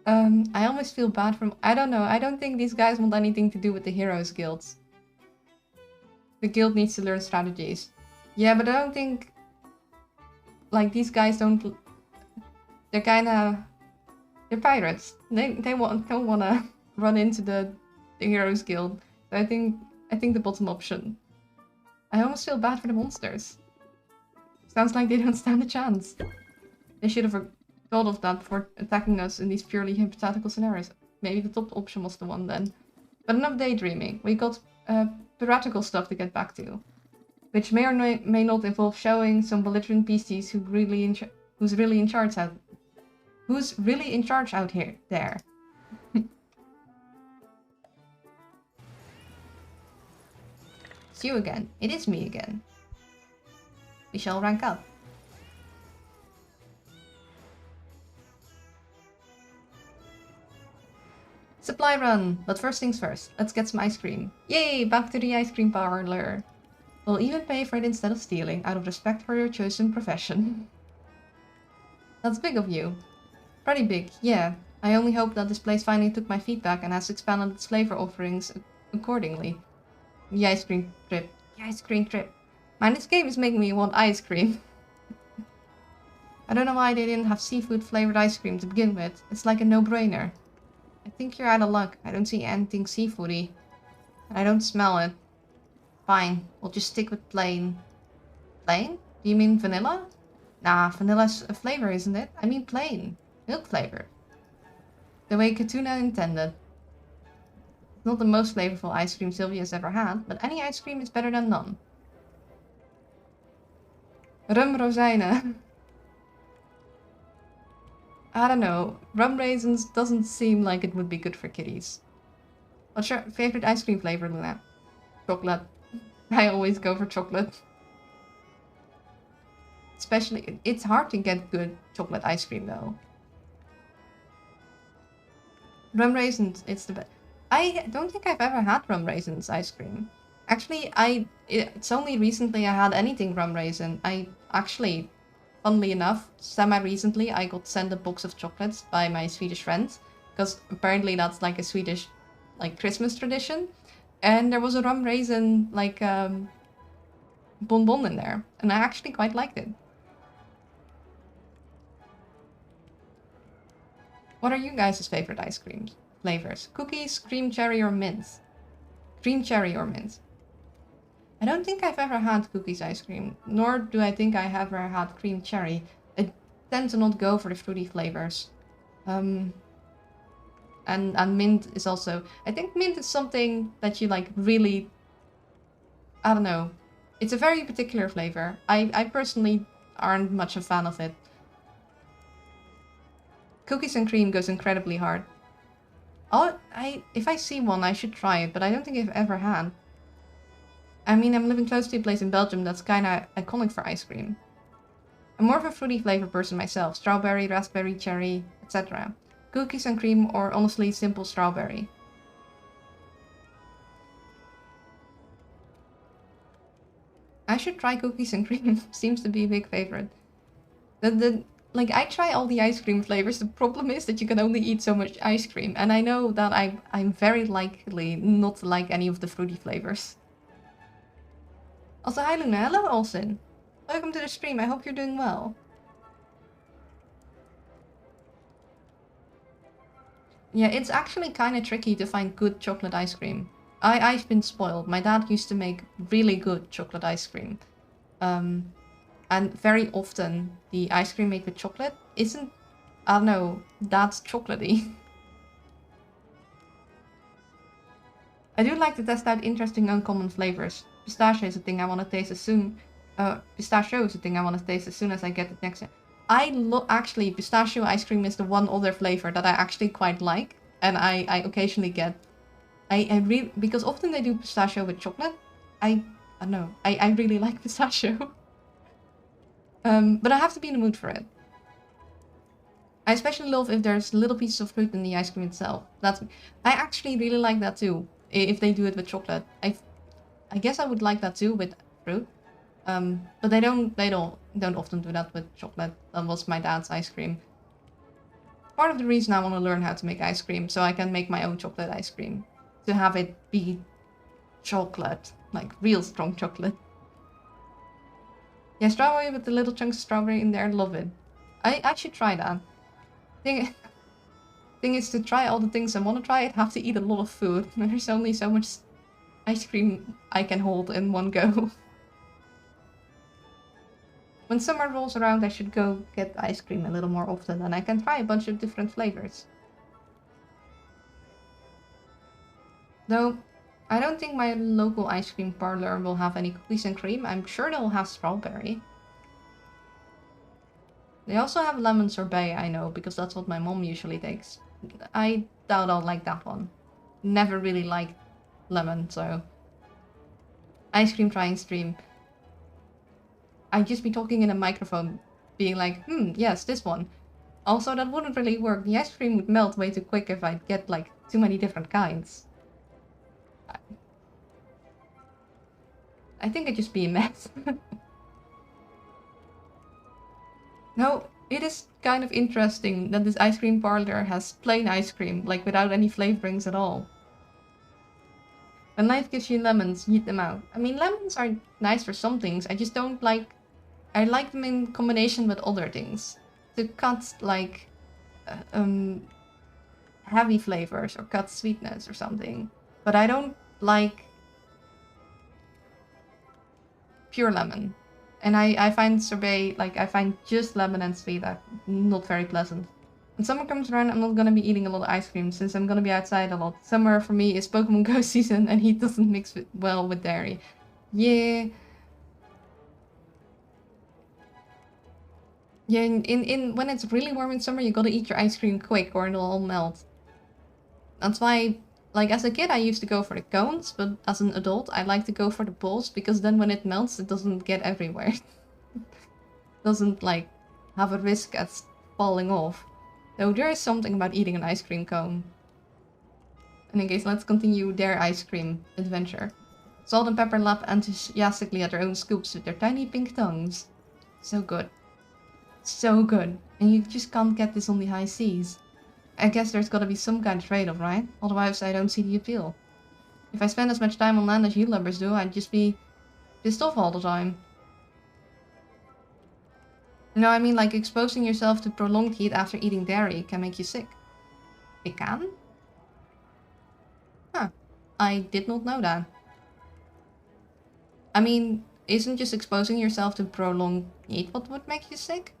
I almost feel bad for... I don't know. I don't think these guys want anything to do with the Heroes Guilds. The guild needs to learn strategies. Yeah, but I don't think... Like, these guys don't... They're kinda... They're pirates. They don't wanna run into the Heroes Guild. So I think the bottom option. I almost feel bad for the monsters. Sounds like they don't stand a chance. They should have thought of that before attacking us in these purely hypothetical scenarios. Maybe the top option was the one then. But enough daydreaming. We got piratical stuff to get back to. Which may or may not involve showing some belligerent beasties who's really in charge out here there. It's you again. It is me again. We shall rank up. Supply run! But first things first, let's get some ice cream. Yay! Back to the ice cream parlor. We'll even pay for it instead of stealing, out of respect for your chosen profession. That's big of you. Pretty big, yeah. I only hope that this place finally took my feedback and has expanded its flavor offerings accordingly. The ice cream trip. The ice cream trip. Man, this game is making me want ice cream. I don't know why they didn't have seafood flavored ice cream to begin with. It's like a no-brainer. I think you're out of luck. I don't see anything seafoody. And I don't smell it. Fine, we'll just stick with plain. Plain? Do you mean vanilla? Nah, vanilla's a flavor, isn't it? I mean plain. Milk flavor. The way Katuna intended. It's not the most flavorful ice cream Sylvia's ever had, but any ice cream is better than none. Rum rozijnen. I don't know. Rum raisins doesn't seem like it would be good for kitties. What's your favorite ice cream flavor, Luna? Chocolate. I always go for chocolate. Especially, it's hard to get good chocolate ice cream though. Rum raisins, it's the best. I don't think I've ever had rum raisins ice cream. Actually, it's only recently I had anything rum raisin. I actually, funnily enough, semi-recently I got sent a box of chocolates by my Swedish friends. Because apparently that's like a Swedish Christmas tradition. And there was a rum raisin bonbon in there. And I actually quite liked it. What are you guys' favorite ice cream flavors? Cookies, cream cherry, or mint? Cream cherry or mint. I don't think I've ever had cookies ice cream, nor do I think I have ever had cream cherry. I tend to not go for the fruity flavors. And mint is also... I think mint is something that you really... I don't know. It's a very particular flavor. I personally aren't much a fan of it. Cookies and cream goes incredibly hard. If I see one, I should try it, but I don't think I've ever had. I mean, I'm living close to a place in Belgium that's kinda iconic for ice cream. I'm more of a fruity flavor person myself. Strawberry, raspberry, cherry, etc. Cookies and cream, or honestly, simple strawberry. I should try cookies and cream. Seems to be a big favorite. I try all the ice cream flavors. The problem is that you can only eat so much ice cream. And I know that I'm very likely not to like any of the fruity flavors. Also, hi Luna. Hello, Olsen. Welcome to the stream. I hope you're doing well. Yeah, it's actually kind of tricky to find good chocolate ice cream. I've been spoiled. My dad used to make really good chocolate ice cream. And very often, the ice cream made with chocolate isn't, I don't know, that's chocolatey. I do like to test out interesting uncommon flavors. Pistachio is a thing I want to taste as soon. Pistachio is a thing I want to taste as soon as I get it next year. Actually, pistachio ice cream is the one other flavor that I actually quite like. And I occasionally get. Because often they do pistachio with chocolate. I don't know. I really like pistachio. But I have to be in the mood for it. I especially love if there's little pieces of fruit in the ice cream itself. I actually really like that too. If they do it with chocolate. I guess I would like that too with fruit. But they don't often do that with chocolate. That was my dad's ice cream. Part of the reason I want to learn how to make ice cream, so I can make my own chocolate ice cream. To have it be chocolate, like real strong chocolate. Yeah, strawberry with the little chunks of strawberry in there, love it. I should try that. Thing is, to try all the things I want to try, I'd have to eat a lot of food. There's only so much ice cream I can hold in one go. When summer rolls around, I should go get ice cream a little more often, and I can try a bunch of different flavors. Though, I don't think my local ice cream parlor will have any cookies and cream. I'm sure they'll have strawberry. They also have lemon sorbet, I know, because that's what my mom usually takes. I doubt I'll like that one. Never really liked lemon, so... Ice cream trying stream. I'd just be talking in a microphone, being like, yes, this one. Also, that wouldn't really work. The ice cream would melt way too quick if I'd get, like, too many different kinds. I think it'd just be a mess. No, it is kind of interesting that this ice cream parlor has plain ice cream, like without any flavorings at all. When life gives you lemons, eat them out. I mean, lemons are nice for some things, I just don't like... I like them in combination with other things. To cut, like, heavy flavors or cut sweetness or something. But I don't like pure lemon. And I find sorbet, like, I find just lemon and sweet not very pleasant. When summer comes around, I'm not gonna be eating a lot of ice cream, since I'm gonna be outside a lot. Summer, for me, is Pokemon Go season, and heat doesn't mix well with dairy. Yeah. Yeah, when it's really warm in summer, you gotta eat your ice cream quick, or it'll all melt. That's why... Like, as a kid, I used to go for the cones, but as an adult, I like to go for the balls, because then when it melts, it doesn't get everywhere. Doesn't, like, have a risk at falling off. Though there is something about eating an ice cream cone. In any case, let's continue their ice cream adventure. Salt and Pepper lap enthusiastically at their own scoops with their tiny pink tongues. So good. So good. And you just can't get this on the high seas. I guess there's gotta be some kind of trade-off, right? Otherwise, I don't see the appeal. If I spend as much time on land as you lubbers do, I'd just be pissed off all the time. You know, I mean, like, exposing yourself to prolonged heat after eating dairy can make you sick. It can? Huh. I did not know that. I mean, isn't just exposing yourself to prolonged heat what would make you sick?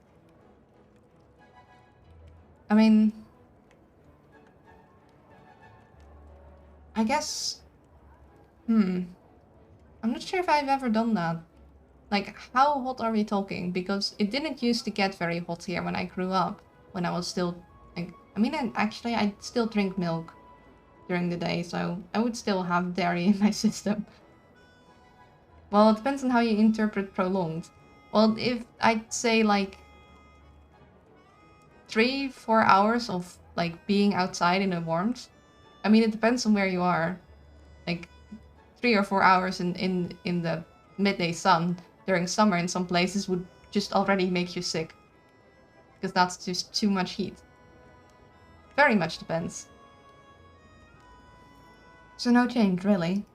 I mean... I guess... I'm not sure if I've ever done that. Like, how hot are we talking? Because it didn't used to get very hot here when I grew up. When I was still... Like, I mean, actually, I still drink milk during the day, so I would still have dairy in my system. Well, it depends on how you interpret prolonged. Well, if I'd say, like... 3-4 hours of, like, being outside in the warmth. I mean, it depends on where you are. Like, 3 or 4 hours in the midday sun during summer in some places would just already make you sick. Because that's just too much heat. Very much depends. So no change, really.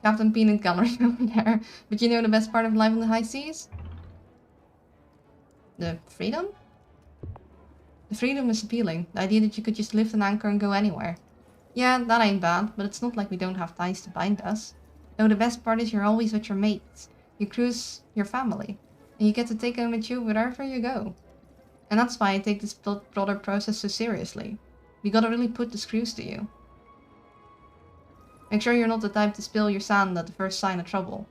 Captain Peanut Gallery over there. But you know the best part of life on the high seas? The freedom? The freedom is appealing. The idea that you could just lift an anchor and go anywhere. Yeah, that ain't bad, but it's not like we don't have ties to bind us. No, the best part is you're always with your mates. Your crew's your family. And you get to take them with you wherever you go. And that's why I take this brother process so seriously. You gotta really put the screws to you. Make sure you're not the type to spill your sand at the first sign of trouble.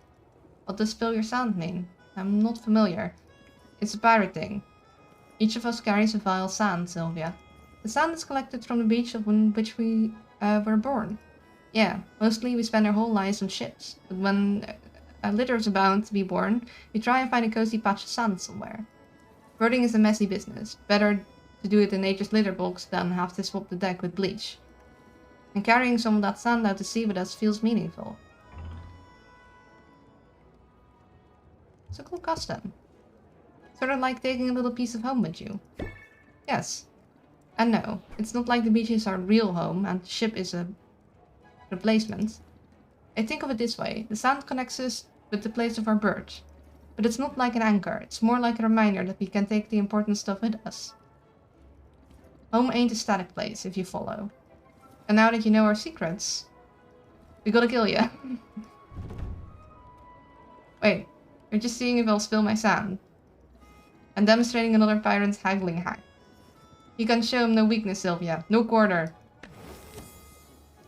What does spill your sand mean? I'm not familiar. It's a pirate thing. Each of us carries a vial of sand, Sylvia. The sand is collected from the beach on which we were born. Yeah, mostly we spend our whole lives on ships, but when litters are bound to be born, we try and find a cozy patch of sand somewhere. Birding is a messy business. Better to do it in nature's litter box than have to swap the deck with bleach. And carrying some of that sand out to sea with us feels meaningful. It's a cool custom. Sort of like taking a little piece of home with you. Yes. And no, it's not like the beach is our real home and the ship is a replacement. I think of it this way, the sand connects us with the place of our birth. But it's not like an anchor, it's more like a reminder that we can take the important stuff with us. Home ain't a static place, if you follow. And now that you know our secrets, we gotta kill you. Wait, you're just seeing if I'll spill my sand. And demonstrating another pirate's haggling hack. You can show him no weakness, Sylvia. No quarter.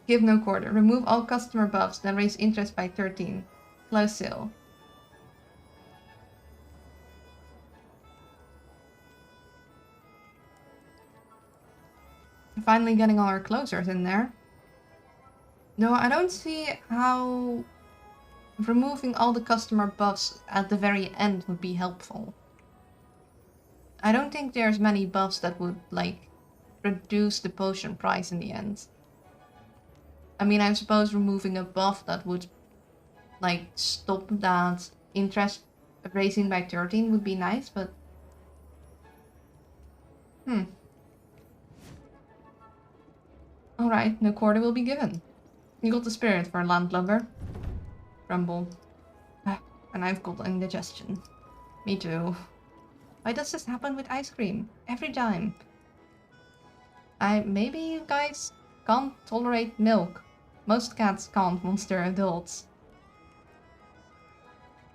Give no quarter. Remove all customer buffs, then raise interest by 13. Close sale. Finally getting all our closers in there. No, I don't see how removing all the customer buffs at the very end would be helpful. I don't think there's many buffs that would, like, reduce the potion price in the end. I mean, I suppose removing a buff that would, like, stop that interest raising by 13 would be nice, but... Alright, no quarter will be given. You got the spirit for a landlubber. Grumble. And I've got indigestion. Me too. Why does this happen with ice cream? Every time. Maybe you guys can't tolerate milk. Most cats can't once they're adults.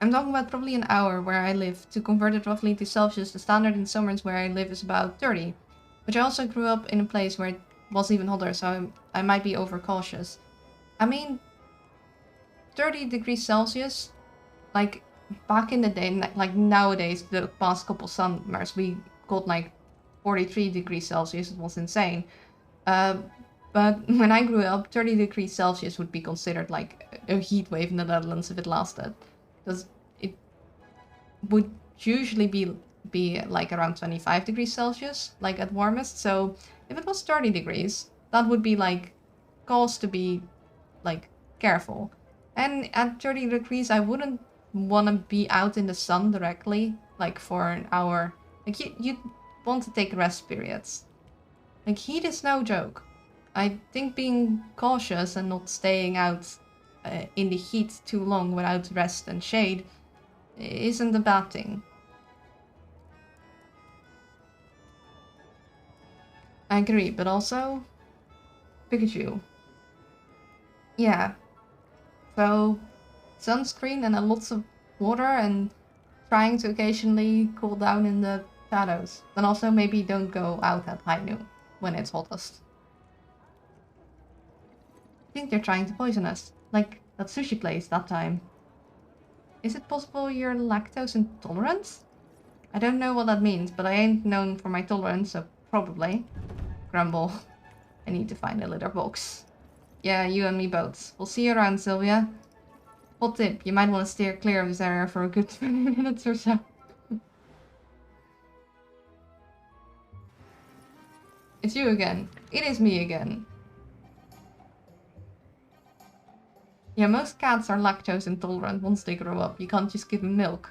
I'm talking about probably an hour where I live. To convert it roughly to Celsius, the standard in summers where I live is about 30. But I also grew up in a place where it was even hotter, so I might be overcautious. I mean, 30 degrees Celsius, like back in the day, like nowadays, the past couple summers, we got like 43 degrees Celsius. It was insane. But when I grew up, 30 degrees Celsius would be considered like a heat wave in the Netherlands if it lasted. Because it would usually be like around 25 degrees Celsius, like at warmest. So if it was 30 degrees, that would be like cause to be like careful. And at 30 degrees, I wouldn't want to be out in the sun directly, like for an hour. Like you want to take rest periods. Like heat is no joke. I think being cautious and not staying out in the heat too long without rest and shade isn't a bad thing. I agree, but also Pikachu. Yeah. So sunscreen and lots of water and trying to occasionally cool down in the shadows. Then also maybe don't go out at high noon when it's hottest. I think they're trying to poison us. Like that sushi place that time. Is it possible you're lactose intolerant? I don't know what that means, but I ain't known for my tolerance, so probably. Grumble. I need to find a litter box. Yeah, you and me both. We'll see you around, Sylvia. Hot tip, you might want to steer clear of this area for a good 20 minutes or so. It's you again. It is me again. Yeah, most cats are lactose intolerant once they grow up. You can't just give them milk.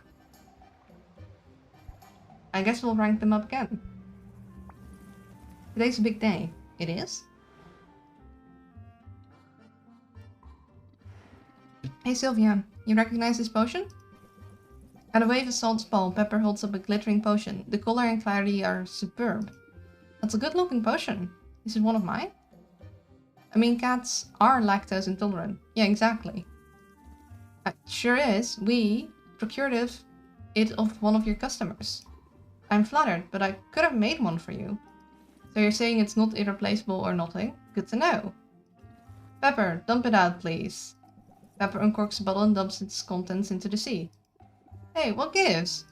I guess we'll rank them up again. Today's a big day. It is? Hey Sylvia, you recognize this potion? At a wave of Salt's ball, Pepper holds up a glittering potion. The color and clarity are superb. That's a good looking potion. Is it one of mine? I mean, cats are lactose intolerant. Yeah, exactly. It sure is. We procured it of one of your customers. I'm flattered, but I could have made one for you. So you're saying it's not irreplaceable or nothing? Good to know. Pepper, dump it out, please. Pepper uncorks a bottle and dumps its contents into the sea. Hey, what gives?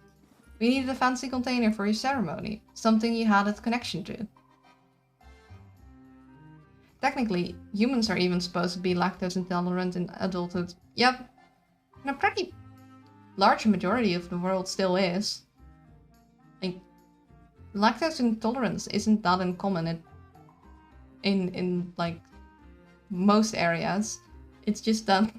We needed a fancy container for your ceremony. Something you had a connection to. Technically, humans are even supposed to be lactose intolerant in adulthood. Yep. And a pretty large majority of the world still is. Like, lactose intolerance isn't that uncommon in like most areas. It's just that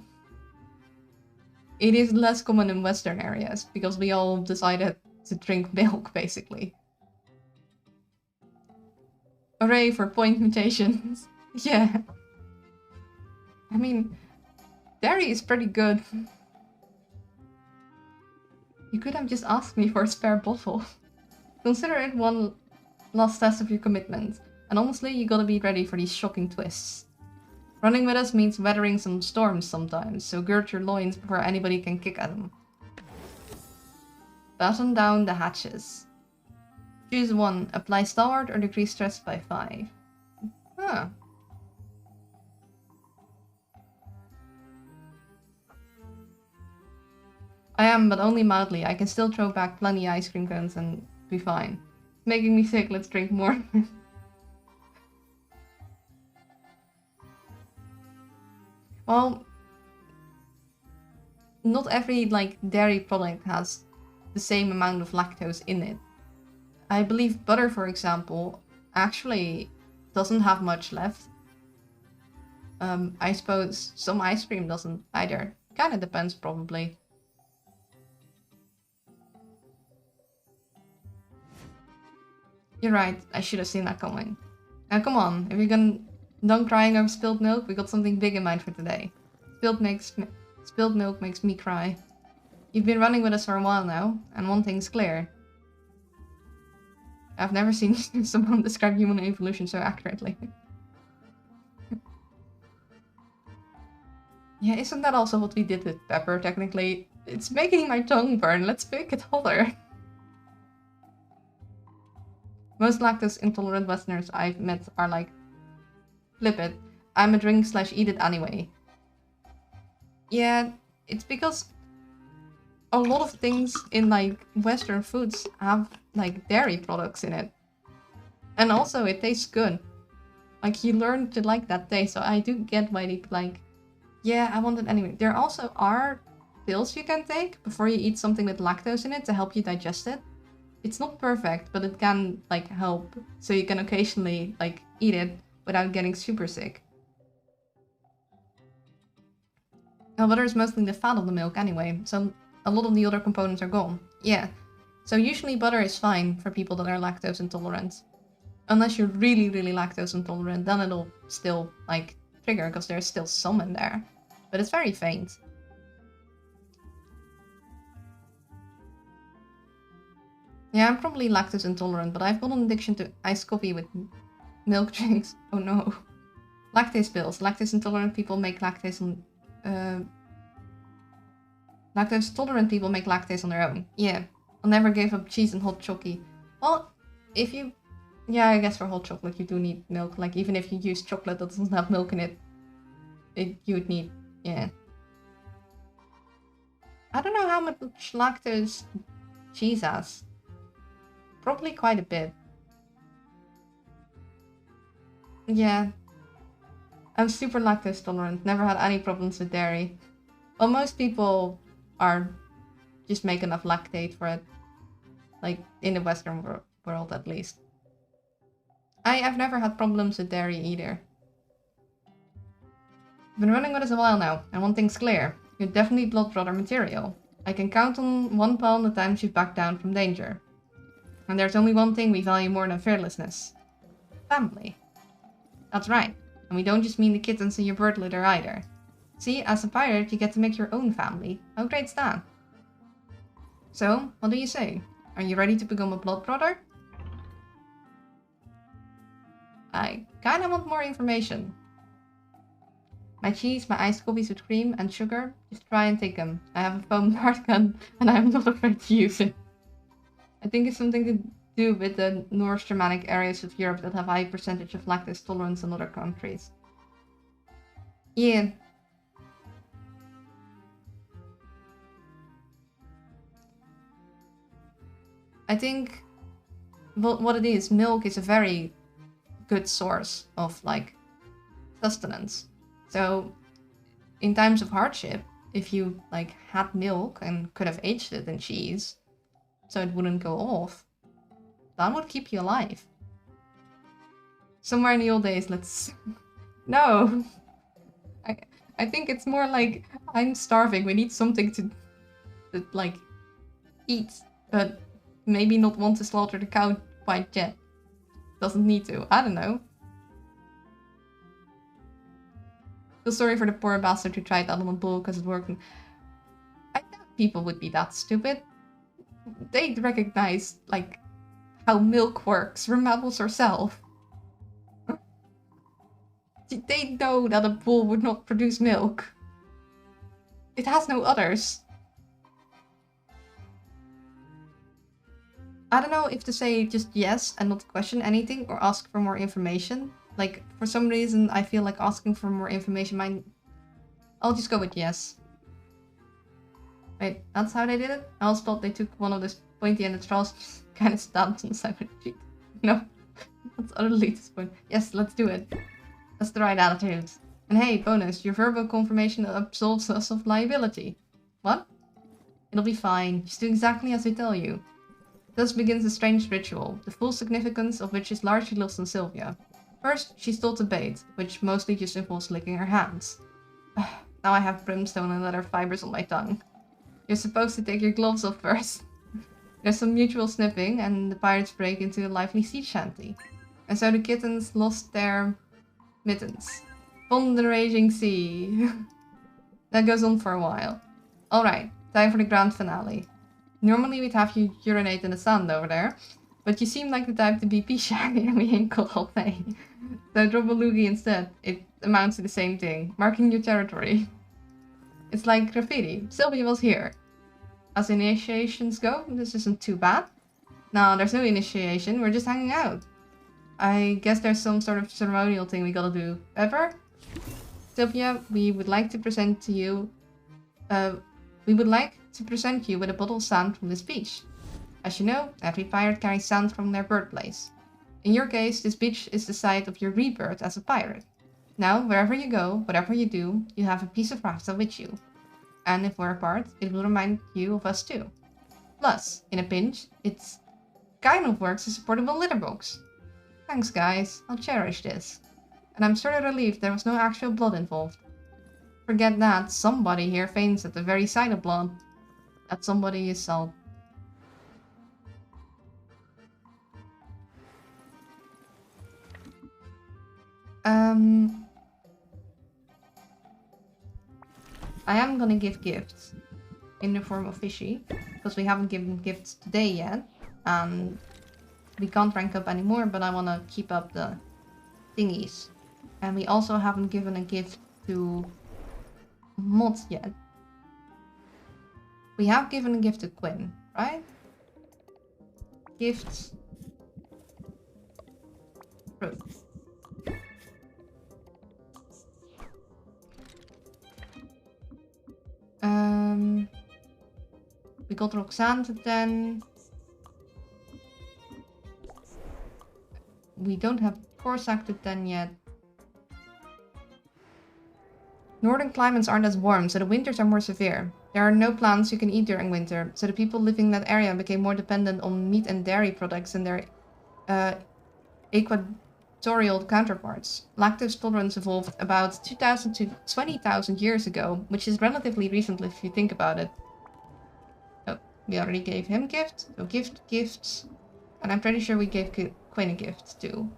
it is less common in Western areas because we all decided to drink milk, basically. Hooray for point mutations. Yeah. I mean, dairy is pretty good. You could have just asked me for a spare bottle. Consider it one last test of your commitment. And honestly, you gotta be ready for these shocking twists. Running with us means weathering some storms sometimes, so gird your loins before anybody can kick at them. Batten down the hatches. Choose one. Apply stalwart or decrease stress by 5. Huh. I am, but only mildly. I can still throw back plenty ice cream cones and be fine. It's making me sick, let's drink more. Well, not every, like, dairy product has the same amount of lactose in it. I believe butter, for example, actually doesn't have much left. I suppose some ice cream doesn't either. Kinda depends, probably. You're right, I should have seen that coming. Now come on, if you're done crying over spilled milk, we got something big in mind for today. Spilled milk makes me cry. You've been running with us for a while now, and one thing's clear. I've never seen someone describe human evolution so accurately. Yeah, isn't that also what we did with pepper, technically? It's making my tongue burn, let's make it hotter. Most lactose-intolerant Westerners I've met are like, flip it, I'm a drink/eat it anyway. Yeah, it's because a lot of things in like Western foods have like dairy products in it. And also it tastes good. Like you learn to like that taste, so I do get why they like, yeah, I want it anyway. There also are pills you can take before you eat something with lactose in it to help you digest it. It's not perfect, but it can like help, so you can occasionally like eat it without getting super sick. Now, butter is mostly the fat of the milk anyway, so a lot of the other components are gone. Yeah, so usually butter is fine for people that are lactose intolerant. Unless you're really, really lactose intolerant, then it'll still like trigger because there's still some in there, but it's very faint. Yeah, I'm probably lactose intolerant, but I've got an addiction to iced coffee with milk drinks. Oh no. Lactase pills. Lactose intolerant people make lactase on... lactose tolerant people make lactase on their own. Yeah. I'll never give up cheese and hot chocolate. Well, if you... Yeah, I guess for hot chocolate you do need milk. Like, even if you use chocolate that doesn't have milk in it, you would need... Yeah. I don't know how much lactose cheese has. Probably quite a bit. Yeah. I'm super lactose tolerant. Never had any problems with dairy. Well, most people are just make enough lactate for it. Like, in the Western world at least. I've never had problems with dairy either. You've been running with us a while now, and one thing's clear. You're definitely blood brother material. I can count on one palm the times you've backed down from danger. And there's only one thing we value more than fearlessness. Family. That's right. And we don't just mean the kittens in your bird litter either. See, as a pirate, you get to make your own family. How great's that? So, what do you say? Are you ready to become a blood brother? I kinda want more information. My cheese, my iced coffees with cream and sugar, just try and take them. I have a foam dart gun, and I'm not afraid to use it. I think it's something to do with the North Germanic areas of Europe that have a high percentage of lactose tolerance in other countries. Yeah. I think what it is, milk is a very good source of like sustenance. So in times of hardship, if you like had milk and could have aged it in cheese, so it wouldn't go off, that would keep you alive. Somewhere in the old days, let's... No! I think it's more like, I'm starving, we need something to like, eat, but maybe not want to slaughter the cow quite yet. doesn't need to. I don't know. Feel sorry for the poor bastard who tried that on a bull because it worked. I doubt people would be that stupid. They'd recognize, like, how milk works from Mabels herself. They know that a bull would not produce milk. It has no udders. I don't know if to say just yes and not question anything or ask for more information. Like, for some reason, I feel like asking for more information might... I'll just go with yes. Wait, that's how they did it? I also thought they took one of those pointy-ended straws and kind of stamped on the side of the sheet. No, that's utterly disappointing. Yes, let's do it. That's the right attitude. And hey, bonus, your verbal confirmation absolves us of liability. What? It'll be fine. Just do exactly as we tell you. Thus begins a strange ritual, the full significance of which is largely lost on Sylvia. First, she's told to bathe, which mostly just involves licking her hands. Now I have brimstone and leather fibers on my tongue. You're supposed to take your gloves off first. There's some mutual sniffing, and the pirates break into a lively sea shanty. And so the kittens lost their mittens. Upon the raging sea. That goes on for a while. Alright, time for the grand finale. Normally we'd have you urinate in the sand over there, but you seem like the type to be pee-shy and we ain't cold all day. So drop a loogie instead. It amounts to the same thing, marking your territory. It's like graffiti. Sylvia was here. As initiations go, this isn't too bad. No, there's no initiation, we're just hanging out. I guess there's some sort of ceremonial thing we gotta do. Ever? Sylvia, we would like to present you with a bottle of sand from this beach. As you know, every pirate carries sand from their birthplace. In your case, this beach is the site of your rebirth as a pirate. Now, wherever you go, whatever you do, you have a piece of rasta with you. And if we're apart, it will remind you of us too. Plus, in a pinch, it's kind of works as a portable litter box. Thanks guys, I'll cherish this. And I'm sort of relieved there was no actual blood involved. Forget that, somebody here faints at the very sight of blood. That somebody is Salt. I am gonna give gifts in the form of fishy, because we haven't given gifts today yet, and we can't rank up anymore, but I want to keep up the thingies. And we also haven't given a gift to mods yet. We have given a gift to Quinn, right? Gifts. Proof. We got Roxanne to 10. We don't have Corsac to 10 yet. Northern climates aren't as warm, so the winters are more severe. There are no plants you can eat during winter, so the people living in that area became more dependent on meat and dairy products than their equatorial counterparts. Lactose tolerance evolved about 2,000 to 20,000 years ago, which is relatively recent if you think about it. Oh, we already gave him gift, so gifts. And I'm pretty sure we gave Quinn a gift too.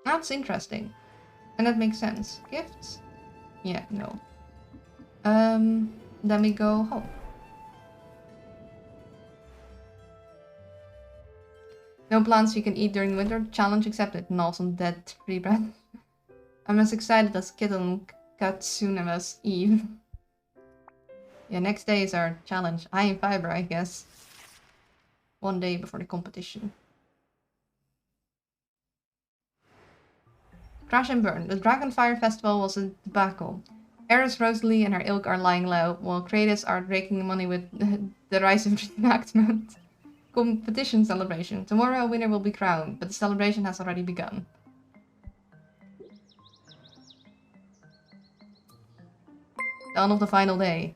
That's interesting. And that makes sense. Gifts? Yeah, no. Then we go home. No plants you can eat during winter. Challenge accepted. And also dead free bread. I'm as excited as Kitten Katsune was Eve. Yeah, next day is our challenge. High in fiber, I guess. One day before the competition. Crash and burn. The Dragonfire Festival was a debacle. Eris, Rosalie, and her ilk are lying low, while Kratos are raking money with the Rise of Reenactment competition celebration. Tomorrow a winner will be crowned, but the celebration has already begun. Dawn of the final day.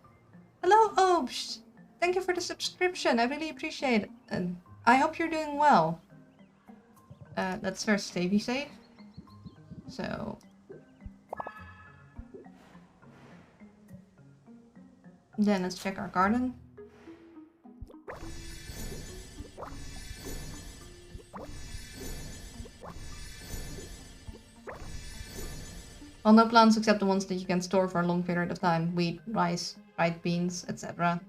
Hello, Obst! Thank you for the subscription, I really appreciate it. And I hope you're doing well. Let's first be safe. So... then let's check our garden. Well, no plants except the ones that you can store for a long period of time. Wheat, rice, dried beans, etc.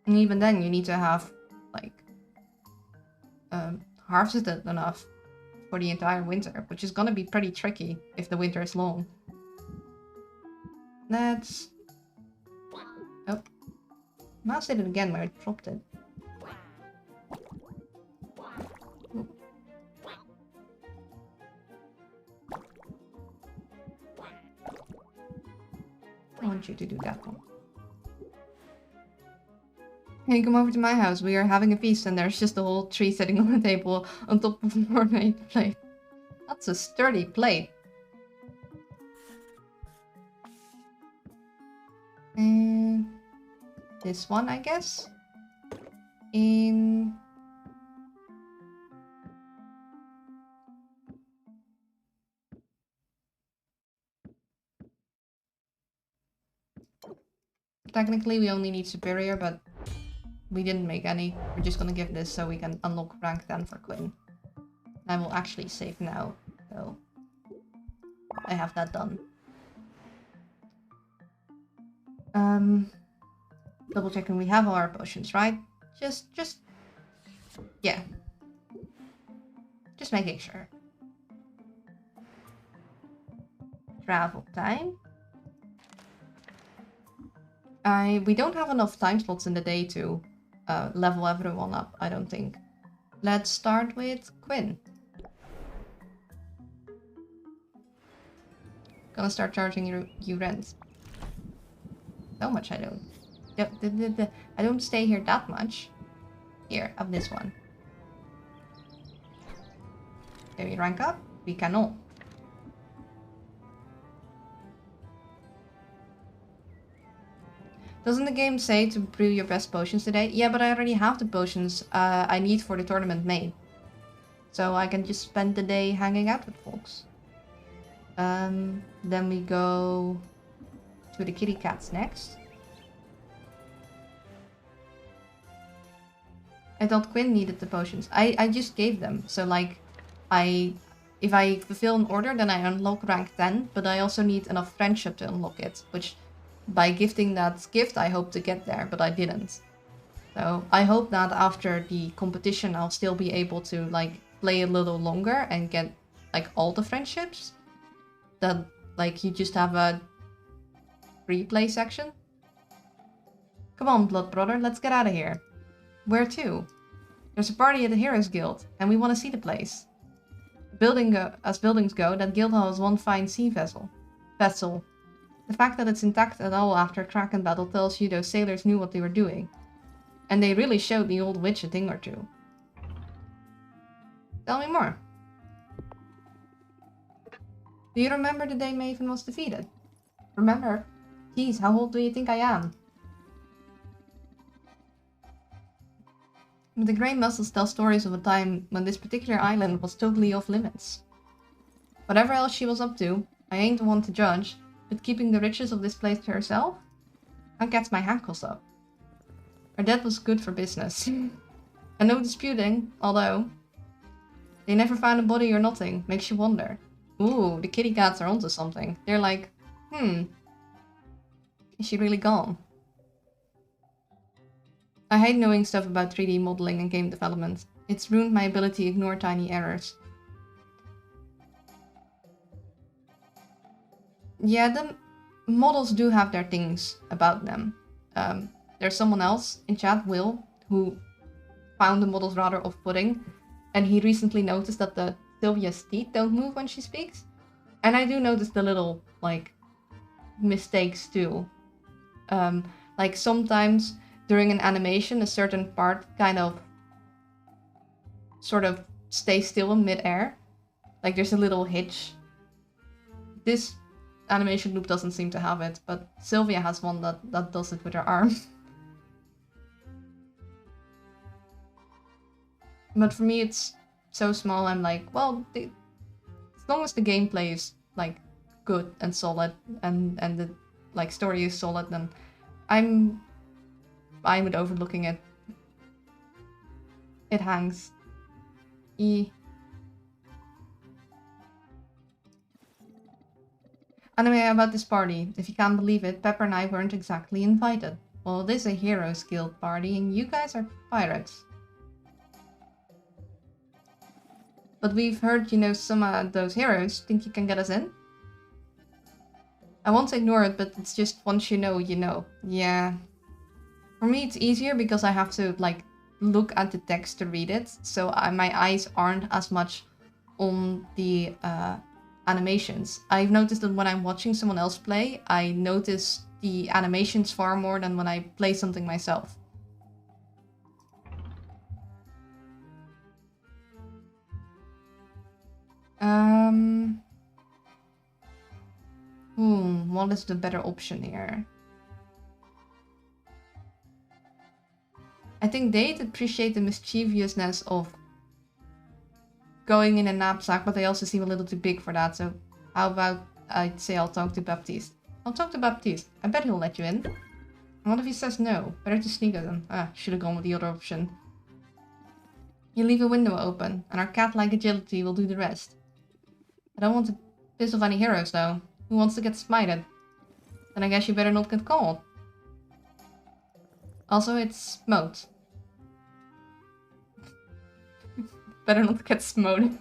And even then, you need to have, like, harvested enough for the entire winter, which is gonna be pretty tricky if the winter is long. Let's... Oh. Mouse did it again where it dropped it. Ooh. I want you to do that one. Hey, come over to my house. We are having a feast and there's just a whole tree sitting on the table on top of an ornate plate. That's a sturdy plate. And this one, I guess. In... Technically, we only need superior, but we didn't make any. We're just gonna give this so we can unlock rank 10 for Quinn. I will actually save now, so I have that done. Double checking we have all our potions, right? Yeah. Just making sure. Travel time. We don't have enough time slots in the day to level everyone up, I don't think. Let's start with Quinn. Gonna start charging you rent. So much I don't. I don't stay here that much. Here, have this one. Can we rank up? We cannot. Doesn't the game say to brew your best potions today? Yeah, but I already have the potions I need for the tournament made. So I can just spend the day hanging out with folks. Then we go to the kitty cats next. I thought Quinn needed the potions. I just gave them. So like, if I fulfill an order, then I unlock rank 10. But I also need enough friendship to unlock it. Which, by gifting that gift, I hope to get there. But I didn't. So I hope that after the competition, I'll still be able to like play a little longer and get like all the friendships. That like you just have a free play section. Come on, blood brother, let's get out of here. Where to? There's a party at the Heroes Guild, and we want to see the place. As buildings go, that guild hall is one fine sea vessel. The fact that it's intact at all after Kraken battle tells you those sailors knew what they were doing. And they really showed the old witch a thing or two. Tell me more. Do you remember the day Maven was defeated? Remember? Geez, how old do you think I am? The grey mussels tell stories of a time when this particular island was totally off limits. Whatever else she was up to, I ain't the one to judge, but keeping the riches of this place to herself? That gets my hackles up. Her death was good for business. And no disputing, although they never found a body or nothing, makes you wonder. Ooh, the kitty cats are onto something. They're like, is she really gone? I hate knowing stuff about 3D modeling and game development. It's ruined my ability to ignore tiny errors. Yeah, the models do have their things about them. There's someone else in chat, Will, who found the models rather off-putting. And he recently noticed that the Sylvia's teeth don't move when she speaks. And I do notice the little, like, mistakes too. Like sometimes during an animation, a certain part kind of sort of stays still in mid-air. Like there's a little hitch. This animation loop doesn't seem to have it, but Sylvia has one that does it with her arm. But for me, it's so small, I'm like, well, as long as the gameplay is like good and solid and the like story is solid, then I'm fine with overlooking it. It hangs. Anyway, about this party. If you can't believe it, Pepper and I weren't exactly invited. Well, this is a Heroes Guild party, and you guys are pirates. But we've heard you know some of those heroes. Think you can get us in? I won't ignore it, but it's just once you know, you know. Yeah. For me, it's easier because I have to, like, look at the text to read it. So my eyes aren't as much on the animations. I've noticed that when I'm watching someone else play, I notice the animations far more than when I play something myself. What is the better option here? I think they'd appreciate the mischievousness of going in a knapsack, but they also seem a little too big for that, so how about I'd say I'll talk to Baptiste. I'll talk to Baptiste. I bet he'll let you in. And what if he says no? Better to sneak at him. Should have gone with the other option. You leave a window open, and our cat-like agility will do the rest. I don't want to piss off any heroes, though. Who wants to get smited? Then I guess you better not get caught. Also, it's smote. Better not get smoted.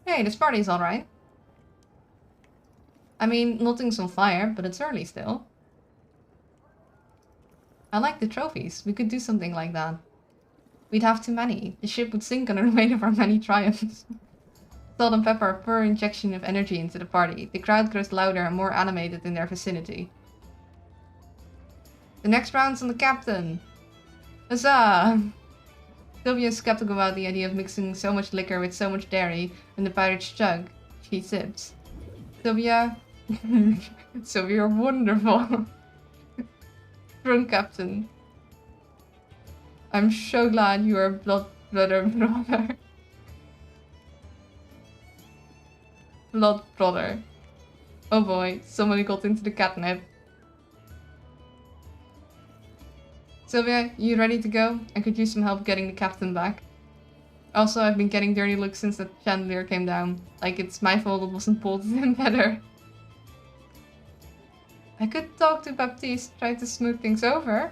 Hey, this party's alright. I mean, nothing's on fire, but it's early still. I like the trophies. We could do something like that. We'd have too many. The ship would sink under the weight of our many triumphs. Salt and Pepper pour an injection of energy into the party. The crowd grows louder and more animated in their vicinity. The next round's on the captain! Huzzah! Sylvia is skeptical about the idea of mixing so much liquor with so much dairy in the pirate's jug. She sips. Sylvia... Sylvia, you're wonderful. Drunk captain. I'm so glad you are brother. Blood brother. Oh boy, somebody got into the catnip. Sylvia, you ready to go? I could use some help getting the captain back. Also, I've been getting dirty looks since the chandelier came down. Like it's my fault it wasn't pulled in better. I could talk to Baptiste, try to smooth things over.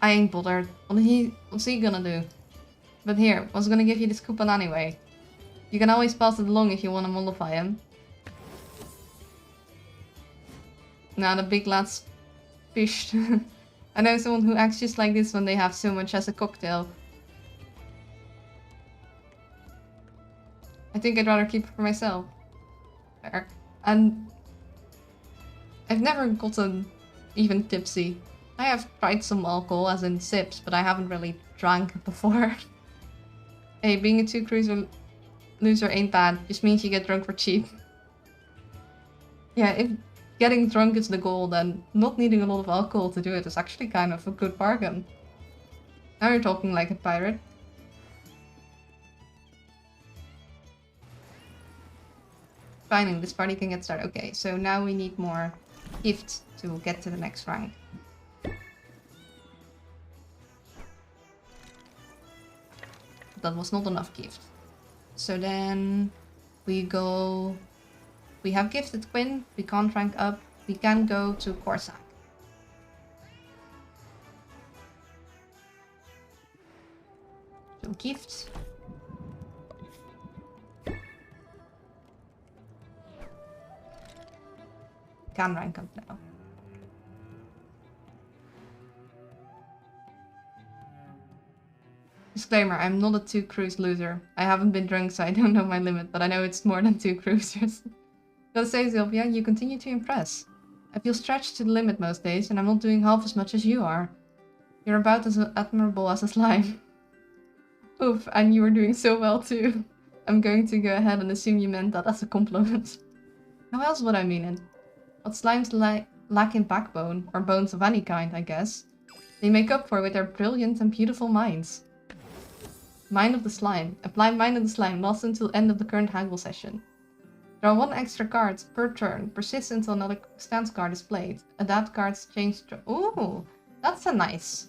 I ain't bothered. What's he gonna do? But here, I was gonna give you this coupon anyway. You can always pass it along if you want to mollify him. Now the big lad's fished. I know someone who acts just like this when they have so much as a cocktail. I think I'd rather keep it for myself. Fair. And I've never gotten even tipsy. I have tried some alcohol, as in sips, but I haven't really drank it before. Hey, being a 2-cruiser loser ain't bad. Just means you get drunk for cheap. Yeah, if getting drunk is the goal, then not needing a lot of alcohol to do it is actually kind of a good bargain. Now you're talking like a pirate. Finally, this party can get started. Okay, so now we need more gifts to get to the next rank. That was not enough gift. So then we go... We have gifted Quinn, we can't rank up, we can go to Corsac. So gifts. Can rank up now. Disclaimer, I'm not a 2-cruise loser. I haven't been drunk, so I don't know my limit, but I know it's more than 2 cruisers. Gotta say, Sylvia, you continue to impress. I feel stretched to the limit most days, and I'm not doing half as much as you are. You're about as admirable as a slime. Oof, and you are doing so well too. I'm going to go ahead and assume you meant that as a compliment. How else would I mean it? What slimes lack in backbone, or bones of any kind, I guess. They make up for with their brilliant and beautiful minds. Mind of the Slime. Apply Mind of the Slime. Lasts until end of the current Haggle session. Draw 1 extra card per turn. Persist until another stance card is played. Adapt cards change. Ooh, that's a nice.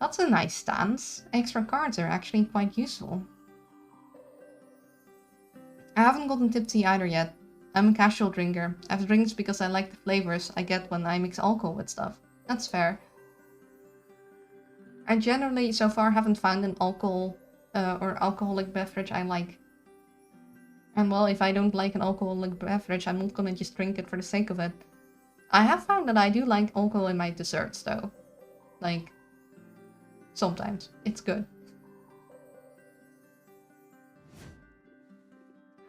That's a nice stance. Extra cards are actually quite useful. I haven't gotten tipsy either yet. I'm a casual drinker. I have drinks because I like the flavors I get when I mix alcohol with stuff. That's fair. I generally, so far, haven't found an alcohol or alcoholic beverage I like. And well, if I don't like an alcoholic beverage, I'm not gonna just drink it for the sake of it. I have found that I do like alcohol in my desserts, though. Like, sometimes. It's good.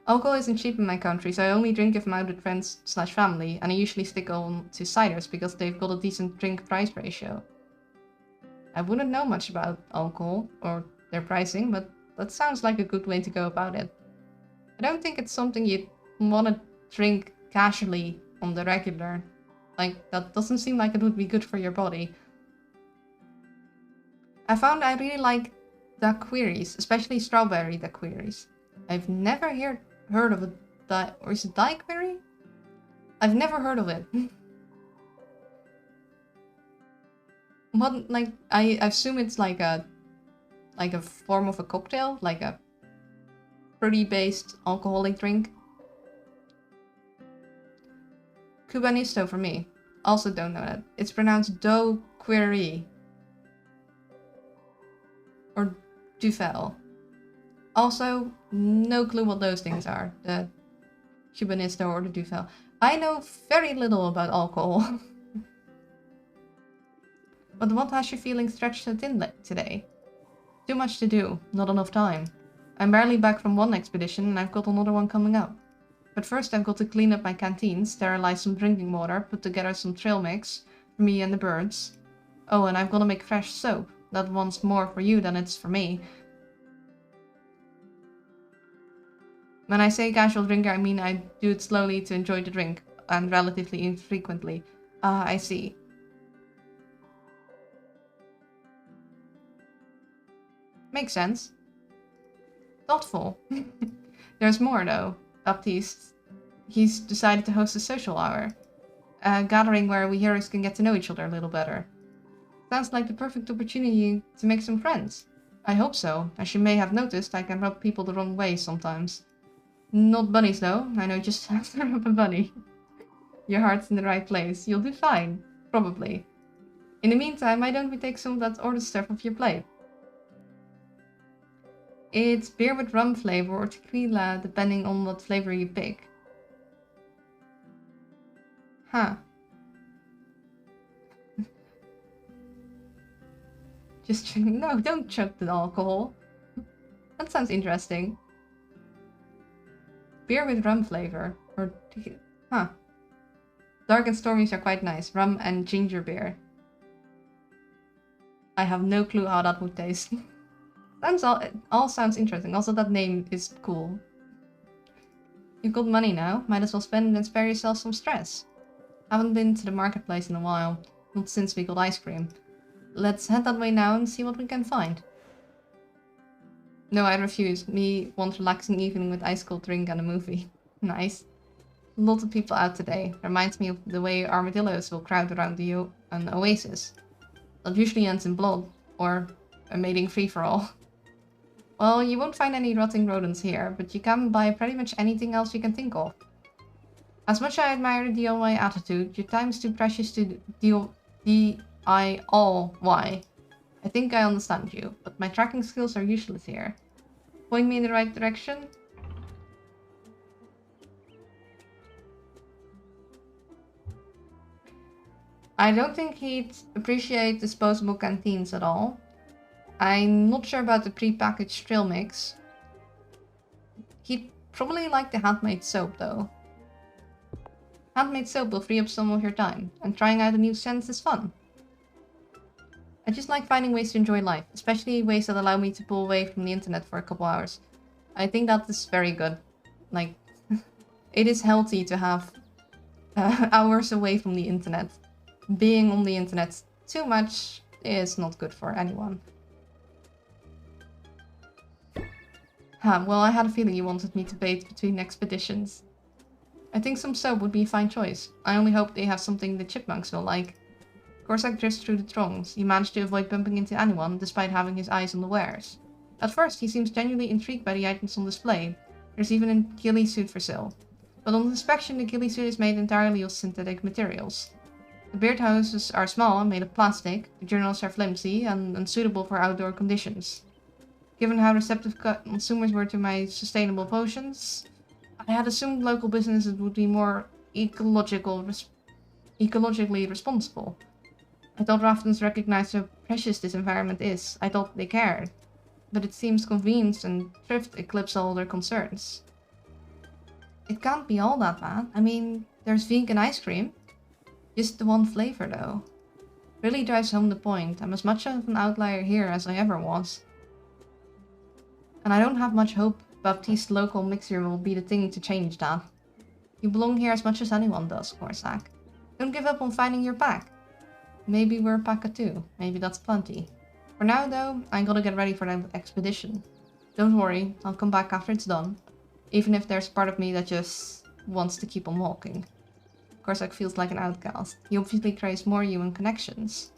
Alcohol isn't cheap in my country, so I only drink if I'm out with friends/family, and I usually stick on to ciders because they've got a decent drink-price ratio. I wouldn't know much about alcohol or their pricing, but that sounds like a good way to go about it. I don't think it's something you'd want to drink casually on the regular. Like, that doesn't seem like it would be good for your body. I found I really like daiquiris, especially strawberry daiquiris. I've never heard of a or is it daiquiri? I've never heard of it. What, like, I assume it's like a form of a cocktail, like a fruity-based alcoholic drink. Cubanisto for me. Also don't know that. It's pronounced do-query. Or Duvel. Also, no clue what those things are. The Cubanisto or the Duvel. I know very little about alcohol. But what has you feeling stretched so thin today? Too much to do, not enough time. I'm barely back from one expedition and I've got another one coming up. But first I've got to clean up my canteen, sterilize some drinking water, put together some trail mix for me and the birds. Oh, and I've got to make fresh soap. That one's more for you than it's for me. When I say casual drinker, I mean I do it slowly to enjoy the drink, and relatively infrequently. Ah, I see. Makes sense. Thoughtful. There's more, though. Baptiste. He's decided to host a social hour. A gathering where we heroes can get to know each other a little better. Sounds like the perfect opportunity to make some friends. I hope so. As you may have noticed, I can rub people the wrong way sometimes. Not bunnies, though. I know just how to rub a bunny. Your heart's in the right place. You'll do fine. Probably. In the meantime, why don't we take some of that ordered stuff off your plate? It's beer with rum flavor or tequila, depending on what flavor you pick. Huh. Just no, don't chug the alcohol. That sounds interesting. Beer with rum flavor or tequila. Huh. Dark and stormies are quite nice. Rum and ginger beer. I have no clue how that would taste. It all sounds interesting. Also, that name is cool. You've got money now. Might as well spend it and spare yourself some stress. Haven't been to the marketplace in a while. Not since we got ice cream. Let's head that way now and see what we can find. No, I refuse. Me want relaxing evening with ice cold drink and a movie. Nice. A lot of people out today. Reminds me of the way armadillos will crowd around an oasis. That usually ends in blood. Or a mating free-for-all. Well, you won't find any rotting rodents here, but you can buy pretty much anything else you can think of. As much as I admire the DIY attitude, your time's too precious to DIY. I think I understand you, but my tracking skills are useless here. Point me in the right direction? I don't think he'd appreciate disposable canteens at all. I'm not sure about the pre-packaged trail mix. He'd probably like the handmade soap though. Handmade soap will free up some of your time, and trying out a new scent is fun. I just like finding ways to enjoy life, especially ways that allow me to pull away from the internet for a couple hours. I think that is very good. Like, it is healthy to have hours away from the internet. Being on the internet too much is not good for anyone. Huh, well, I had a feeling you wanted me to bait between expeditions. I think some soap would be a fine choice. I only hope they have something the chipmunks will like. Corsac drifts through the throngs. He managed to avoid bumping into anyone, despite having his eyes on the wares. At first, he seems genuinely intrigued by the items on display. There's even a ghillie suit for sale. But on inspection, the ghillie suit is made entirely of synthetic materials. The beard houses are small and made of plastic, the journals are flimsy and unsuitable for outdoor conditions. Given how receptive consumers were to my sustainable potions, I had assumed local businesses would be more ecologically responsible. I thought Raftons recognized how precious this environment is. I thought they cared. But it seems convenience and thrift eclipse all their concerns. It can't be all that bad. I mean, there's vegan ice cream. Just the one flavor though. Really drives home the point. I'm as much of an outlier here as I ever was. And I don't have much hope Baptiste's local mixer will be the thing to change that. You belong here as much as anyone does, Corsac. Don't give up on finding your pack. Maybe we're a pack of two. Maybe that's plenty. For now though, I gotta get ready for that expedition. Don't worry, I'll come back after it's done. Even if there's part of me that just wants to keep on walking. Corsac feels like an outcast. He obviously craves more human connections.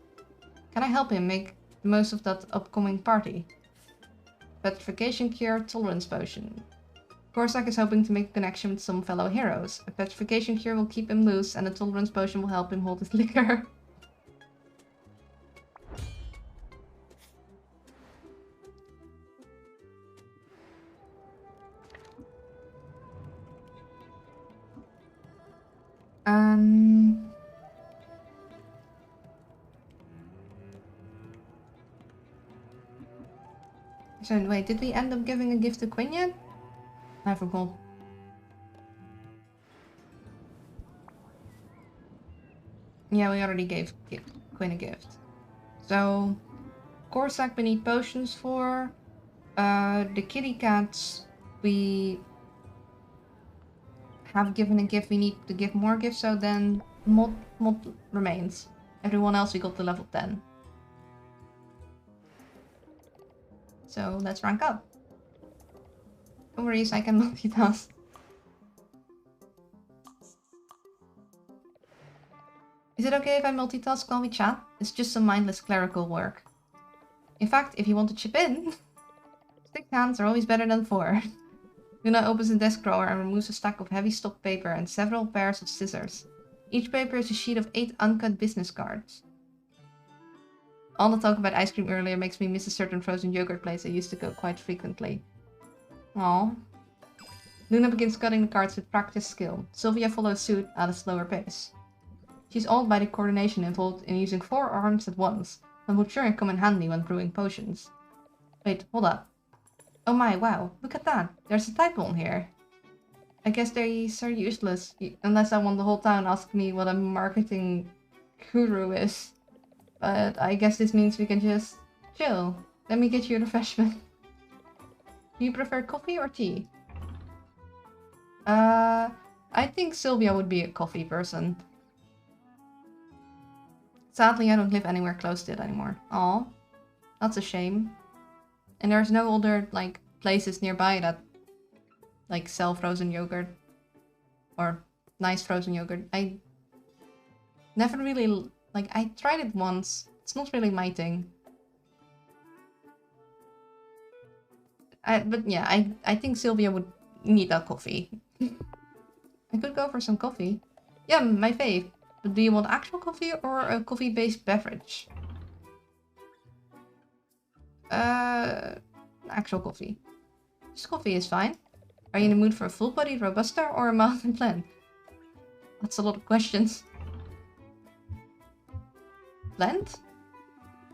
Can I help him make the most of that upcoming party? Petrification cure, tolerance potion. Corsac is hoping to make a connection with some fellow heroes. A petrification cure will keep him loose and a tolerance potion will help him hold his liquor. So wait, did we end up giving a gift to Quinn yet? I forgot. Yeah, we already gave Quinn a gift. So, Corsac we need potions for. The kitty cats we have given a gift, we need to give more gifts, so then mod remains. Everyone else we got to level 10. So let's rank up. No worries, I can multitask. Is it okay if I multitask while we chat? It's just some mindless clerical work. In fact, if you want to chip in, 6 hands are always better than 4. Luna opens a desk drawer and removes a stack of heavy stock paper and several pairs of scissors. Each paper is a sheet of 8 uncut business cards. All the talk about ice cream earlier makes me miss a certain frozen yogurt place I used to go quite frequently. Aww. Luna begins cutting the cards with practiced skill. Sylvia follows suit at a slower pace. She's awed by the coordination involved in using 4 arms at once, and would sure come in handy when brewing potions. Wait, hold up. Oh my, wow, look at that. There's a typo on here. I guess these are useless, unless I want the whole town asking me what a marketing guru is. But I guess this means we can just chill. Let me get you a refreshment. Do you prefer coffee or tea? I think Sylvia would be a coffee person. Sadly, I don't live anywhere close to it anymore. Aw, that's a shame. And there's no other, like, places nearby that, like, sell frozen yogurt. Or nice frozen yogurt. I never really, like, I tried it once. It's not really my thing. But yeah, I think Sylvia would need that coffee. I could go for some coffee. Yeah, my fave. But do you want actual coffee or a coffee-based beverage? Actual coffee. Just coffee is fine. Are you in the mood for a full-bodied Robusta or a mountain blend? That's a lot of questions. Blend?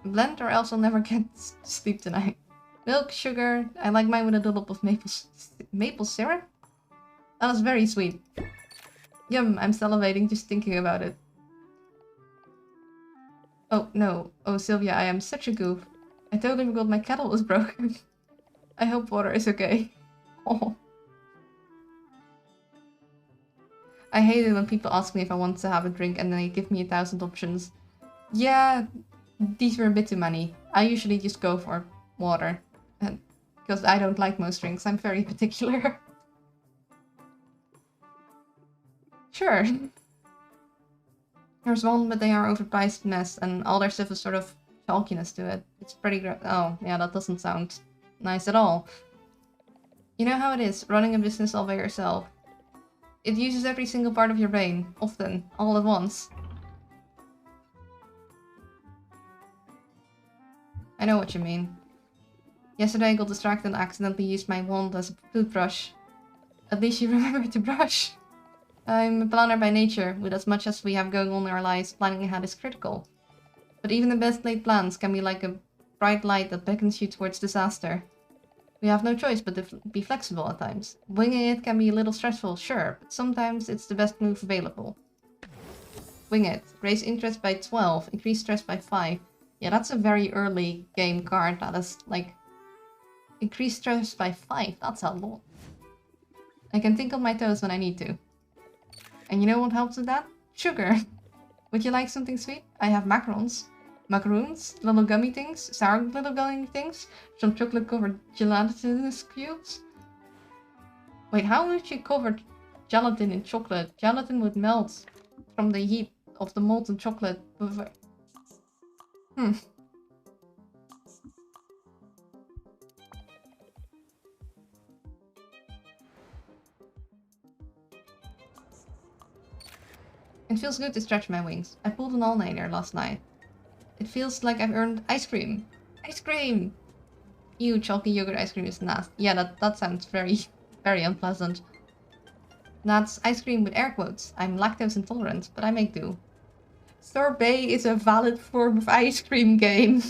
Blend or else I'll never get sleep tonight. Milk, sugar. I like mine with a dollop of maple syrup. That was very sweet. Yum, I'm salivating just thinking about it. Oh, no. Oh, Sylvia, I am such a goof. I totally forgot my kettle was broken. I hope water is okay. Oh. I hate it when people ask me if I want to have a drink and then they give me 1,000 options. Yeah, these were a bit too many. I usually just go for water. And Because I don't like most drinks, I'm very particular. Sure. There's one, but they are overpriced mess, and all their stuff is sort of chalkiness to it. It's pretty oh, yeah, that doesn't sound nice at all. You know how it is, running a business all by yourself. It uses every single part of your brain, often, all at once. I know what you mean. Yesterday I got distracted and accidentally used my wand as a toothbrush. At least you remember to brush. I'm a planner by nature. With as much as we have going on in our lives, planning ahead is critical. But even the best laid plans can be like a bright light that beckons you towards disaster. We have no choice but to be flexible at times. Winging it can be a little stressful, sure, but sometimes it's the best move available. Wing it. Raise interest by 12, increase stress by 5. Yeah, that's a very early game card. That is like... Increase stress by 5, that's a lot. I can think on my toes when I need to. And you know what helps with that? Sugar. Would you like something sweet? I have macarons. Macaroons, little gummy things, sour little gummy things, some chocolate-covered gelatinous cubes. Wait, how would you cover gelatin in chocolate? Gelatin would melt from the heat of the molten chocolate. It feels good to stretch my wings. I pulled an all-nighter last night. It feels like I've earned ice cream. Ice cream! Ew, chalky yogurt ice cream is nasty. Yeah, that sounds very, very unpleasant. That's ice cream with air quotes. I'm lactose intolerant, but I make do. Sorbet is a valid form of ice cream game.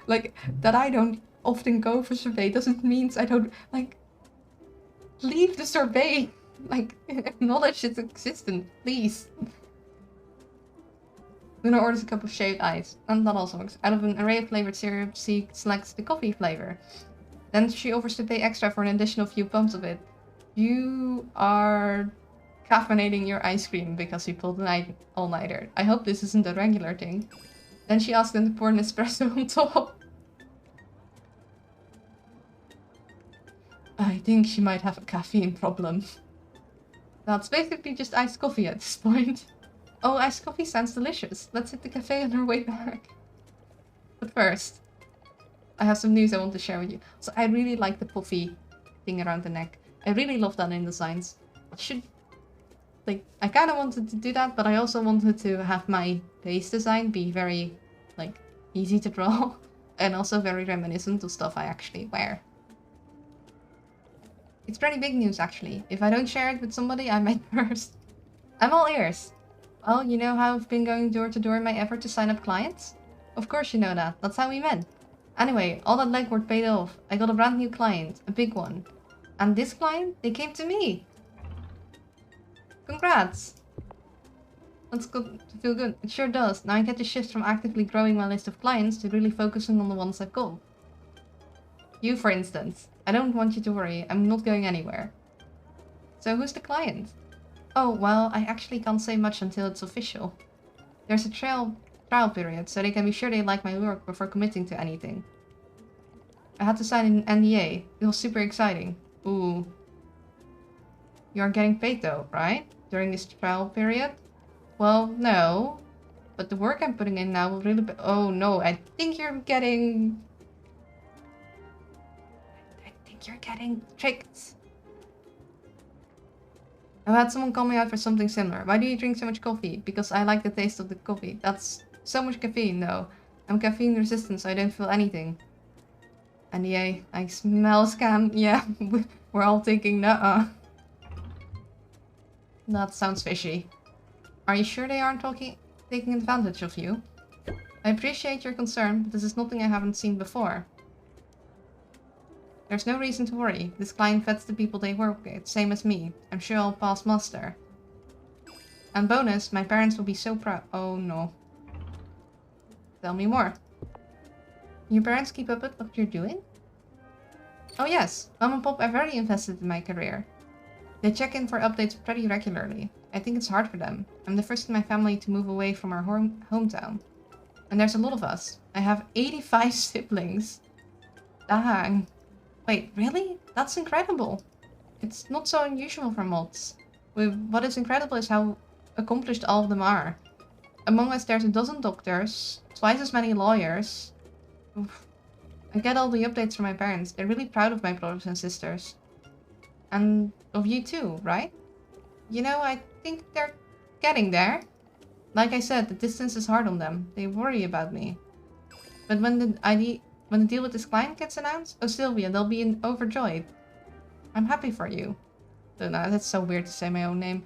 Like, that I don't often go for sorbet doesn't mean I don't, like... Leave the sorbet! Like, acknowledge its existence, please. Luna orders a cup of shaved ice, and that also works. Out of an array of flavored syrup, she selects the coffee flavor. Then she offers to pay extra for an additional few pumps of it. You are caffeinating your ice cream because you pulled an all-nighter. I hope this isn't a regular thing. Then she asks them to pour an espresso on top. I think she might have a caffeine problem. That's basically just iced coffee at this point. Oh, iced coffee sounds delicious. Let's hit the cafe on our way back. But first, I have some news I want to share with you. So I really like the puffy thing around the neck. I really love that in designs. It should... Like, I kind of wanted to do that, but I also wanted to have my base design be very, like, easy to draw. And also very reminiscent of stuff I actually wear. It's pretty big news, actually. If I don't share it with somebody, I might burst. I'm all ears. Well, you know how I've been going door to door in my effort to sign up clients? Of course you know that. That's how we met. Anyway, all that legwork paid off. I got a brand new client. A big one. And this client? They came to me. Congrats. That's good to feel good. It sure does. Now I get to shift from actively growing my list of clients to really focusing on the ones I've got. You, for instance. I don't want you to worry. I'm not going anywhere. So who's the client? Oh, well, I actually can't say much until it's official. There's a trial period, so they can be sure they like my work before committing to anything. I had to sign an NDA. It was super exciting. Ooh. You're getting paid though, right? During this trial period? Well, no. But the work I'm putting in now will really be... Oh no, I think you're getting tricked. I've had someone call me out for something similar. Why do you drink so much coffee? Because I like the taste of the coffee. That's so much caffeine, though. I'm caffeine resistant, so I don't feel anything. NDA, I smell scam. Yeah, we're all thinking, nuh-uh. That sounds fishy. Are you sure they aren't taking advantage of you? I appreciate your concern, but this is nothing I haven't seen before. There's no reason to worry. This client vets the people they work with, same as me. I'm sure I'll pass muster. And bonus, my parents will be so proud. Oh no. Tell me more. Your parents keep up with what you're doing? Oh yes, Mom and Pop are very invested in my career. They check in for updates pretty regularly. I think it's hard for them. I'm the first in my family to move away from our hometown. And there's a lot of us. I have 85 siblings. Dang. Wait, really? That's incredible. It's not so unusual for mods. What is incredible is how accomplished all of them are. Among us there's a dozen doctors, twice as many lawyers. Oof. I get all the updates from my parents. They're really proud of my brothers and sisters. And of you too, right? You know, I think they're getting there. Like I said, the distance is hard on them. They worry about me. But when the deal with this client gets announced, oh Sylvia, they'll be overjoyed. I'm happy for you. Luna, that's so weird to say my own name.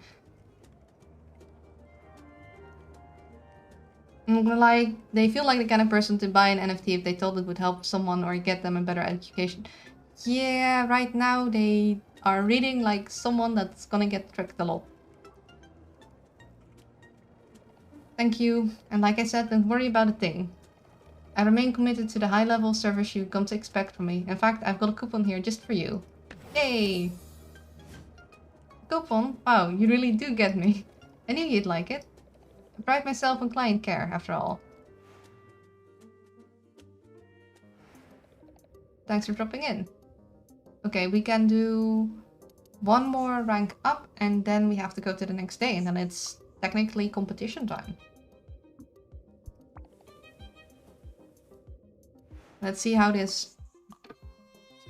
I'm gonna lie, they feel like the kind of person to buy an NFT if they told it would help someone or get them a better education. Yeah, right now they are reading like someone that's gonna get tricked a lot. Thank you, and like I said, don't worry about a thing. I remain committed to the high-level service you've come to expect from me. In fact, I've got a coupon here just for you. Yay! Coupon? Wow, you really do get me. I knew you'd like it. I pride myself on client care, after all. Thanks for dropping in. Okay, we can do one more rank up and then we have to go to the next day and then it's technically competition time. Let's see how this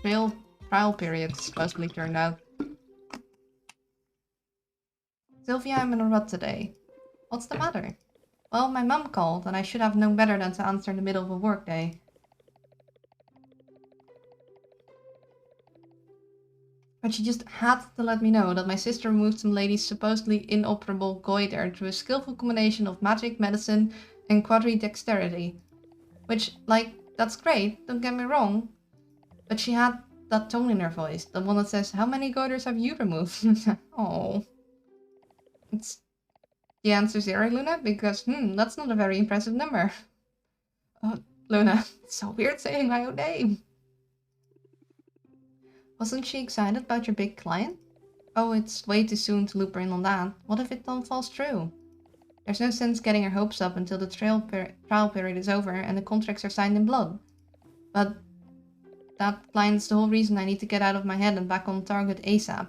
trial period supposedly turned out. Sylvia, I'm in a rut today. What's the matter? Well, my mum called and I should have known better than to answer in the middle of a workday. But she just had to let me know that my sister removed some lady's supposedly inoperable goiter through a skillful combination of magic, medicine, and quadridexterity. Which, like, that's great, don't get me wrong. But she had that tone in her voice, the one that says, how many goiters have you removed? Oh. It's the answer 0, Luna, because, that's not a very impressive number. Oh, Luna, it's so weird saying my own name. Wasn't she excited about your big client? Oh, it's way too soon to loop her in on that. What if it all falls through? There's no sense getting her hopes up until the trial period is over and the contracts are signed in blood. But that client's the whole reason I need to get out of my head and back on target ASAP.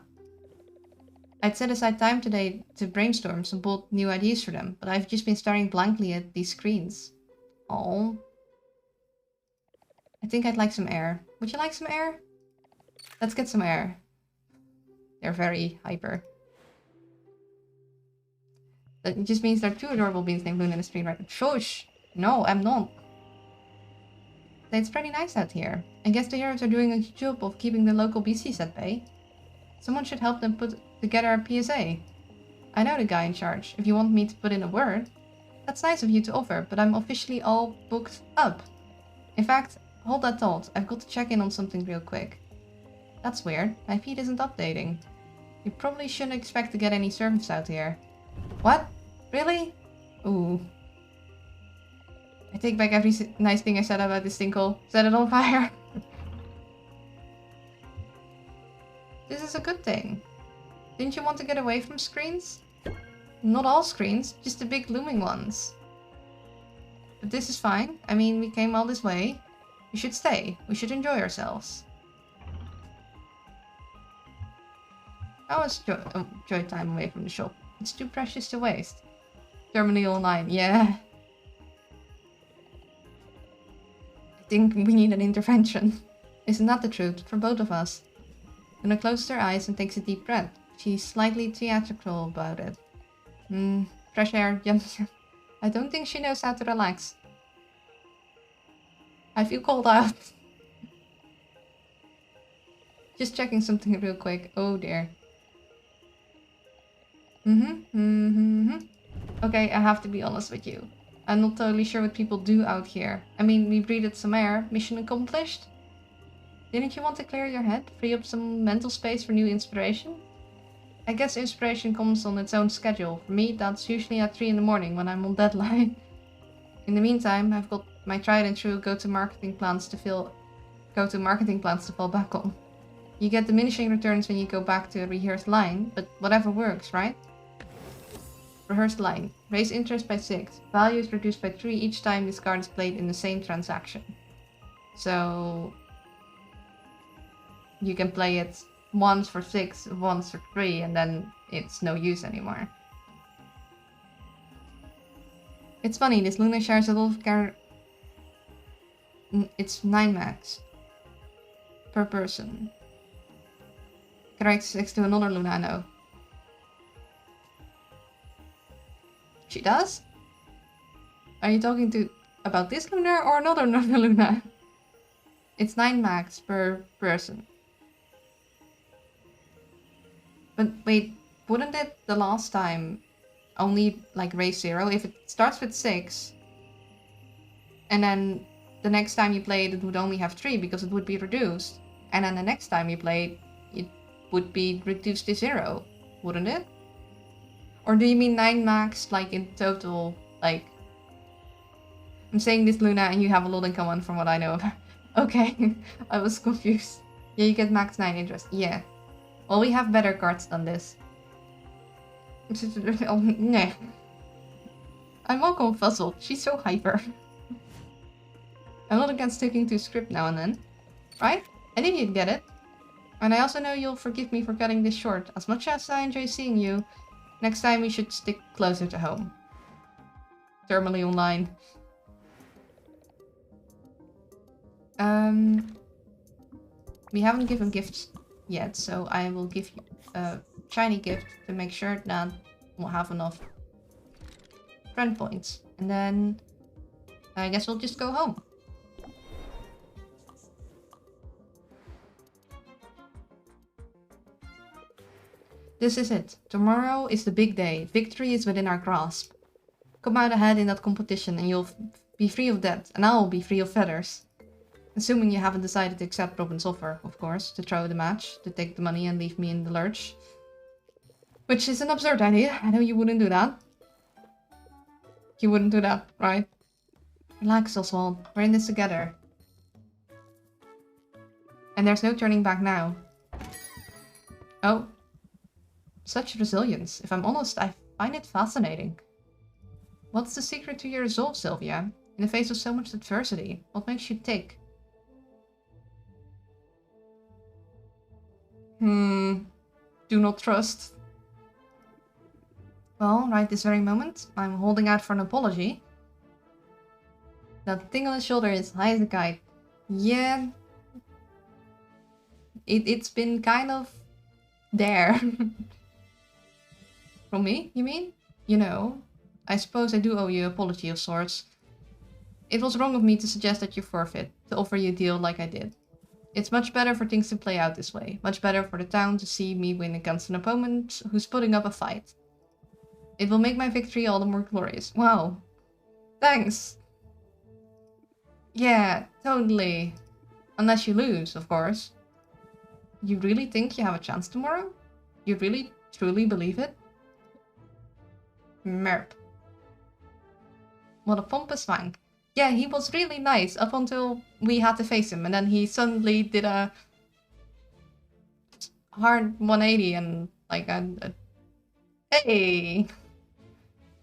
I'd set aside time today to brainstorm some bold new ideas for them, but I've just been staring blankly at these screens. Oh. I think I'd like some air. Would you like some air? Let's get some air. They're very hyper. That just means there are 2 adorable beings named Luna in the street right now. Shush! No, I'm not. It's pretty nice out here. I guess the heroes are doing a good job of keeping the local BCs at bay. Someone should help them put together a PSA. I know the guy in charge, if you want me to put in a word. That's nice of you to offer, but I'm officially all booked up. In fact, hold that thought. I've got to check in on something real quick. That's weird. My feed isn't updating. You probably shouldn't expect to get any service out here. What? Really? Ooh. I take back every nice thing I said about this tinkle. Set it on fire. This is a good thing. Didn't you want to get away from screens? Not all screens, just the big looming ones. But this is fine. I mean, we came all this way. We should stay. We should enjoy ourselves. How was joy time away from the shop? It's too precious to waste. Germany Online, yeah. I think we need an intervention. Isn't that the truth? For both of us. Luna closes her eyes and takes a deep breath. She's slightly theatrical about it. Fresh air, yum. I don't think she knows how to relax. I feel called out. Just checking something real quick. Oh dear. Okay, I have to be honest with you. I'm not totally sure what people do out here. I mean, we breathed some air. Mission accomplished? Didn't you want to clear your head? Free up some mental space for new inspiration? I guess inspiration comes on its own schedule. For me, that's usually at 3 in the morning when I'm on deadline. In the meantime, I've got my tried and true go-to-marketing plans to fall back on. You get diminishing returns when you go back to a rehearsed line, but whatever works, right? Rehearsed line. Raise interest by 6. Value is reduced by 3 each time this card is played in the same transaction. So... you can play it once for 6, once for 3, and then it's no use anymore. It's funny, this Luna shares a lot of it's 9 max per person. Characteristics to another Luna, I know. She does? Are you talking about this Luna or another Luna? It's 9 max per person. But wait, wouldn't it the last time only like raise 0? If it starts with 6, and then the next time you play it would only have 3 because it would be reduced. And then the next time you play it would be reduced to 0, wouldn't it? Or do you mean 9 max, like in total, like... I'm saying this Luna and you have a lot in common from what I know. Okay, I was confused. Yeah, you get max 9 interest. Yeah. Well, we have better cards than this. Nah. I'm all confuzzled. She's so hyper. I'm not against sticking to script now and then. Right? I think you'd get it. And I also know you'll forgive me for cutting this short. As much as I enjoy seeing you, next time we should stick closer to home. Terminally online. We haven't given gifts yet, so I will give you a shiny gift to make sure that we'll have enough friend points. And then I guess we'll just go home. This is it. Tomorrow is the big day. Victory is within our grasp. Come out ahead in that competition and you'll be free of debt, and I'll be free of feathers. Assuming you haven't decided to accept Robin's offer, of course, to throw the match, to take the money and leave me in the lurch. Which is an absurd idea. I know you wouldn't do that. You wouldn't do that, right? Relax, Oswald. We're in this together. And there's no turning back now. Oh. Such resilience. If I'm honest, I find it fascinating. What's the secret to your resolve, Sylvia? In the face of so much adversity, what makes you tick? Do not trust. Well, right this very moment, I'm holding out for an apology. That thing on his shoulder is high as a kite. Yeah. It's been kind of there. From me, you mean? You know, I suppose I do owe you an apology of sorts. It was wrong of me to suggest that you forfeit, to offer you a deal like I did. It's much better for things to play out this way. Much better for the town to see me win against an opponent who's putting up a fight. It will make my victory all the more glorious. Wow. Thanks. Yeah, totally. Unless you lose, of course. You really think you have a chance tomorrow? You really, truly believe it? Merp. What a pompous wank. Yeah, he was really nice up until we had to face him, and then he suddenly did a hard 180 and like a hey,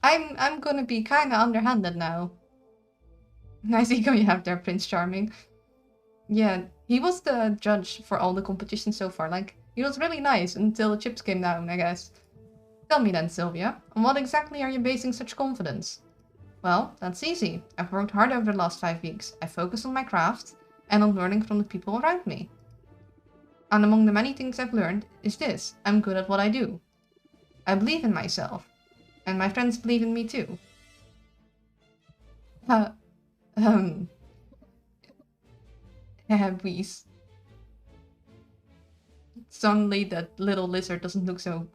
I'm gonna be kind of underhanded now. Nice ego you have there, Prince Charming. Yeah, he was the judge for all the competitions so far. Like, he was really nice until the chips came down, I guess. Tell me then, Sylvia, on what exactly are you basing such confidence? Well, that's easy. I've worked hard over the last 5 weeks. I focused on my craft and on learning from the people around me. And among the many things I've learned is this: I'm good at what I do. I believe in myself. And my friends believe in me too. Wheeze. Suddenly that little lizard doesn't look so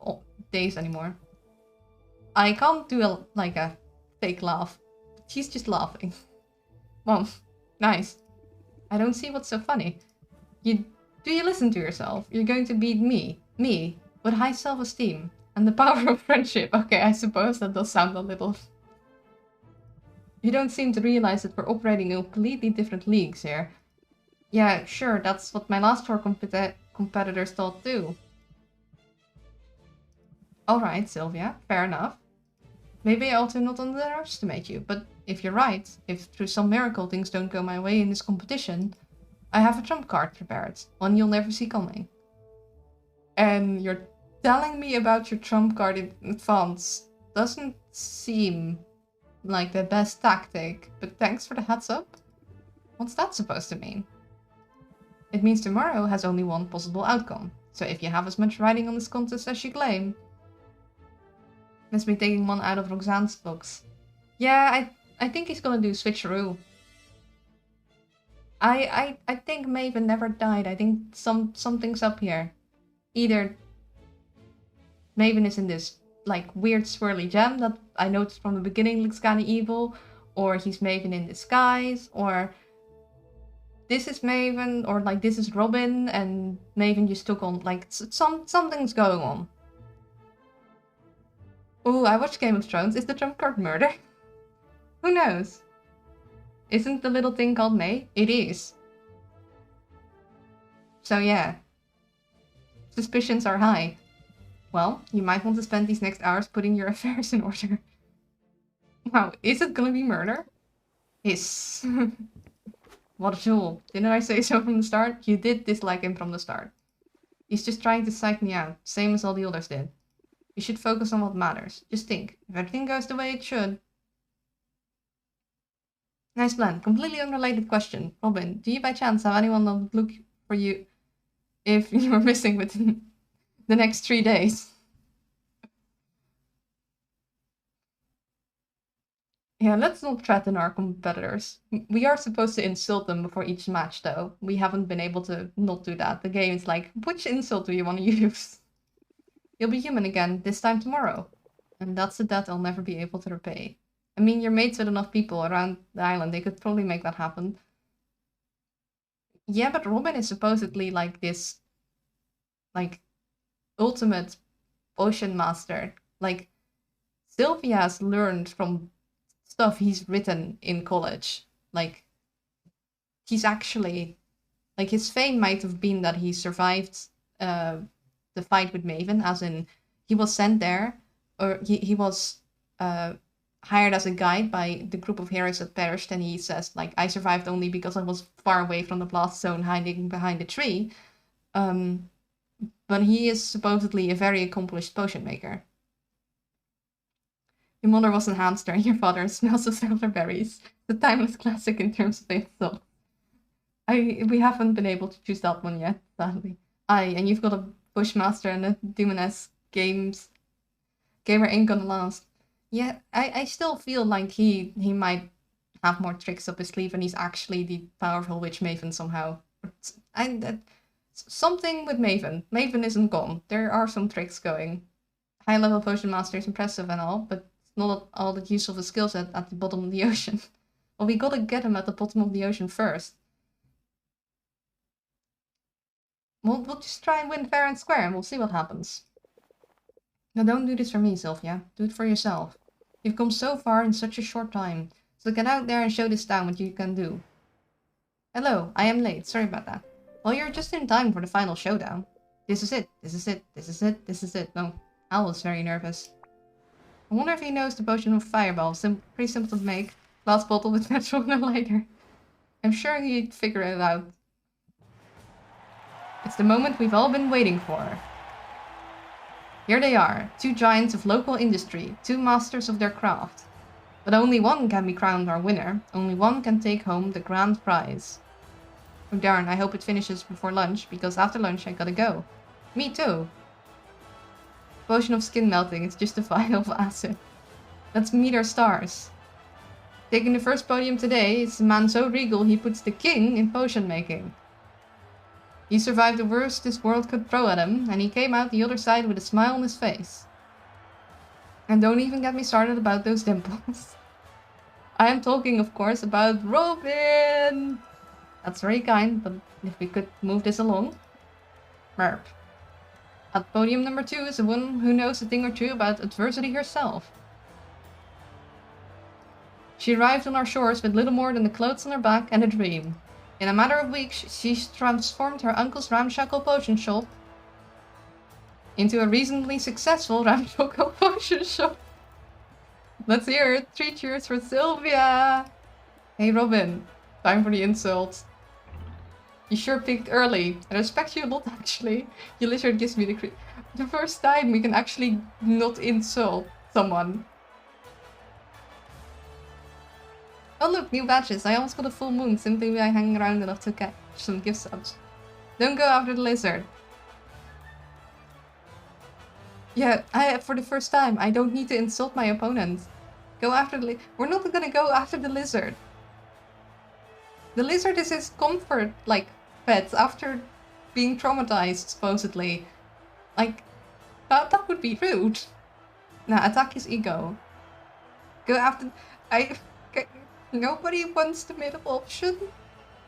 dazed anymore. I can't do a fake laugh. She's just laughing. Mom, nice. I don't see what's so funny. Do you listen to yourself? You're going to beat me, with high self-esteem and the power of friendship. Okay, I suppose that does sound a little... You don't seem to realize that we're operating in completely different leagues here. Yeah, sure, that's what my last 4 competitors thought too. Alright, Sylvia, fair enough. Maybe I ought to not underestimate you, but if you're right, if through some miracle things don't go my way in this competition, I have a trump card prepared, one you'll never see coming. And you're telling me about your trump card in advance. Doesn't seem like the best tactic, but thanks for the heads up. What's that supposed to mean? It means tomorrow has only one possible outcome, so if you have as much writing on this contest as you claim... Must be taking one out of Roxanne's books. Yeah, I think he's gonna do switcheroo. I think Maven never died. I think something's up here. Either Maven is in this like weird swirly gem that I noticed from the beginning looks kind of evil, or he's Maven in disguise, or this is Maven, or like this is Robin and Maven just took on like something's going on. Ooh, I watched Game of Thrones. Is the trump card murder? Who knows? Isn't the little thing called May? It is. So yeah. Suspicions are high. Well, you might want to spend these next hours putting your affairs in order. Wow, is it gonna be murder? Yes. What a tool. Didn't I say so from the start? You did dislike him from the start. He's just trying to psych me out, same as all the others did. You should focus on what matters. Just think, if everything goes the way it should... Nice plan. Completely unrelated question. Robin, do you by chance have anyone that would look for you if you were missing within the next 3 days? Yeah, let's not threaten our competitors. We are supposed to insult them before each match, though. We haven't been able to not do that. The game is like, which insult do you want to use? You'll be human again, this time tomorrow. And that's a debt I'll never be able to repay. I mean, you're mates with enough people around the island, they could probably make that happen. Yeah, but Robin is supposedly like this, like, ultimate potion master. Like, Sylvia has learned from stuff he's written in college. Like, he's actually, like, his fame might have been that he survived the fight with Maven, as in he was sent there, or he was hired as a guide by the group of heroes that perished, and he says, like, I survived only because I was far away from the blast zone hiding behind a tree. But he is supposedly a very accomplished potion maker. Your mother was a hamster and your father smells of elderberries. The timeless classic in terms of insult. We haven't been able to choose that one yet, sadly. And you've got a Bushmaster and a Demoness gamer ain't gonna last. Yeah, I still feel like he might have more tricks up his sleeve and he's actually the powerful witch Maven somehow. Something with Maven. Maven isn't gone. There are some tricks going. High level potion master is impressive and all, but it's not all the use of the skill set at the bottom of the ocean. Well, we gotta get him at the bottom of the ocean first. We'll just try and win fair and square and we'll see what happens. Now don't do this for me, Sylvia. Do it for yourself. You've come so far in such a short time. So get out there and show this town what you can do. Hello, I am late. Sorry about that. Well, you're just in time for the final showdown. This is it. This is it. This is it. This is it. No, Al is very nervous. I wonder if he knows the potion of fireball. Pretty simple to make. Glass bottle with natural no lighter. I'm sure he'd figure it out. It's the moment we've all been waiting for. Here they are, two giants of local industry, two masters of their craft. But only one can be crowned our winner, only one can take home the grand prize. Oh darn, I hope it finishes before lunch, because after lunch I gotta go. Me too. Potion of skin melting, it's just a vial of acid. Let's meet our stars. Taking the first podium today is a man so regal he puts the king in potion making. He survived the worst this world could throw at him, and he came out the other side with a smile on his face. And don't even get me started about those dimples. I am talking, of course, about Robin! That's very kind, but if we could move this along. Merp. At podium number 2 is a woman who knows a thing or two about adversity herself. She arrived on our shores with little more than the clothes on her back and a dream. In a matter of weeks, she's transformed her uncle's ramshackle potion shop into a reasonably successful ramshackle potion shop. Let's hear it. 3 cheers for Sylvia! Hey Robin, time for the insult. You sure picked early. I respect you a lot, actually. Your lizard gives me the first time we can actually not insult someone. Oh look, new badges. I almost got a full moon simply by hanging around enough to catch some gift subs. Don't go after the lizard. Yeah, for the first time, I don't need to insult my opponent. Go after the we're not gonna go after the lizard. The lizard is his comfort, like, pet after being traumatized, supposedly. Like, that would be rude. Nah, attack his ego. Go after... Nobody wants the middle option.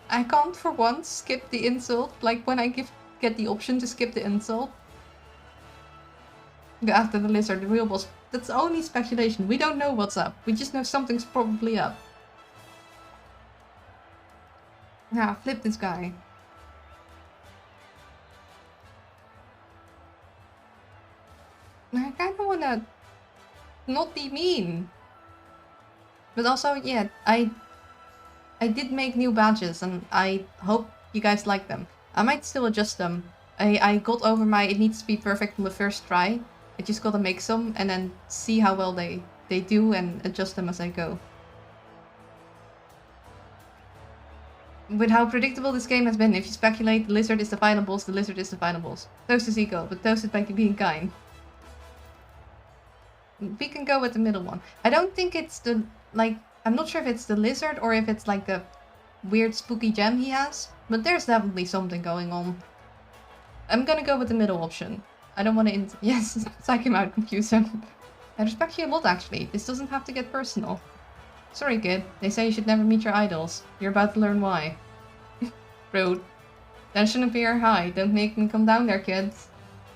I can't for once skip the insult, like when I get the option to skip the insult. Go after the lizard, the real boss. That's only speculation. We don't know what's up. We just know something's probably up. Yeah, flip this guy. I kinda wanna not be mean. But also, yeah, I did make new badges and I hope you guys like them. I might still adjust them. I got over my it needs to be perfect on the first try. I just gotta make some and then see how well they do and adjust them as I go. With how predictable this game has been, if you speculate the lizard is the final boss, the lizard is the final boss. Toast his ego, but toast it by being kind. We can go with the middle one. I don't think it's the, like, I'm not sure if it's the lizard or if it's like the weird spooky gem he has, but there's definitely something going on. I'm gonna go with the middle option. I don't want to yes, psych him out, confuse him. I respect you a lot, actually. This doesn't have to get personal. Sorry, kid. They say you should never meet your idols. You're about to learn why. Rude. Tension appear high. Don't make me come down there, kids.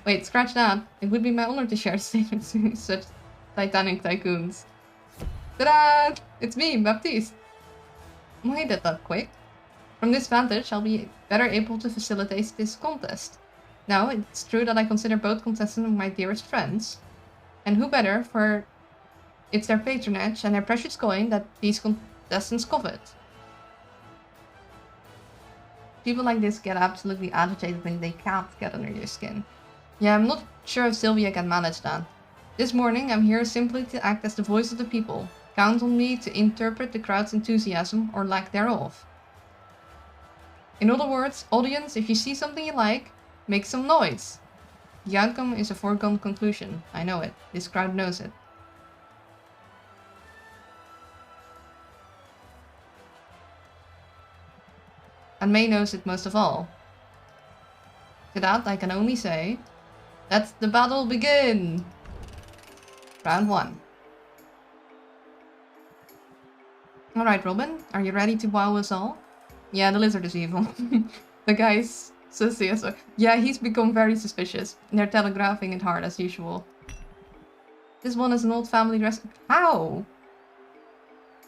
Wait, scratch that. It would be my honor to share statements with such titanic tycoons. Ta-da! It's me, Baptiste. Well, he did that quick. From this vantage, I'll be better able to facilitate this contest. Now, it's true that I consider both contestants my dearest friends. And who better, for it's their patronage and their precious coin that these contestants covet. People like this get absolutely agitated when they can't get under your skin. Yeah, I'm not sure if Sylvia can manage that. This morning, I'm here simply to act as the voice of the people. Count on me to interpret the crowd's enthusiasm or lack thereof. In other words, audience, if you see something you like, make some noise. The outcome is a foregone conclusion. I know it. This crowd knows it. And May knows it most of all. To that, I can only say, let the battle begin! Round 1. Alright, Robin, are you ready to wow us all? Yeah, the lizard is evil. The guy's suspicious. Yeah, he's become very suspicious. They're telegraphing it hard as usual. This one is an old family dress. How?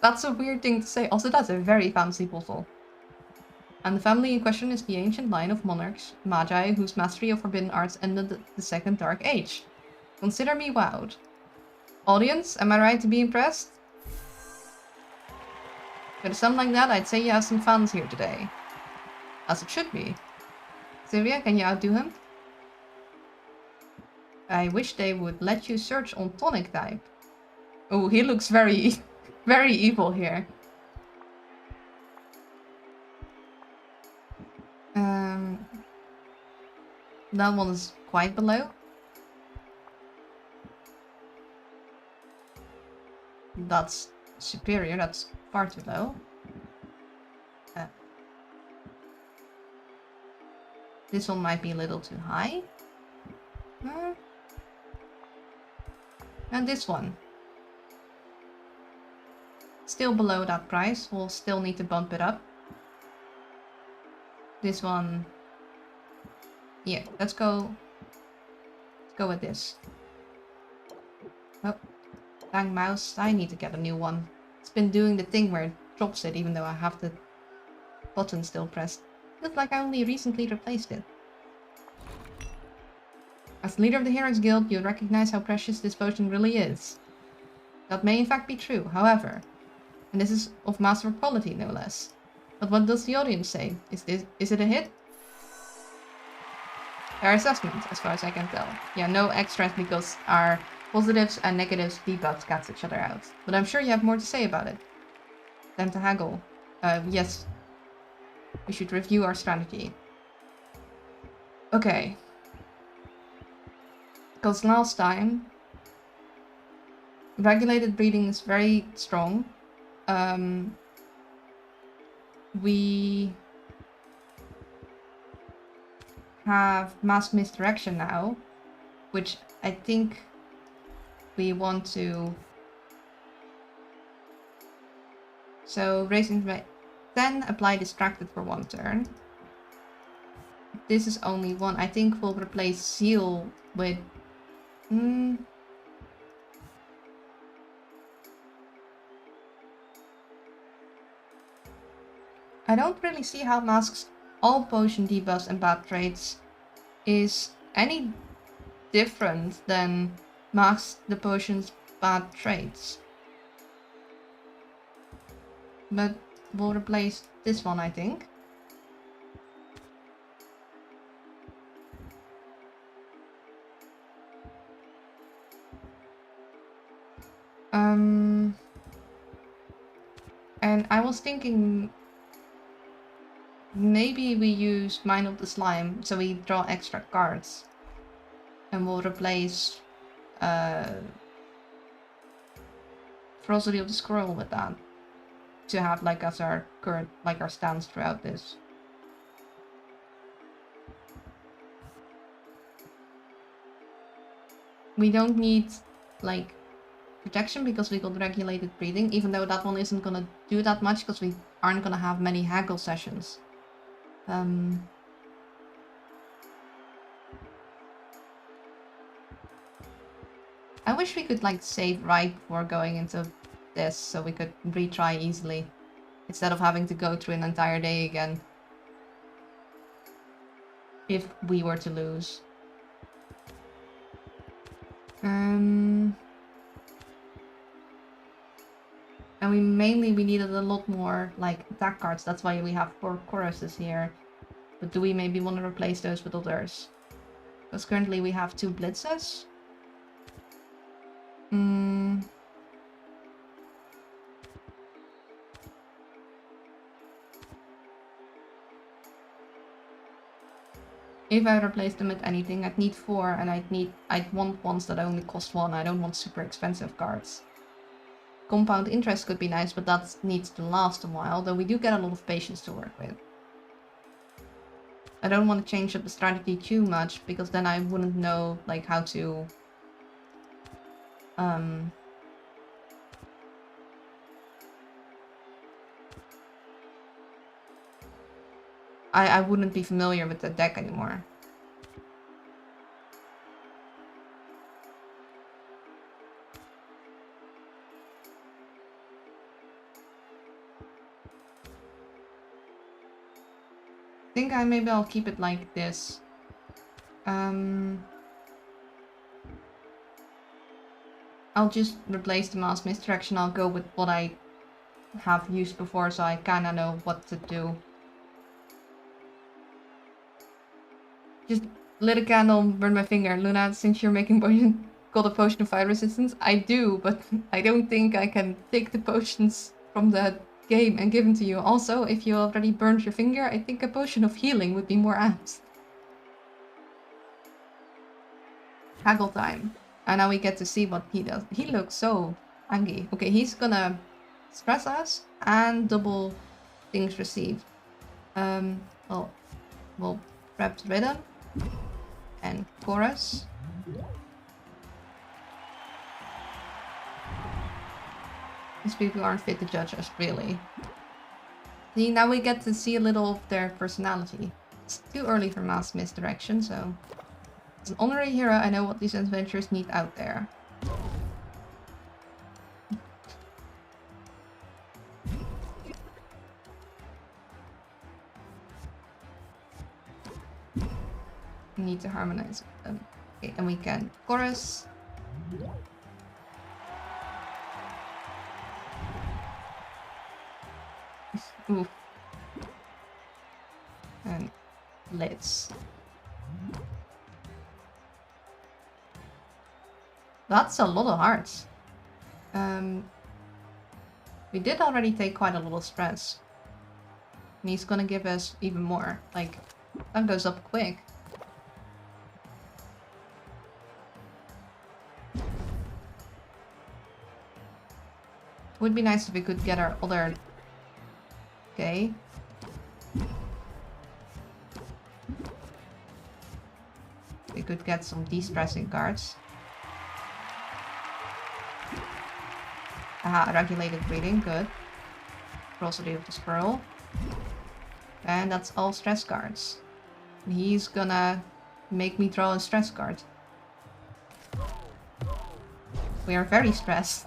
That's a weird thing to say. Also, that's a very fancy bottle. And the family in question is the ancient line of monarchs, magi, whose mastery of forbidden arts ended the Second Dark Age. Consider me wowed. Audience, am I right to be impressed? With a sum like that, I'd say you have some fans here today. As it should be. Sylvia, can you outdo him? I wish they would let you search on tonic type. Oh, he looks very, very evil here. That one is quite below. That's superior, that's far too low. This one might be a little too high. And this one. Still below that price, we'll still need to bump it up. This one... Yeah, let's go with this. Oh, dang mouse, I need to get a new one. It's been doing the thing where it drops it even though I have the button still pressed. Looks like I only recently replaced it. As the leader of the Heroes Guild, you'll recognize how precious this potion really is. That may in fact be true, however, and this is of master quality no less. But what does the audience say? Is it a hit? Our assessment, as far as I can tell. Yeah, no extras because our positives and negatives debuffs cancel each other out. But I'm sure you have more to say about it. Time to haggle. Yes. We should review our strategy. Okay. Because last time, regulated breeding is very strong. We have mass misdirection now, which I think we want to. So raising by 10, apply distracted for 1 turn. This is only 1. I think we'll replace seal with. I don't really see how masks all potion debuffs and bad traits is any different than masks the potion's bad traits. But we'll replace this one, I think. And I was thinking maybe we use Mind of the Slime, so we draw extra cards. And we'll replace Ferocity of the Squirrel with that. To have like as our current, like our stance throughout this. We don't need like protection because we got regulated breathing, even though that one isn't gonna do that much because we aren't gonna have many haggle sessions. I wish we could like save right before going into this so we could retry easily instead of having to go through an entire day again if we were to lose. And we needed a lot more like attack cards. That's why we have 4 choruses here. But do we maybe want to replace those with others? Because currently we have 2 blitzes. If I replace them with anything, I'd need 4 and I'd want ones that only cost 1. I don't want super expensive cards. Compound interest could be nice, but that needs to last a while, though we do get a lot of patience to work with. I don't want to change up the strategy too much, because then I wouldn't know like how to I wouldn't be familiar with the deck anymore. I think maybe I'll keep it like this. I'll just replace the mass misdirection. I'll go with what I have used before, so I kinda know what to do. Just lit a candle, burn my finger. Luna, since you're making potion, got a potion of fire resistance? I do, but I don't think I can take the potions from the game and give them to you. Also, if you already burned your finger, I think a potion of healing would be more apt. Haggle time. And now we get to see what he does. He looks so angry. Okay, he's gonna stress us and double things received. Well, we'll prep rhythm and chorus. These people aren't fit to judge us, really. See, now we get to see a little of their personality. It's too early for mass misdirection, so... As an honorary hero, I know what these adventurers need out there. We need to harmonize with them. Okay, and we can chorus. Ooh. And lids. That's a lot of hearts. We did already take quite a lot of stress. And he's gonna give us even more. Like, that goes up quick. Would be nice if we could get our other... Okay. We could get some de-stressing cards. Aha, regulated breathing, good. Ferocity of the Squirrel. And that's all stress cards. He's gonna make me draw a stress card. We are very stressed.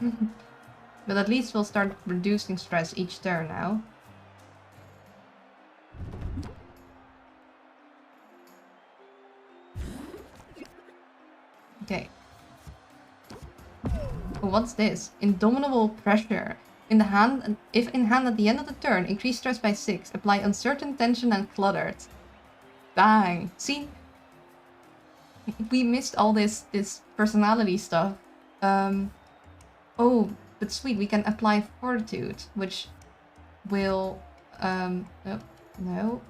But at least we'll start reducing stress each turn now. Okay. Oh, what's this? Indomitable pressure. In the hand, if in hand at the end of the turn, increase stress by 6. Apply uncertain, tension, and cluttered. Bang. See? We missed all this personality stuff. Oh, but sweet, we can apply fortitude, which will no.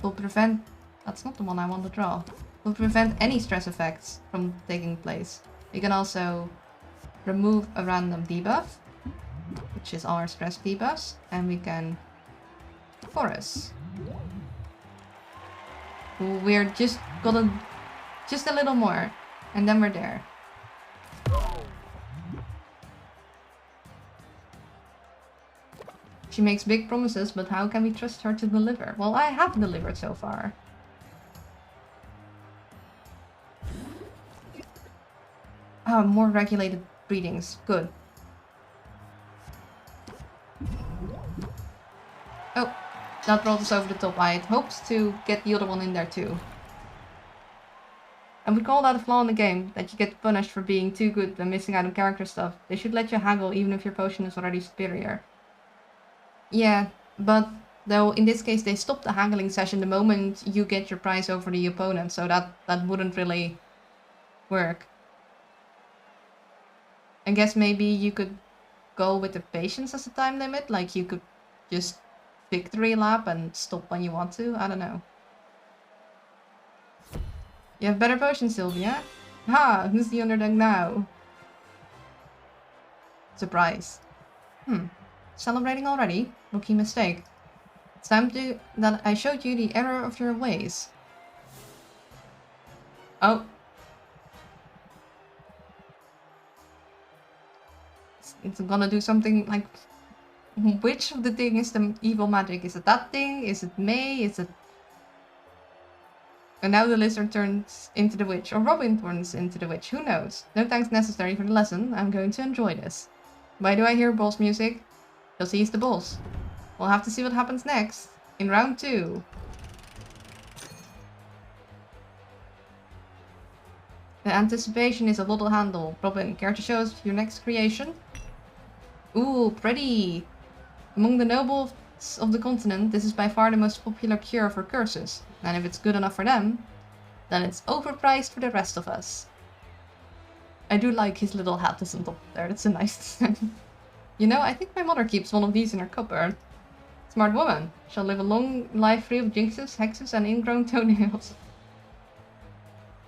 Will prevent... That's not the one I want to draw. Will prevent any stress effects from taking place. We can also remove a random debuff, which is our stress debuffs, and we can chorus. We're just gonna... just a little more, and then we're there. She makes big promises, but how can we trust her to deliver? Well, I have delivered so far. Ah, more regulated breedings. Good. Oh, that rolled us over the top. I had hoped to get the other one in there too. I would call that a flaw in the game, that you get punished for being too good and missing out on character stuff. They should let you haggle even if your potion is already superior. Yeah, but though in this case they stop the haggling session the moment you get your prize over the opponent, so that wouldn't really work. I guess maybe you could go with the patience as a time limit, like you could just victory lap and stop when you want to, I don't know. You have better potions, Sylvia? Ha! Who's the underdog now? Surprise. Celebrating already? Rookie mistake. It's time that I showed you the error of your ways. Oh. It's gonna do something like... Which of the thing is the evil magic? Is it that thing? Is it May? Is it... And now the lizard turns into the witch. Or Robin turns into the witch. Who knows? No thanks necessary for the lesson. I'm going to enjoy this. Why do I hear boss music? Because he's the boss. We'll have to see what happens next. In round 2. The anticipation is a lot to handle. Robin, care to show us your next creation? Ooh, pretty! Among the nobles of the continent, this is by far the most popular cure for curses. And if it's good enough for them, then it's overpriced for the rest of us. I do like his little hat that's on top there. That's a nice design. You know, I think my mother keeps one of these in her cupboard. Smart woman. Shall live a long life free of jinxes, hexes, and ingrown toenails.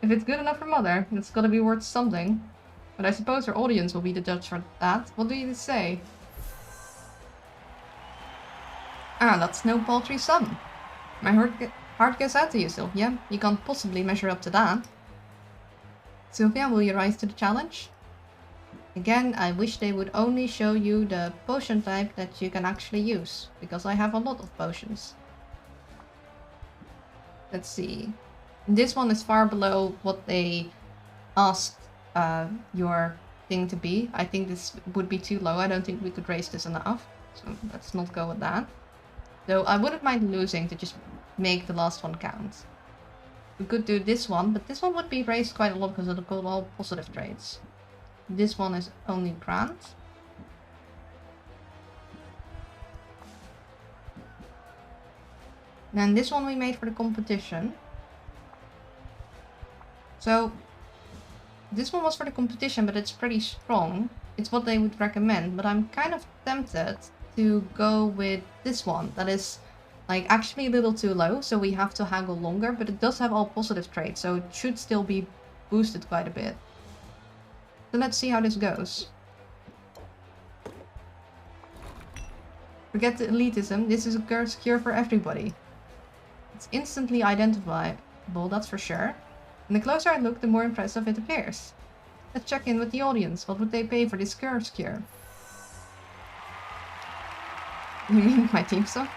If it's good enough for mother, it's gotta be worth something. But I suppose her audience will be the judge for that. What do you say? Ah, that's no paltry sum. My heart goes out to you, Sylvia. You can't possibly measure up to that. Sylvia, will you rise to the challenge? Again, I wish they would only show you the potion type that you can actually use, because I have a lot of potions. Let's see. This one is far below what they asked your thing to be. I think this would be too low. I don't think we could raise this enough, so let's not go with that. Though I wouldn't mind losing to just make the last one count. We could do this one, but this one would be raised quite a lot because it'll go all positive traits. This one is only grant. And this one we made for the competition. So this one was for the competition, but it's pretty strong. It's what they would recommend, but I'm kind of tempted to go with this one. That is like actually a little too low, so we have to haggle longer, but it does have all positive traits, so it should still be boosted quite a bit. So let's see how this goes. Forget the elitism, this is a curse cure for everybody. It's instantly identifiable, that's for sure. And the closer I look, the more impressive it appears. Let's check in with the audience. What would they pay for this curse cure? You mean my team song?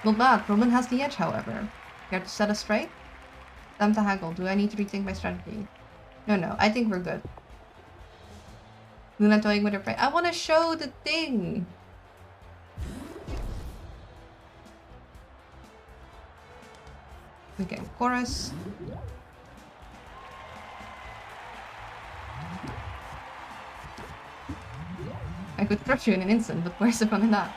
Not bad, Robin has the edge, however. Care to set us straight? Time to haggle. Do I need to rethink my strategy? No, I think we're good. Luna toying with her prey. I want to show the thing! Okay, chorus. I could crush you in an instant, but where's the fun in that?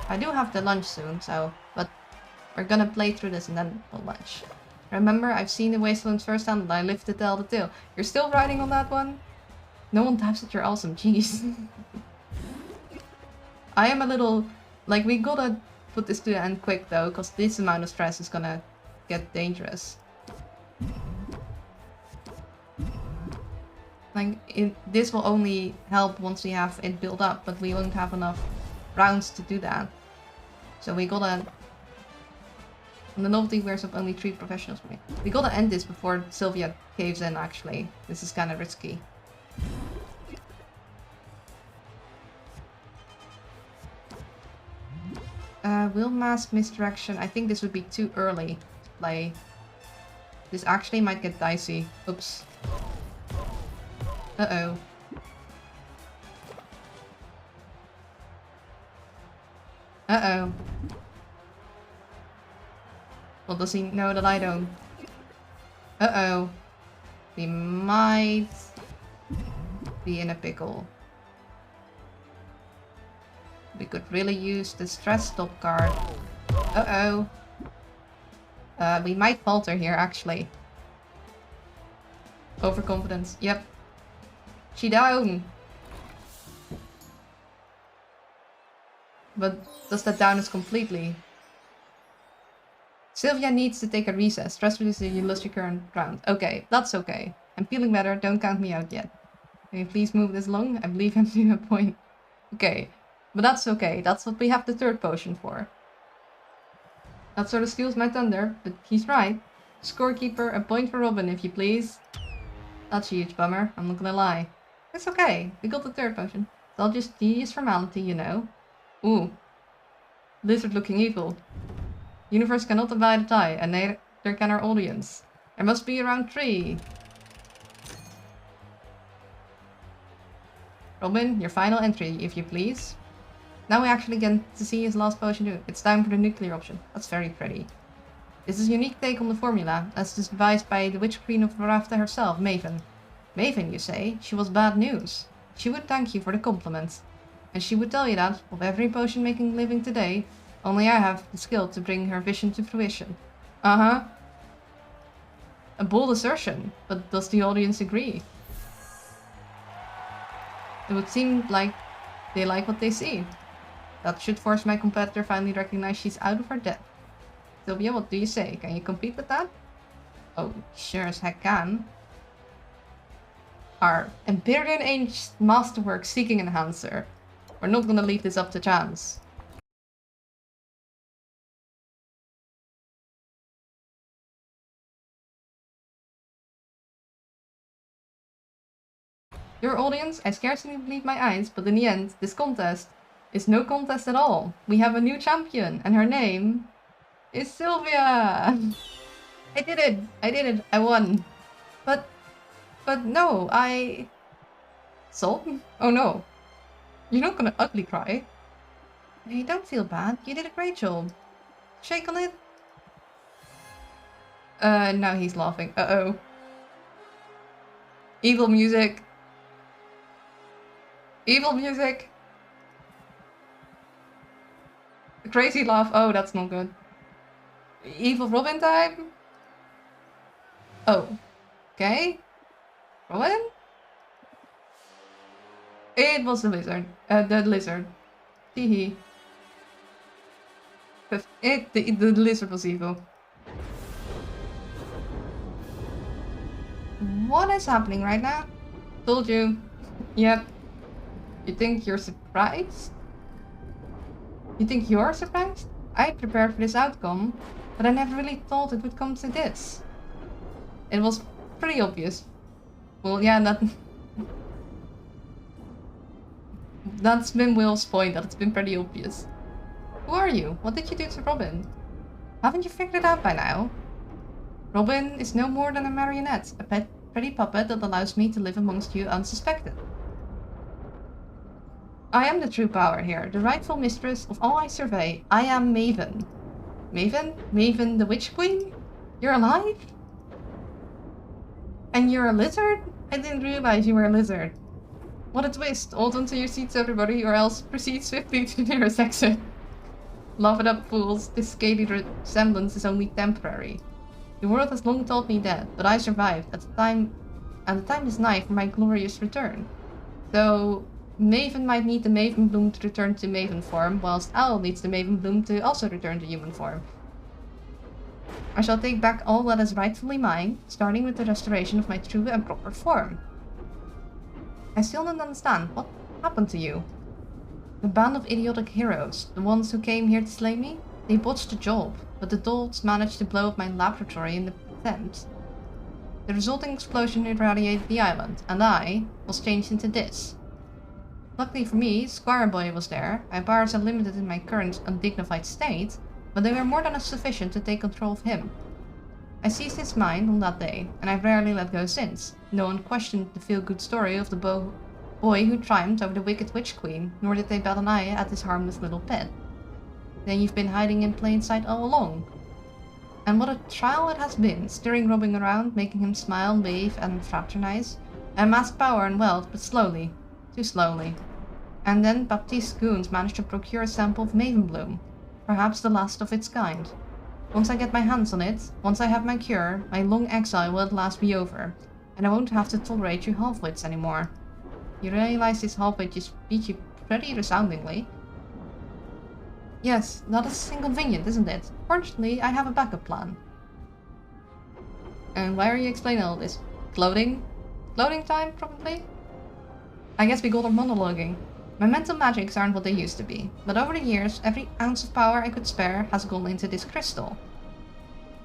I do have the lunch soon, so... But we're gonna play through this and then we'll lunch. Remember, I've seen the Wastelands firsthand and I live to tell the tale. You're still riding on that one? No one taps that you're awesome, jeez. I am a little... Like, we gotta put this to the end quick though, because this amount of stress is gonna get dangerous. Like, this will only help once we have it built up, but we won't have enough rounds to do that. So we gotta... And the novelty wears up only 3 professionals for me. We gotta end this before Sylvia caves in, actually. This is kinda risky. Will mask misdirection. I think this would be too early to play. This actually might get dicey. Oops. Uh-oh. Uh-oh. Well, does he know that I don't? Uh-oh. We might be in a pickle. We could really use the stress stop card. Uh-oh. We might falter here, actually. Overconfidence. Yep. She down. But does that down us completely? Sylvia needs to take a recess. Stress reduces you lose your current round. Okay, that's okay. I'm feeling better. Don't count me out yet. Can you please move this along? I believe I'm to a point. Okay. But that's okay. That's what we have the third potion for. That sort of steals my thunder, but he's right. Scorekeeper, a point for Robin, if you please. That's a huge bummer. I'm not gonna lie. It's okay. We got the third potion. It's all just tedious formality, you know. Ooh. Lizard looking evil. Universe cannot divide a tie, and neither can our audience. There must be around 3. Robin, your final entry, if you please. Now we actually get to see his last potion too. It's time for the nuclear option. That's very pretty. This is a unique take on the formula, as devised by the Witch Queen of Rafta herself, Maven. Maven, you say? She was bad news. She would thank you for the compliment. And she would tell you that, of every potion making living today, only I have the skill to bring her vision to fruition. Uh-huh. A bold assertion, but does the audience agree? It would seem like they like what they see. That should force my competitor finally recognize she's out of her depth. Sylvia, what do you say? Can you compete with that? Oh, sure as heck can. Our Empyrean Age Masterwork Seeking Enhancer. We're not gonna leave this up to chance. Your audience, I scarcely believe my eyes, but in the end, this contest is no contest at all. We have a new champion, and her name is Sylvia! I did it! I won! But no, Salt? Oh no. You're not gonna ugly cry. Hey, don't feel bad. You did a great job. Shake on it. Now he's laughing. Uh-oh. Evil music. Evil music. Crazy laugh. Oh, that's not good. Evil Robin time? Oh. Okay. Robin? It was the lizard. The lizard. Teehee. The lizard was evil. What is happening right now? Told you. Yep. You think you're surprised? You think you're surprised? I prepared for this outcome, but I never really thought it would come to this. It was pretty obvious. Well, yeah, that's been Will's point, that it's been pretty obvious. Who are you? What did you do to Robin? Haven't you figured it out by now? Robin is no more than a marionette, a pretty puppet that allows me to live amongst you unsuspected. I am the true power here, the rightful mistress of all I survey. I am Maven. Maven? Maven the Witch Queen? You're alive? And you're a lizard? I didn't realize you were a lizard. What a twist. Hold on to your seats, everybody, or else proceed swiftly to the nearest exit. Laugh it up, fools. This scaly resemblance is only temporary. The world has long thought me dead, but I survived at the time is nigh for my glorious return. So Maven might need the Maven Bloom to return to Maven form, whilst Owl needs the Maven Bloom to also return to human form. I shall take back all that is rightfully mine, starting with the restoration of my true and proper form. I still don't understand. What happened to you? The band of idiotic heroes, the ones who came here to slay me, they botched the job, but the dolls managed to blow up my laboratory in the attempt. The resulting explosion irradiated the island, and I was changed into this. Luckily for me, Squire Boy was there. My powers are limited in my current undignified state, but they were more than sufficient to take control of him. I seized his mind on that day, and I've rarely let go since. No one questioned the feel-good story of the boy who triumphed over the wicked Witch Queen, nor did they bat an eye at his harmless little pet. Then you've been hiding in plain sight all along. And what a trial it has been, steering Robin around, making him smile, wave, and fraternize. I amassed power and wealth, but slowly. Too slowly. And then Baptiste Goons managed to procure a sample of Maven Bloom, perhaps the last of its kind. Once I get my hands on it, once I have my cure, my long exile will at last be over, and I won't have to tolerate you half-wits anymore. You realize this half-wit just beat you pretty resoundingly. Yes, that is inconvenient, isn't it? Fortunately, I have a backup plan. And why are you explaining all this? Clothing? Clothing time, probably? I guess we got our monologuing. My mental magics aren't what they used to be, but over the years, every ounce of power I could spare has gone into this crystal.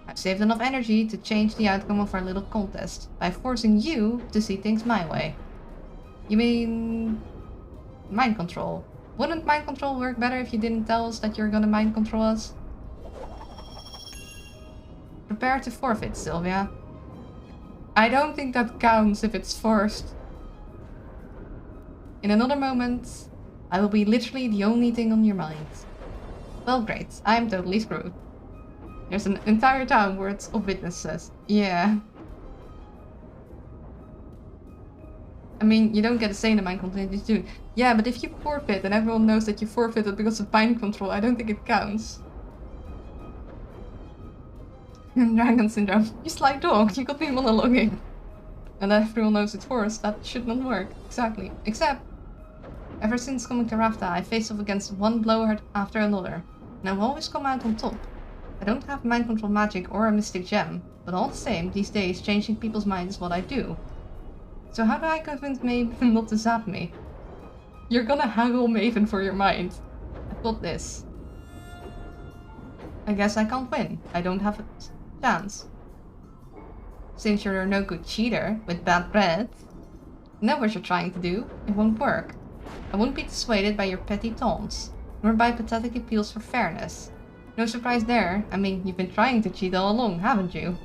I've saved enough energy to change the outcome of our little contest, by forcing you to see things my way. You mean... mind control? Wouldn't mind control work better if you didn't tell us that you're gonna mind control us? Prepare to forfeit, Sylvia. I don't think that counts if it's forced. In another moment, I will be literally the only thing on your mind. Well, great. I'm totally screwed. There's an entire town worth of witnesses. Yeah. I mean, you don't get a say in the mind control, you do. Yeah, but if you forfeit and everyone knows that you forfeited because of mind control, I don't think it counts. Dragon syndrome. You sly dog, you got me monologuing. And everyone knows it's forced, that should not work. Exactly. Except, ever since coming to Rafta, I faced off against one blowhard after another, and I've always come out on top. I don't have mind control magic or a mystic gem, but all the same, these days changing people's minds is what I do. So how do I convince Maven not to zap me? You're gonna haggle Maven for your mind. I've got this. I guess I can't win. I don't have a chance. Since you're no good cheater with bad breath, know what you're trying to do. It won't work. I won't be dissuaded by your petty taunts, nor by pathetic appeals for fairness. No surprise there. I mean, you've been trying to cheat all along, haven't you?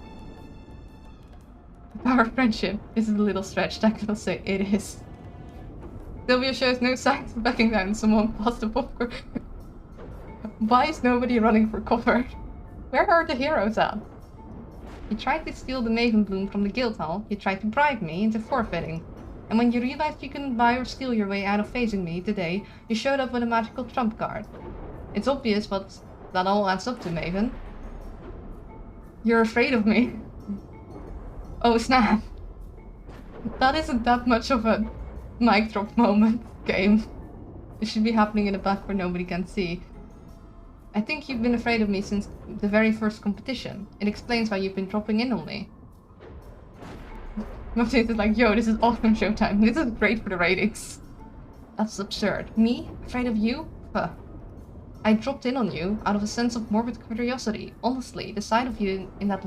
The power of friendship. This is a little stretched, I cannot say it is. Sylvia shows no signs of backing down. Someone passed the popcorn. Why is nobody running for cover? Where are the heroes at? You tried to steal the Maven Bloom from the guild hall. You tried to bribe me into forfeiting. And when you realized you couldn't buy or steal your way out of facing me today, you showed up with a magical trump card. It's obvious what that all adds up to, Maven. You're afraid of me. Oh snap. That isn't that much of a mic drop moment, game. It should be happening in the back where nobody can see. I think you've been afraid of me since the very first competition. It explains why you've been dropping in on me. Mopsy is like, yo, this is awesome showtime. This is great for the ratings. That's absurd. Me? Afraid of you? Huh. I dropped in on you out of a sense of morbid curiosity. Honestly, the sight of you in that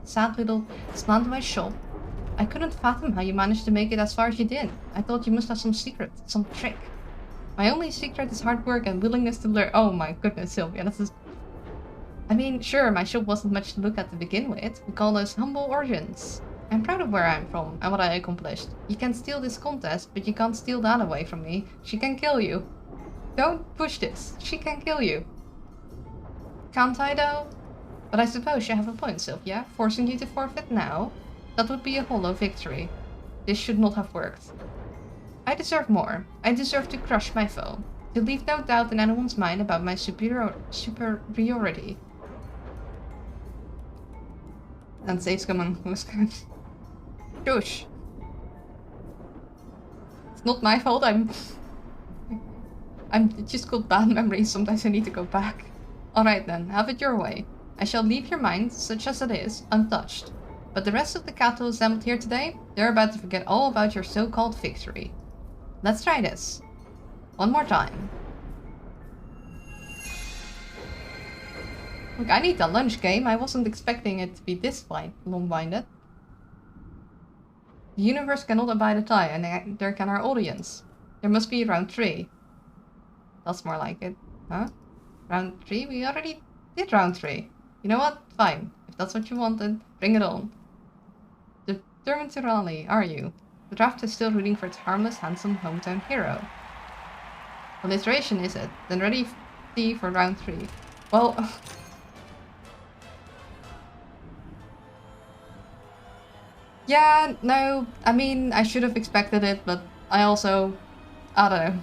sad little splendid shop. I couldn't fathom how you managed to make it as far as you did. I thought you must have some secret, some trick. My only secret is hard work and willingness to learn. Oh my goodness, Sylvia, this is... I mean, sure, my shop wasn't much to look at to begin with. We call those humble origins. I'm proud of where I'm from and what I accomplished. You can steal this contest, but you can't steal that away from me. She can kill you. Don't push this. She can kill you. Can't I though? But I suppose you have a point, Sylvia. Forcing you to forfeit now? That would be a hollow victory. This should not have worked. I deserve more. I deserve to crush my foe. To leave no doubt in anyone's mind about my superiority. And Save's coming. Who's good? Shush. It's not my fault. I'm just got bad memories. Sometimes I need to go back. Alright then, have it your way. I shall leave your mind, such as it is, untouched. But the rest of the cattle assembled here today, they're about to forget all about your so-called victory. Let's try this. One more time. Look, I need a lunch game. I wasn't expecting it to be this long-winded. The universe cannot abide a tie, and there can our audience. There must be round 3. That's more like it. Huh? Round 3? We already did round 3. You know what? Fine. If that's what you wanted, bring it on. Determined to rally, are you? The draft is still rooting for its harmless, handsome hometown hero. Alliteration, is it? Then ready for round 3. Well... yeah, no, I mean, I should have expected it, but I also... I don't know.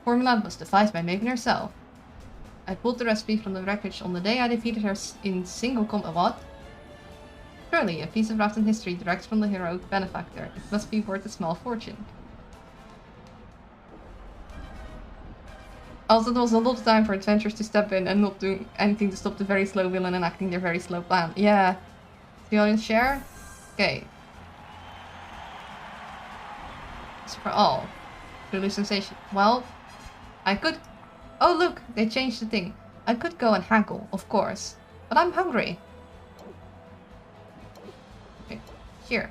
Formula was devised by Maven herself. I pulled the recipe from the wreckage on the day I defeated her in single combat. What? Surely, a piece of Rafton history direct from the heroic benefactor. It must be worth a small fortune. Also, there was a lot of time for adventurers to step in and not do anything to stop the very slow villain enacting their very slow plan. Yeah. The audience share? Okay. It's for all. True sensation. Well, I could... Oh look, they changed the thing. I could go and haggle, of course. But I'm hungry. Okay, here.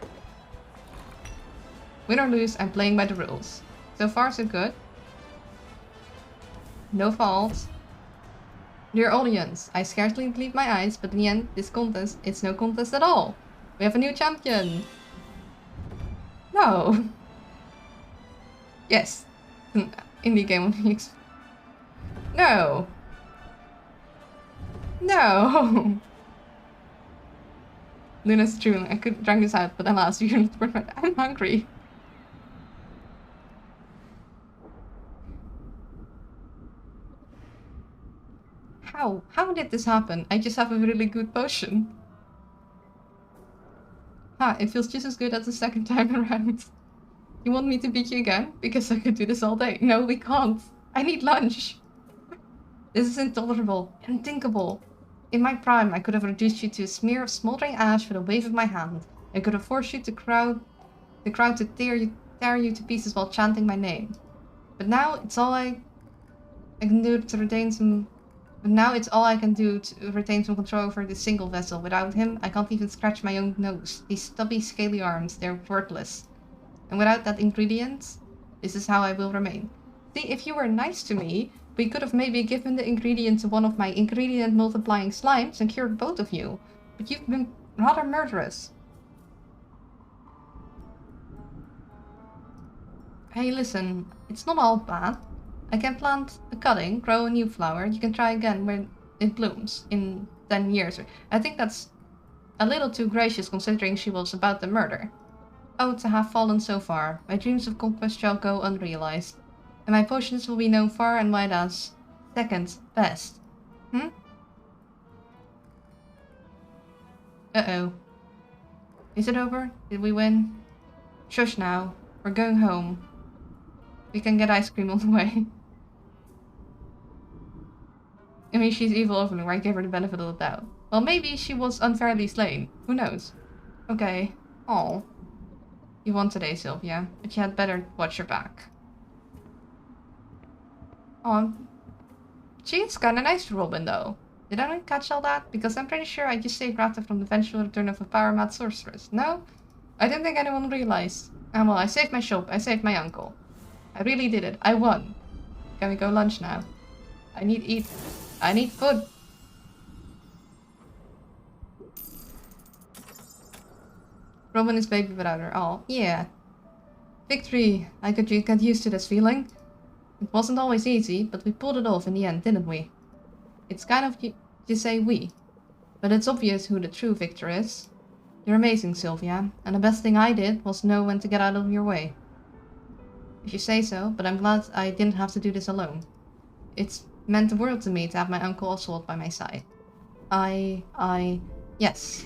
Win or lose, I'm playing by the rules. So far so good. No fault. Dear audience, I scarcely believe my eyes, but in the end, this contest, it's no contest at all. We have a new champion. No. Yes. Indie game on the No. No. Luna's true. I could drink this out, but alas, you're not perfect. I'm hungry. How? How did this happen? I just have a really good potion. It feels just as good as the second time around. You want me to beat you again? Because I could do this all day. No, we can't. I need lunch. This is intolerable. Unthinkable. In my prime, I could have reduced you to a smear of smoldering ash with a wave of my hand. I could have forced you to the crowd to tear you to pieces while chanting my name. But now it's all I can do to retain some... But now it's all I can do to retain some control over this single vessel. Without him, I can't even scratch my own nose. These stubby, scaly arms, they're worthless. And without that ingredient, this is how I will remain. See, if you were nice to me, we could have maybe given the ingredient to one of my ingredient multiplying slimes and cured both of you. But you've been rather murderous. Hey, listen, it's not all bad. I can plant a cutting, grow a new flower. You can try again when it blooms in 10 years. I think that's a little too gracious considering she was about the murder. Oh, to have fallen so far. My dreams of conquest shall go unrealized. And my potions will be known far and wide as second best. Hmm? Uh-oh. Is it over? Did we win? Shush now. We're going home. We can get ice cream on the way. I mean, she's evil overlord. I gave her the benefit of the doubt. Well, maybe she was unfairly slain. Who knows? Okay. Oh. You won today, Sylvia. But you had better watch your back. Oh. She is kinda nice to Robin, though. Did I not catch all that? Because I'm pretty sure I just saved Rata from the eventual return of a power-mad sorceress. No? I don't think anyone realized. Well, I saved my shop. I saved my uncle. I really did it. I won. Can we go lunch now? I need food. Robin is baby without her. Oh, yeah. Victory. I could get used to this feeling. It wasn't always easy, but we pulled it off in the end, didn't we? It's kind of you say we. But it's obvious who the true victor is. You're amazing, Sylvia. And the best thing I did was know when to get out of your way. If you say so, but I'm glad I didn't have to do this alone. It's meant the world to me to have my Uncle Oswald by my side. Yes.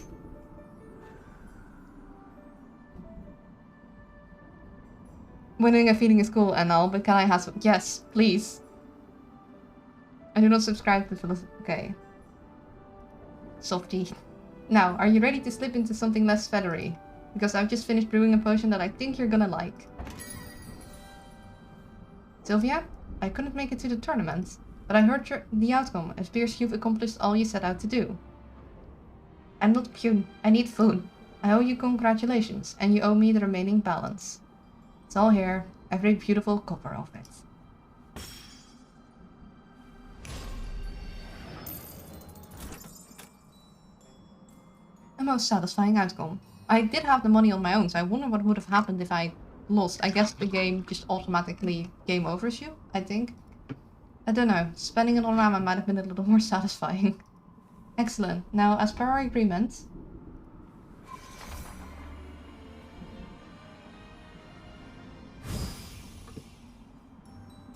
Winning a feeling is cool and all, but can I have some? Yes, please. I do not subscribe to philosophy. Okay. Softy. Now, are you ready to slip into something less feathery? Because I've just finished brewing a potion that I think you're gonna like. Sylvia, I couldn't make it to the tournament, but I heard the outcome. It appears you've accomplished all you set out to do. I'm not puny. I need food. I owe you congratulations, and you owe me the remaining balance. It's all here, every beautiful copper of it. A most satisfying outcome. I did have the money on my own, so I wonder what would have happened if I lost. I guess the game just automatically game overs you, I think. I don't know, spending it on ramen might have been a little more satisfying. Excellent. Now, as per our agreement...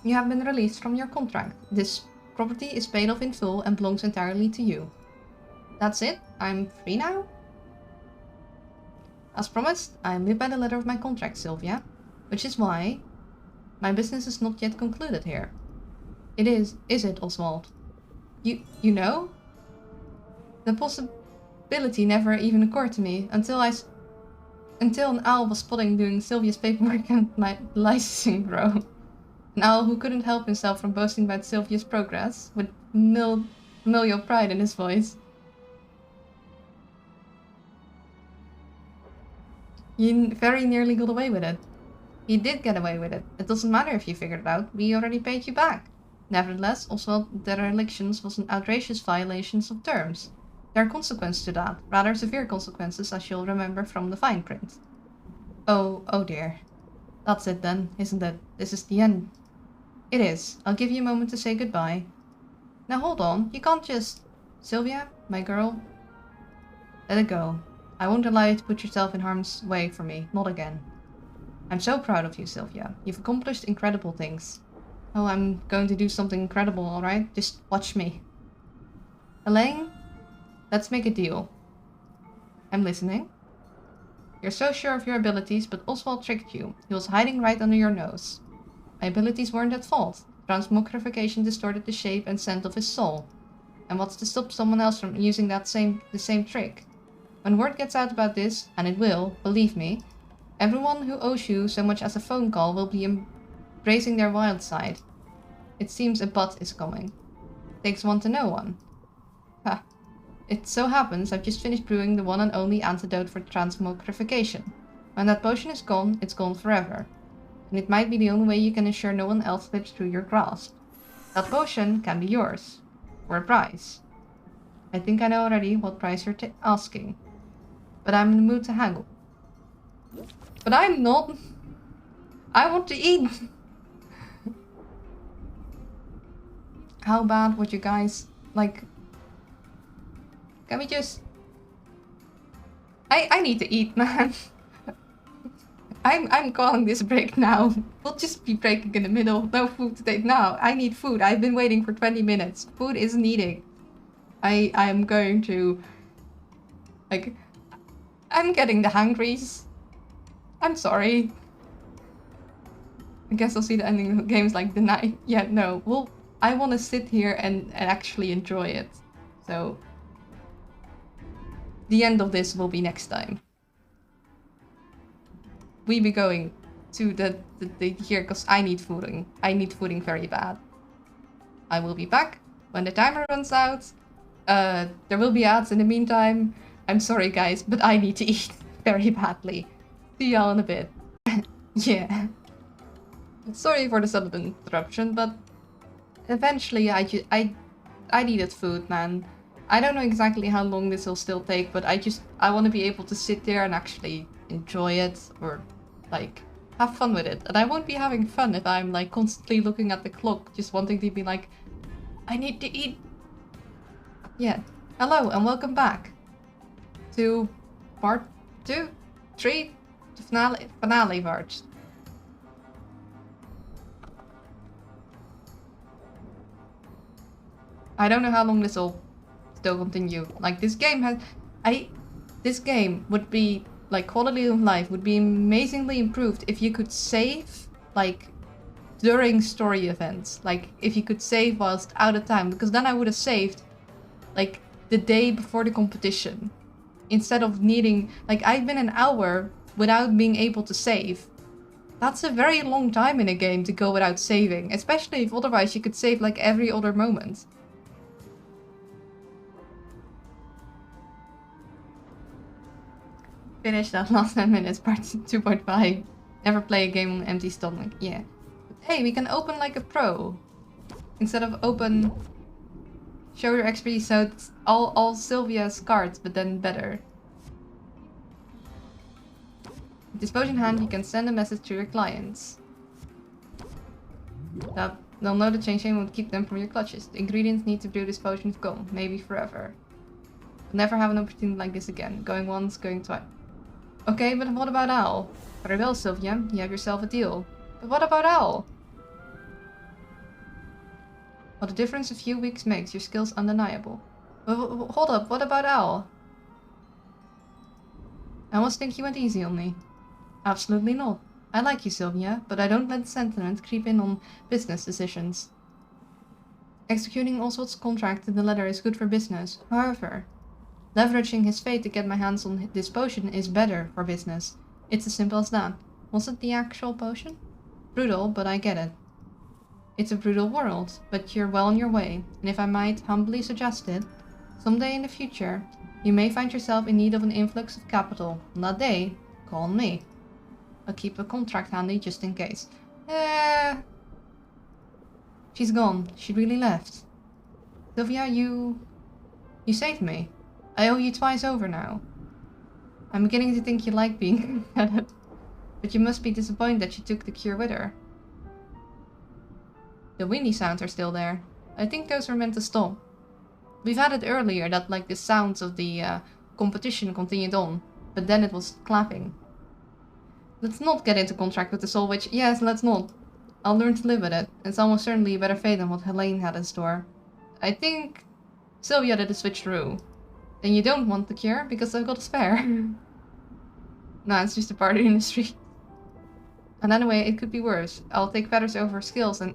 You have been released from your contract. This property is paid off in full and belongs entirely to you. That's it? I'm free now? As promised, I live by the letter of my contract, Sylvia. Which is why my business is not yet concluded here. It is it, Oswald? You know? The possibility never even occurred to me until an owl was spotting doing Sylvia's paperwork and my licensing bureau. An owl who couldn't help himself from boasting about Sylvia's progress, with familial pride in his voice. You very nearly got away with it. You did get away with it. It doesn't matter if you figured it out, we already paid you back. Nevertheless, Oswald, the elections was an outrageous violation of terms. There are consequences to that, rather severe consequences, as you'll remember from the fine print. Oh dear. That's it then, isn't it? This is the end. It is. I'll give you a moment to say goodbye. Now hold on, you can't just... Sylvia, my girl. Let it go. I won't allow you to put yourself in harm's way for me, not again. I'm so proud of you, Sylvia. You've accomplished incredible things. Oh, I'm going to do something incredible, alright? Just watch me. Elaine, let's make a deal. I'm listening. You're so sure of your abilities, but Oswald tricked you. He was hiding right under your nose. My abilities weren't at fault. Transmogrification distorted the shape and scent of his soul. And what's to stop someone else from using the same trick? When word gets out about this, and it will, believe me, everyone who owes you so much as a phone call will be embracing their wild side. It seems a but is coming. Takes one to know one. Ha. It so happens I've just finished brewing the one and only antidote for transmogrification. When that potion is gone, it's gone forever. And it might be the only way you can ensure no one else slips through your grasp. That potion can be yours. For a price. I think I know already what price you're asking. But I'm in the mood to haggle. But I'm not. I want to eat. How bad would you guys like? Can we just? I need to eat, man. I'm calling this break now. We'll just be breaking in the middle. No food to take now. I need food. I've been waiting for 20 minutes. Food is needed. I am going to... Like... I'm getting the hangries. I'm sorry. I guess I'll see the ending of the games like the night. Yeah, no. Well, I want to sit here and actually enjoy it. So... The end of this will be next time. We be going to the here because I need fooding. I need fooding very bad. I will be back when the timer runs out. There will be ads in the meantime. I'm sorry guys, but I need to eat very badly. See y'all in a bit. Yeah. Sorry for the sudden interruption, but eventually I needed food, man. I don't know exactly how long this will still take, but I want to be able to sit there and actually enjoy it, or like have fun with it. And I won't be having fun if I'm like constantly looking at the clock, just wanting to be like, I need to eat. Yeah. Hello and welcome back to part 2, 3, the finale part. I don't know how long this will still continue. Like this game has, this game would be like quality of life would be amazingly improved if you could save like during story events. Like if you could save whilst out of time, because then I would have saved like the day before the competition instead of needing like I've been an hour without being able to save. That's a very long time in a game to go without saving, especially if otherwise you could save like every other moment. Finish that last 10 minutes, part 2.5. Never play a game on an empty stomach. Yeah. But hey, we can open like a pro. Instead of open... Show your XP, so it's all Sylvia's cards, but then better. With this potion in hand, you can send a message to your clients. They'll know the change won't keep them from your clutches. The ingredients need to brew this potion of gone, maybe forever. I'll never have an opportunity like this again. Going once, going twice. Okay, but what about Al? Very well, Sylvia. You have yourself a deal. But what about Al? Well, the difference a few weeks makes your skills undeniable. But hold up, what about Al? I almost think you went easy on me. Absolutely not. I like you, Sylvia, but I don't let sentiment creep in on business decisions. Executing Oswald's contract in the letter is good for business. However, leveraging his fate to get my hands on this potion is better for business. It's as simple as that. Was it the actual potion? Brutal, but I get it. It's a brutal world, but you're well on your way, and if I might humbly suggest it, someday in the future, you may find yourself in need of an influx of capital. On that day, call on me. I'll keep a contract handy just in case. She's gone. She really left. Sylvia, you saved me. I owe you twice over now. I'm beginning to think you like being headed, but you must be disappointed that she took the cure with her. The windy sounds are still there. I think those were meant to stop. We've had it earlier that like the sounds of the competition continued on, but then it was clapping. Let's not get into contract with the Soul Witch. Yes, let's not. I'll learn to live with it. It's almost certainly a better fate than what Helene had in store. I think Sylvia did a switcheroo. Then you don't want the cure because I've got a spare. Nah, it's just a part of the industry. And anyway, it could be worse. I'll take feathers over skills and...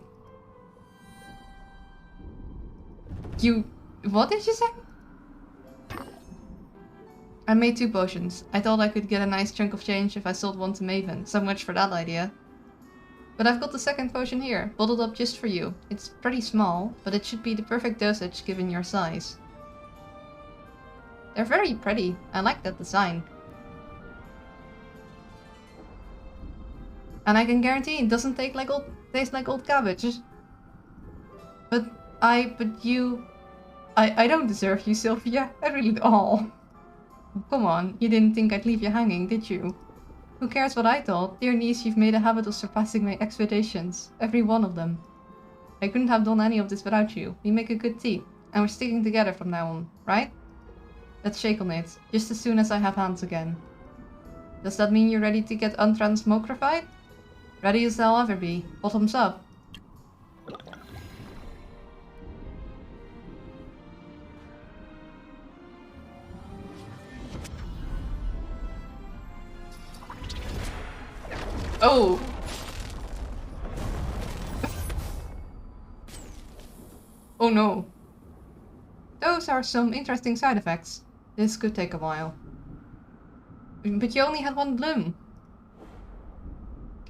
What did you say? I made 2 potions. I thought I could get a nice chunk of change if I sold one to Maven. So much for that idea. But I've got the second potion here, bottled up just for you. It's pretty small, but it should be the perfect dosage given your size. They're very pretty. I like that design. And I can guarantee it doesn't taste like old cabbage. But I don't deserve you, Sylvia. I really don't. Oh, come on. You didn't think I'd leave you hanging, did you? Who cares what I thought? Dear niece, you've made a habit of surpassing my expectations. Every one of them. I couldn't have done any of this without you. We make a good team. And we're sticking together from now on, right? Let's shake on it, just as soon as I have hands again. Does that mean you're ready to get untransmogrified? Ready as I'll ever be. Bottoms up. Oh! Oh no. Those are some interesting side effects. This could take a while. But you only had one bloom.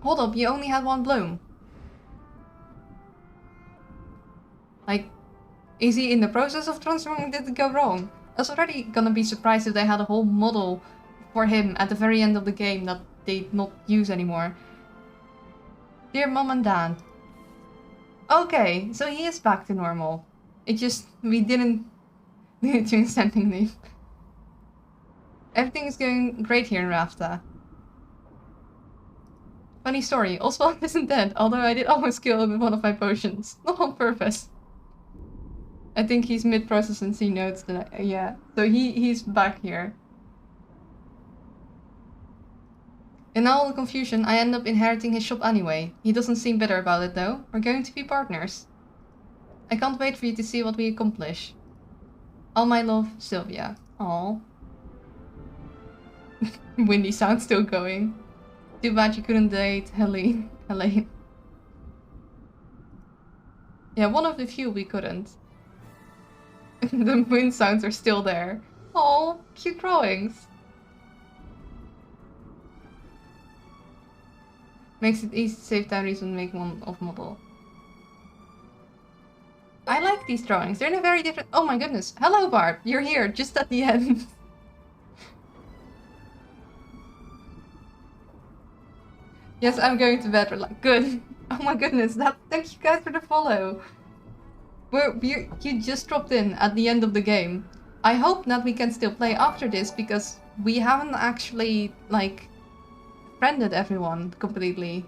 Hold up, you only had one bloom. Like, is he in the process of transforming? Did it go wrong? I was already gonna be surprised if they had a whole model for him at the very end of the game that they not use anymore. Dear Mom and Dad. Okay, so he is back to normal. It just, we didn't need it during standing leave. Everything is going great here in Rafta. Funny story, Oswald isn't dead, although I did almost kill him with one of my potions. Not on purpose. I think he's mid-process and C notes that yeah. So he's back here. In all the confusion, I end up inheriting his shop anyway. He doesn't seem bitter about it though. We're going to be partners. I can't wait for you to see what we accomplish. All my love, Sylvia. Aww. Windy sound still going. Too bad you couldn't date Helene. Yeah, one of the few we couldn't. The wind sounds are still there. Oh, cute drawings. Makes it easy to save time reason make one of model. I like these drawings. They're in a very different... Oh my goodness. Hello, Bart. You're here just at the end. Yes, I'm going to bed. Like, good. Oh my goodness. Thank you guys for the follow. You just dropped in at the end of the game. I hope that we can still play after this because we haven't actually, like, friended everyone completely.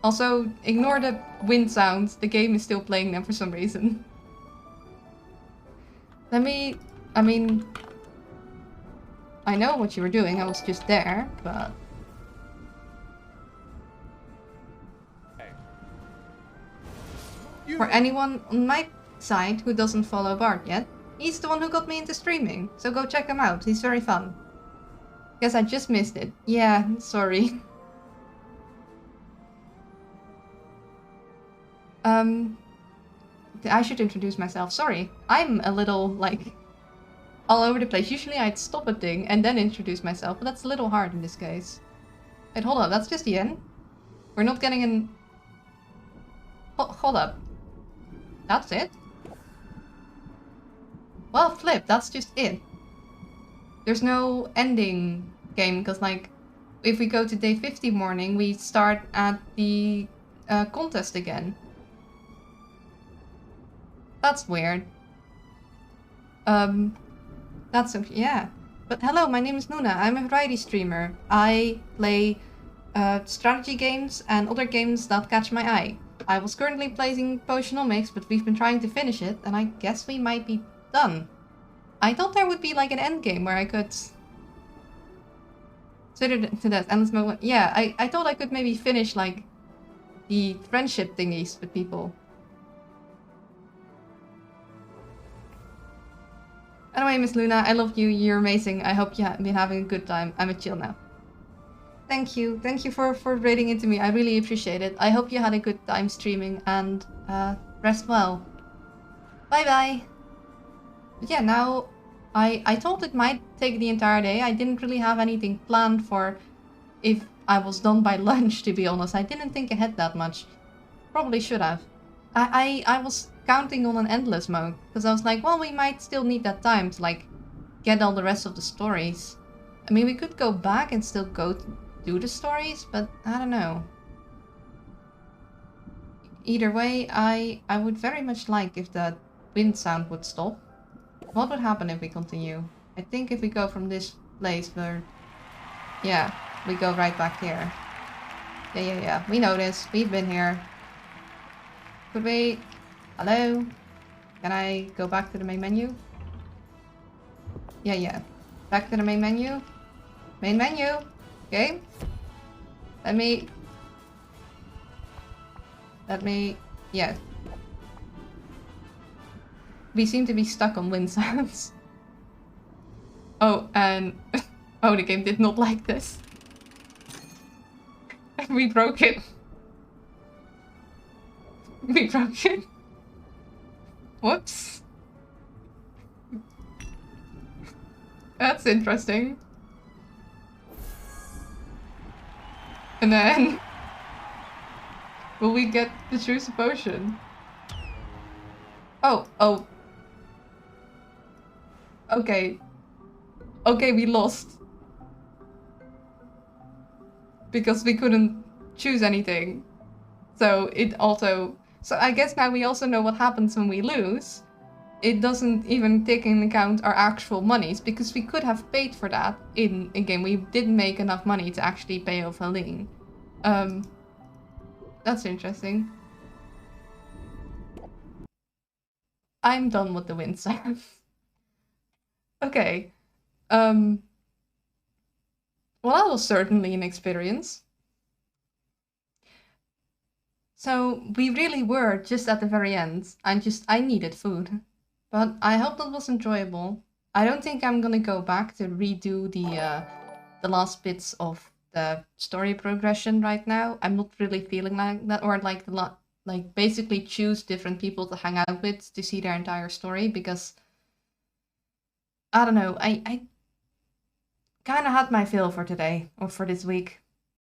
Also, ignore the wind sounds. The game is still playing them for some reason. I mean... I know what you were doing, I was just there, but... For anyone on my side who doesn't follow Bart yet, he's the one who got me into streaming, so go check him out, he's very fun. Guess I just missed it. Yeah, sorry. I should introduce myself, sorry. I'm a little, like, all over the place. Usually I'd stop a thing and then introduce myself, but that's a little hard in this case. Wait, hold on, that's just the end? We're not getting an... Hold up. That's it? Well, flip, that's just it. There's no ending game, because, like, if we go to day 50 morning, we start at the contest again. That's weird. That's okay, yeah. But hello, my name is Nuna. I'm a variety streamer. I play strategy games and other games that catch my eye. I was currently playing Potionomics, but we've been trying to finish it, and I guess we might be done. I thought there would be like an end game where I could... to that endless moment. Yeah, I thought I could maybe finish like the friendship thingies with people. Anyway, Miss Luna, I love you. You're amazing. I hope you've been having a good time. I'm a chill now. Thank you. Thank you for rating into me. I really appreciate it. I hope you had a good time streaming and rest well. Bye-bye. Yeah, now I thought it might take the entire day. I didn't really have anything planned for if I was done by lunch, to be honest. I didn't think ahead that much. Probably should have. I was counting on an endless mode because I was like, well, we might still need that time to like get all the rest of the stories. I mean, we could go back and still go do the stories, but I don't know. Either way, I would very much like if the wind sound would stop. What would happen if we continue? I think if we go from this place where... Yeah, we go right back here. Yeah. We know this. We've been here. Could we... Hello? Can I go back to the main menu? Yeah. Back to the main menu. Main menu. Okay. Let me... Yeah. We seem to be stuck on wind sounds. Oh, and... oh, the game did not like this. We broke it. We broke it. Whoops. That's interesting. And then... will we get to choose a potion? Oh. Okay. Okay, we lost. Because we couldn't choose anything. So it also... so I guess now we also know what happens when we lose. It doesn't even take into account our actual monies, because we could have paid for that in a game. We didn't make enough money to actually pay off Helene. That's interesting. I'm done with the wind sound. Okay. Well, that was certainly an experience. So we really were just at the very end, and I needed food. But I hope that was enjoyable. I don't think I'm gonna go back to redo the last bits of the story progression right now. I'm not really feeling like that, or like basically choose different people to hang out with to see their entire story, because I don't know, I kind of had my fill for today, or for this week.